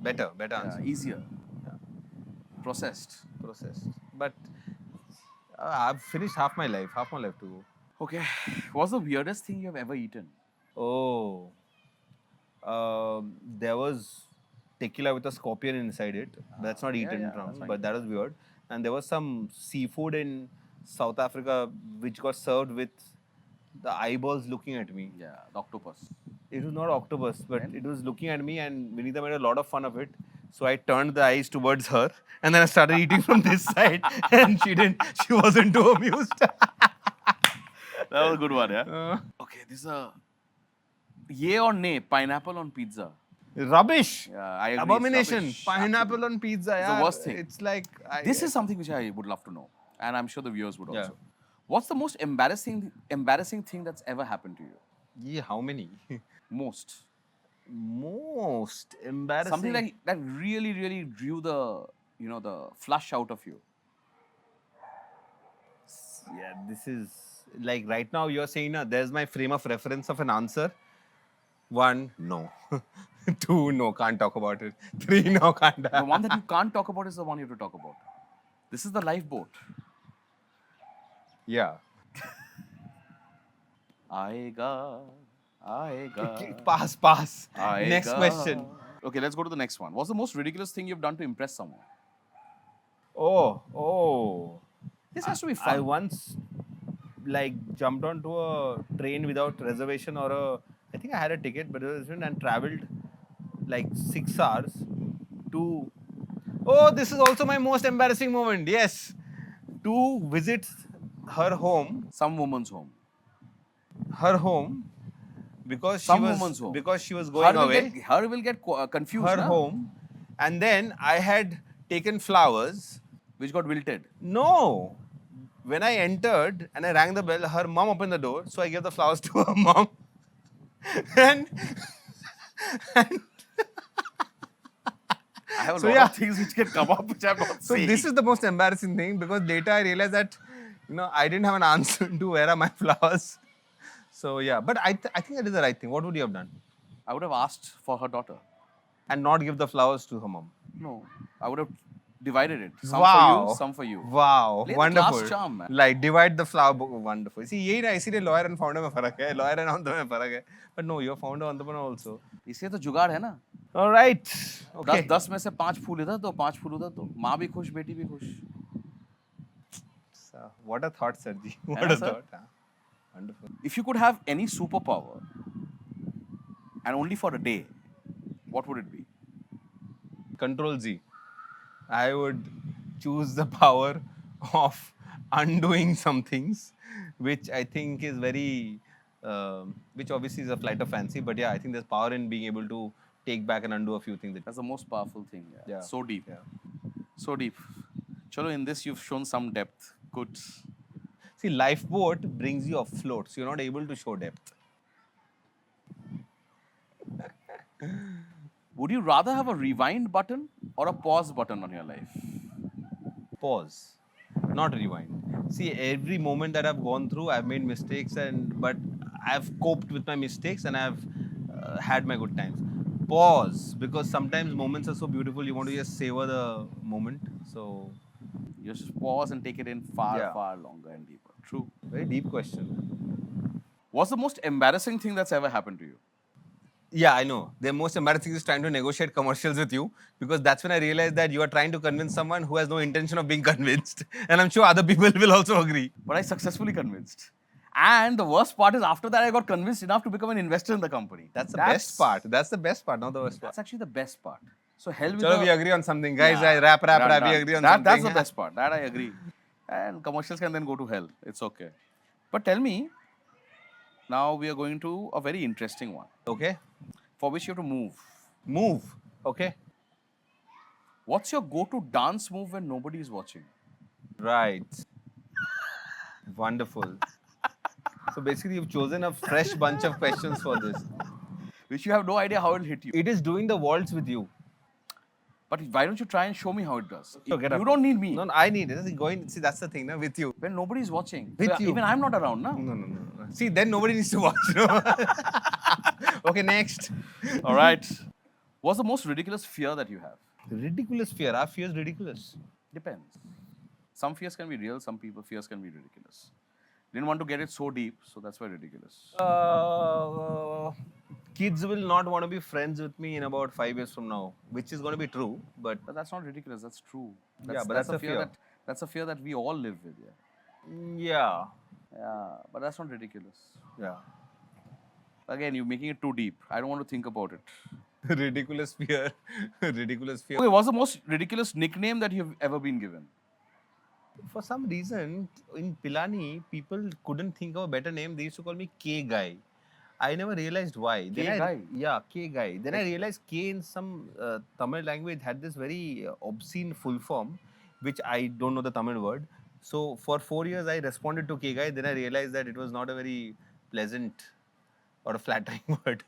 Better answer. Easier. Processed. But I've finished half my life to go. Okay. What's the weirdest thing you have ever eaten? Oh, there was tequila with a scorpion inside it. That's not eaten that's from, fine. but that was weird. And there was some seafood in South Africa which got served with the eyeballs looking at me. Yeah, the octopus. It was not octopus, but Then? it was looking at me, and Vineeta made a lot of fun of it. So I turned the eyes towards her, and then I started eating from this side, and she wasn't too amused. That was a good one, yeah? Okay, this is a... Yay or nay, pineapple on pizza? Rubbish. Yeah, I agree. Abomination. Rubbish. Pineapple on pizza. It's the yaar. worst thing. It's like This is something which I would love to know. And I'm sure the viewers would Yeah. also. What's the most embarrassing thing that's ever happened to you? Yeah, how many? Most. Most embarrassing. Something like that really drew the flush out of you. Yeah, this is like right now you're saying, there's my frame of reference of an answer. 1, no. 2, no, can't talk about it. 3, no, can't. The one that you can't talk about is the one you have to talk about. This is the lifeboat. Yeah. Aega. Pass. Aega. Next question. Okay, let's go to the next one. What's the most ridiculous thing you've done to impress someone? Oh. This has to be I fun. once jumped onto a train without reservation I think I had a ticket, but it was and traveled 6 hours to. Oh, this is also my most embarrassing moment. Yes, to visit her home. Some woman's home. Her home, because Woman's home. because she was going away. Her will get confused. Her na? home, and then I had taken flowers. Which got wilted. No. When I entered and I rang the bell, her mom opened the door, so I gave the flowers to her mom. and I have a lot of things which can come up which I'm not so saying. this is the most embarrassing thing, because later I realized that I didn't have an answer to where are my flowers. So yeah, but I think that is the right thing. What would you have done? I would have asked for her daughter. And not give the flowers to her mom. No, I would have divided it. Some Wow. for you, some for you. Wow, Play the wonderful. class charm, man. Divide the flower book. Wonderful. See, यही ना इसीलिए lawyer and founder में फर्क है. Lawyer and entrepreneur में फर्क है. But no, you're founder entrepreneur also. इसलिए तो जुगाड़ है ना. All right. Okay. 10 में से 5 फूल इधर तो 5 फूल उधर तो माँ भी खुश बेटी भी खुश. So, what a thought, Sarji. What Yeah, a sir. thought. Wonderful. If you could have any superpower and only for a day, what would it be? Control Z. I would choose the power of undoing some things, which I think is very, which obviously is a flight of fancy, but yeah, I think there's power in being able to take back and undo a few things. That's the most powerful thing. Yeah. So deep. Yeah. So deep. Chalo, in this you've shown some depth. Good. See, lifeboat brings you afloat, so you're not able to show depth. Would you rather have a rewind button or a pause button on your life? Pause, not rewind. See, every moment that I've gone through, I've made mistakes, but I've coped with my mistakes and I've had my good times. Pause, because sometimes moments are so beautiful, you want to just savor the moment. So, You just pause and take it in far, yeah, far longer and deeper. True. very deep question. What's the most embarrassing thing that's ever happened to you? Yeah, I know. The most embarrassing is trying to negotiate commercials with you, because that's when I realized that you are trying to convince someone who has no intention of being convinced. And I'm sure other people will also agree. But I successfully convinced. And the worst part is after that, I got convinced enough to become an investor in the company. That's the best part. That's the best part, not the worst part. That's actually the best part. So hell with Chalo, the... we agree on something. Guys, Yeah, I rap, done. we agree on That, something. That's the best part. That I agree. And commercials can then go to hell. It's okay. But tell me, now we are going to a very interesting one Okay. for which you have to move. Move. Okay. What's your go-to dance move when nobody is watching? Right. Wonderful. So basically, you've chosen a fresh bunch of questions for this. Which you have no idea how it'll hit you. It is doing the waltz with you. But why don't you try and show me how it does? So get You up. don't need me. No, I need it. Going. See, that's the thing, na, with you. When nobody is watching. With So you. Even I'm not around, na? No. See, then nobody needs to watch. No? Okay, next. All right. What's the most ridiculous fear that you have? Ridiculous fear. Our fear is ridiculous. Depends. Some fears can be real, some people fears can be ridiculous. Didn't want to get it so deep, so that's why ridiculous. Kids will not want to be friends with me in about 5 years from now, which is going to be true. But But that's not ridiculous, that's true. Yeah, but that's a fear. That's a fear that we all live with, yeah, yeah. But that's not ridiculous. yeah. Again, you're making it too deep. I don't want to think about it. Ridiculous fear. Ridiculous fear. Okay, what's the most ridiculous nickname that you've ever been given? For some reason, in Pilani, people couldn't think of a better name. They used to call me K Guy. I never realized why. Guy? Yeah, K Guy. Then I realized K in some Tamil language had this very obscene full form, which I don't know the Tamil word. So for 4 years, I responded to K Guy. Then I realized that it was not a very pleasant or a flattering word.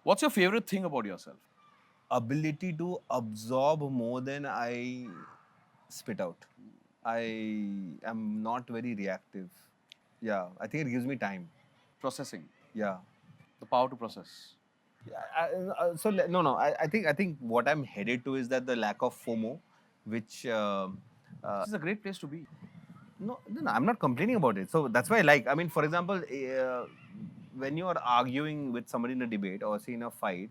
What's your favorite thing about yourself? Ability to absorb more than I spit out. I am not very reactive. Yeah, I think it gives me time. Processing. Yeah. The power to process. No. I think what I'm headed to is that the lack of FOMO, which This is a great place to be. no, I'm not complaining about it. So that's why I like. I mean, for example, when you are arguing with somebody in a debate or say in a fight,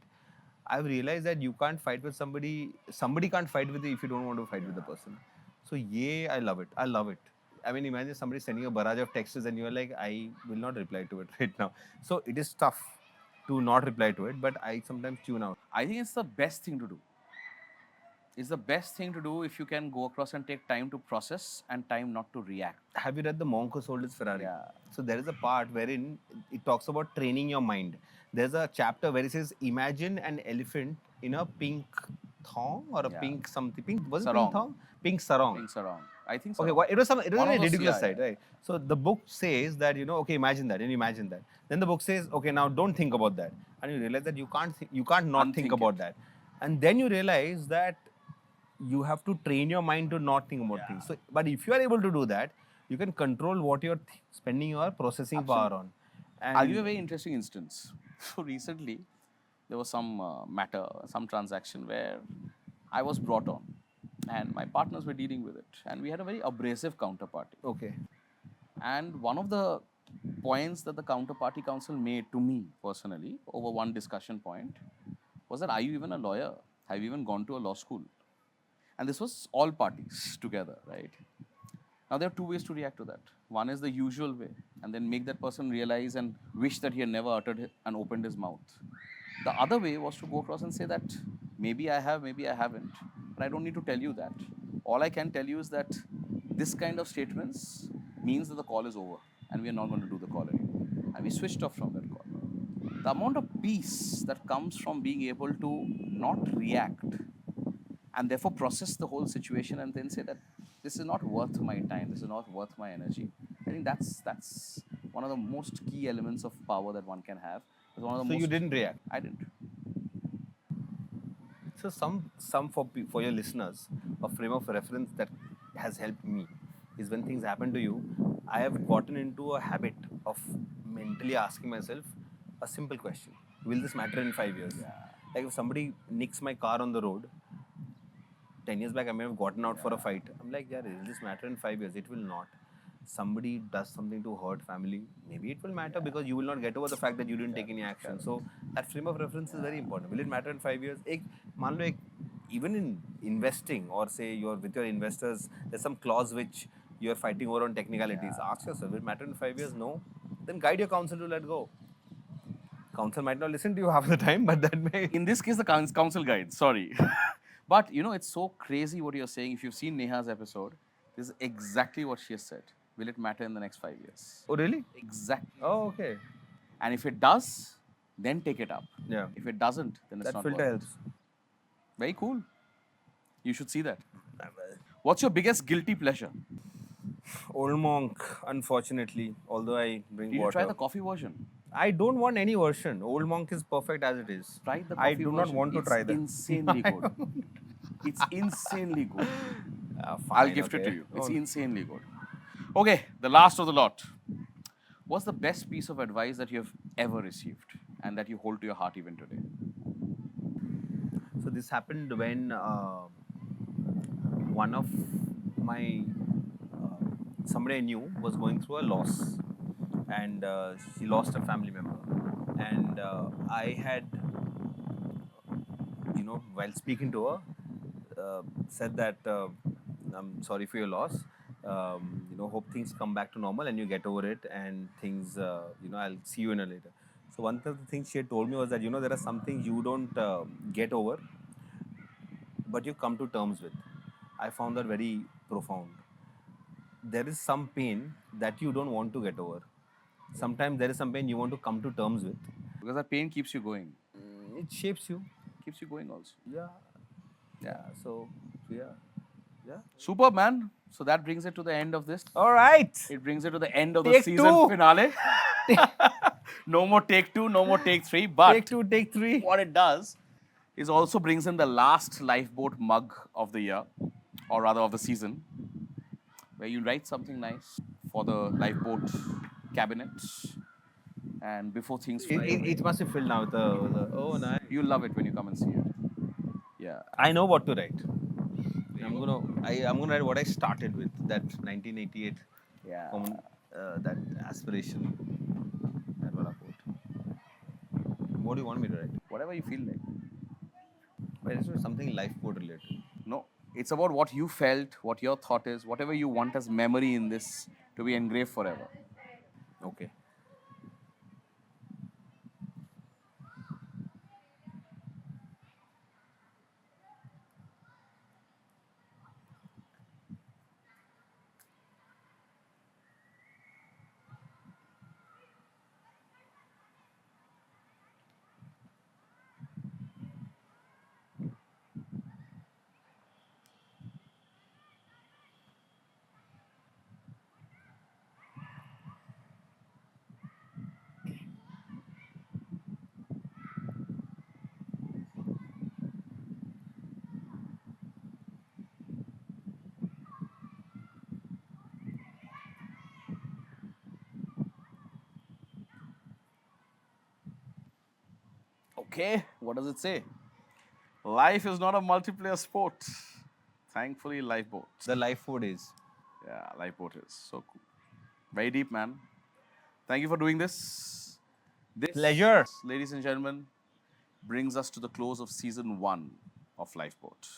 I've realized that you can't fight with somebody. Somebody can't fight with you if you don't want to fight with the person. So yeah, I love it. I love it. I mean, imagine somebody sending a barrage of texts and you're like, I will not reply to it right now. So it is tough to not reply to it, but I sometimes tune out. I think it's the best thing to do. It's the best thing to do if you can go across and take time to process and time not to react. Have you read The Monk Who Sold His Ferrari? Yeah. So there is a part wherein it talks about training your mind. There's a chapter where it says, imagine an elephant in a pink thong or a Yeah. pink something. Pink, was it Sarong. pink thong? Pink sarong. Things around. I think so. Okay, it was One a of very those, ridiculous yeah, side, yeah. right? So the book says that, okay, imagine that, and you imagine that. Then the book says, okay, now don't think about that, and you realize that you can't not think Unthink about it. that, and then you realize that you have to train your mind to not think about things. So, but if you are able to do that, you can control what you're spending your processing power on. And I'll give you a very interesting instance. So recently, there was some matter, some transaction where I was brought on, and my partners were dealing with it, and we had a very abrasive counterparty. okay, And one of the points that the counterparty counsel made to me personally over one discussion point was that, are you even a lawyer? Have you even gone to a law school? And this was all parties together, right? Now, there are two ways to react to that. One is the usual way, and then make that person realize and wish that he had never uttered and opened his mouth. The other way was to go across and say that maybe I have, maybe I haven't, but I don't need to tell you that. All I can tell you is that this kind of statements means that the call is over and we are not going to do the call anymore. And we switched off from that call. The amount of peace that comes from being able to not react and therefore process the whole situation and then say that this is not worth my time, this is not worth my energy. I think that's one of the most key elements of power that one can have. It's one of the so most, you didn't react. I didn't. So some for your listeners, a frame of reference that has helped me is when things happen to you, I have gotten into a habit of mentally asking myself a simple question: will this matter in 5 years? Like if somebody nicks my car on the road, 10 years back I may have gotten out for a fight. I'm like, yeah, will this matter in 5 years? It will not. Somebody does something to hurt family, maybe it will matter because you will not get over the fact that you didn't take any action. So that frame of reference is very important. Will it matter in 5 years? मान लो even in investing, or say you're with your investors, there's some clause which you're fighting over on technicalities. Ask yourself, will it matter in 5 years? No. Then guide your counsel to let go. Counsel might not listen to you half the time, but that may. In this case, the council guide, sorry. But you know, it's so crazy what you're saying. If you've seen Neha's episode, this is exactly what she has said. Will it matter in the next 5 years? Oh, really? Exactly. Oh, okay. And if it does, then take it up. Yeah. If it doesn't, then it's That not filter worth it. helps. Very cool. You should see that. What's your biggest guilty pleasure? Old monk, unfortunately, although I drink Did you water. try the coffee version? I don't want any version. Old monk is perfect as it is. Try the coffee I do not version. want to It's try that. insanely good. It's insanely good. I'll Fine, gift it okay. to you. It's Oh. insanely good. Okay, the last of the lot. What's the best piece of advice that you have ever received and that you hold to your heart even today? So this happened when one of my somebody I knew was going through a loss, and she lost a family member, and I had, while speaking to her, said that I'm sorry for your loss. Hope things come back to normal and you get over it, and things, I'll see you in a later. So one of the things she had told me was that there are some things you don't get over, but you come to terms with. I found that very profound. There is some pain that you don't want to get over. Sometimes there is some pain you want to come to terms with. Because that pain keeps you going. It shapes you. Keeps you going also. Yeah. Yeah. So, yeah. Yeah. Superb, man. So that brings it to the end of this. All right. It brings it to the end of the Take season two. finale. No more take 2, no more take 3. But Take 2, take 3. what it does is also brings in the last Lifeboat mug of the year, or rather of the season, where you write something nice for the Lifeboat cabinet. And before things fly away, It must be filled now with the oh, nice. you'll love it when you come and see it. Yeah. I know what to write. I'm gonna write what I started with, that 1988 Yeah. that aspiration. That wala quote. What do you want me to write? Whatever you feel like. But it's something lifeboat related. No, it's about what you felt, what your thought is, whatever you want as memory in this to be engraved forever. Okay. Okay, what does it say? Life is not a multiplayer sport. Thankfully, Lifeboat. The lifeboat is. Yeah, Lifeboat is so cool. Very deep, man. Thank you for doing this. This, Pleasure. ladies and gentlemen, brings us to the close of season 1 of Lifeboat.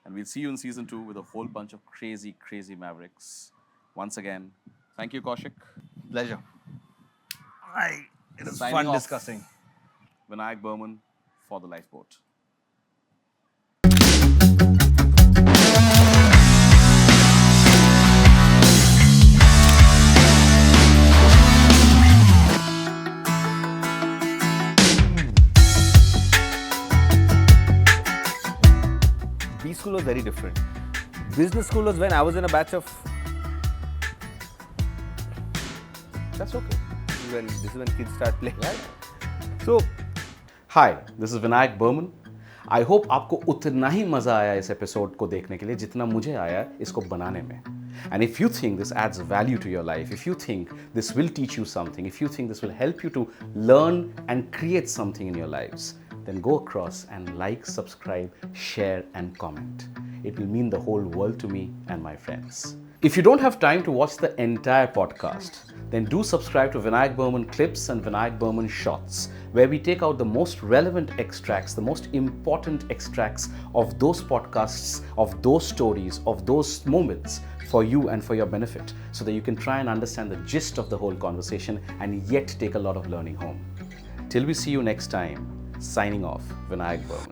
And we'll see you in season 2 with a whole bunch of crazy, crazy mavericks. Once again, thank you, Kaushik. Pleasure. It was Signing fun off. discussing. Vinayak, Burman for the Lifeboat. B school was very different. Business school was when I was in a batch of. That's okay. This is when kids start playing. So, hi this is Vinayak Barman I hope आपको उतना ही मज़ा आया इस episode को देखने के लिए जितना मुझे आया इसको बनाने में And if you think this adds value to your life, if you think this will teach you something, if you think this will help you to learn and create something in your lives, then go across and like, subscribe, share and comment. It will mean the whole world to me and my friends. If you don't have time to watch the entire podcast, then do subscribe to Vinayak Burman Clips and Vinayak Burman Shots, where we take out the most relevant extracts, the most important extracts of those podcasts, of those stories, of those moments for you and for your benefit, so that you can try and understand the gist of the whole conversation and yet take a lot of learning home. Till we see you next time, signing off, Vinayak Burman.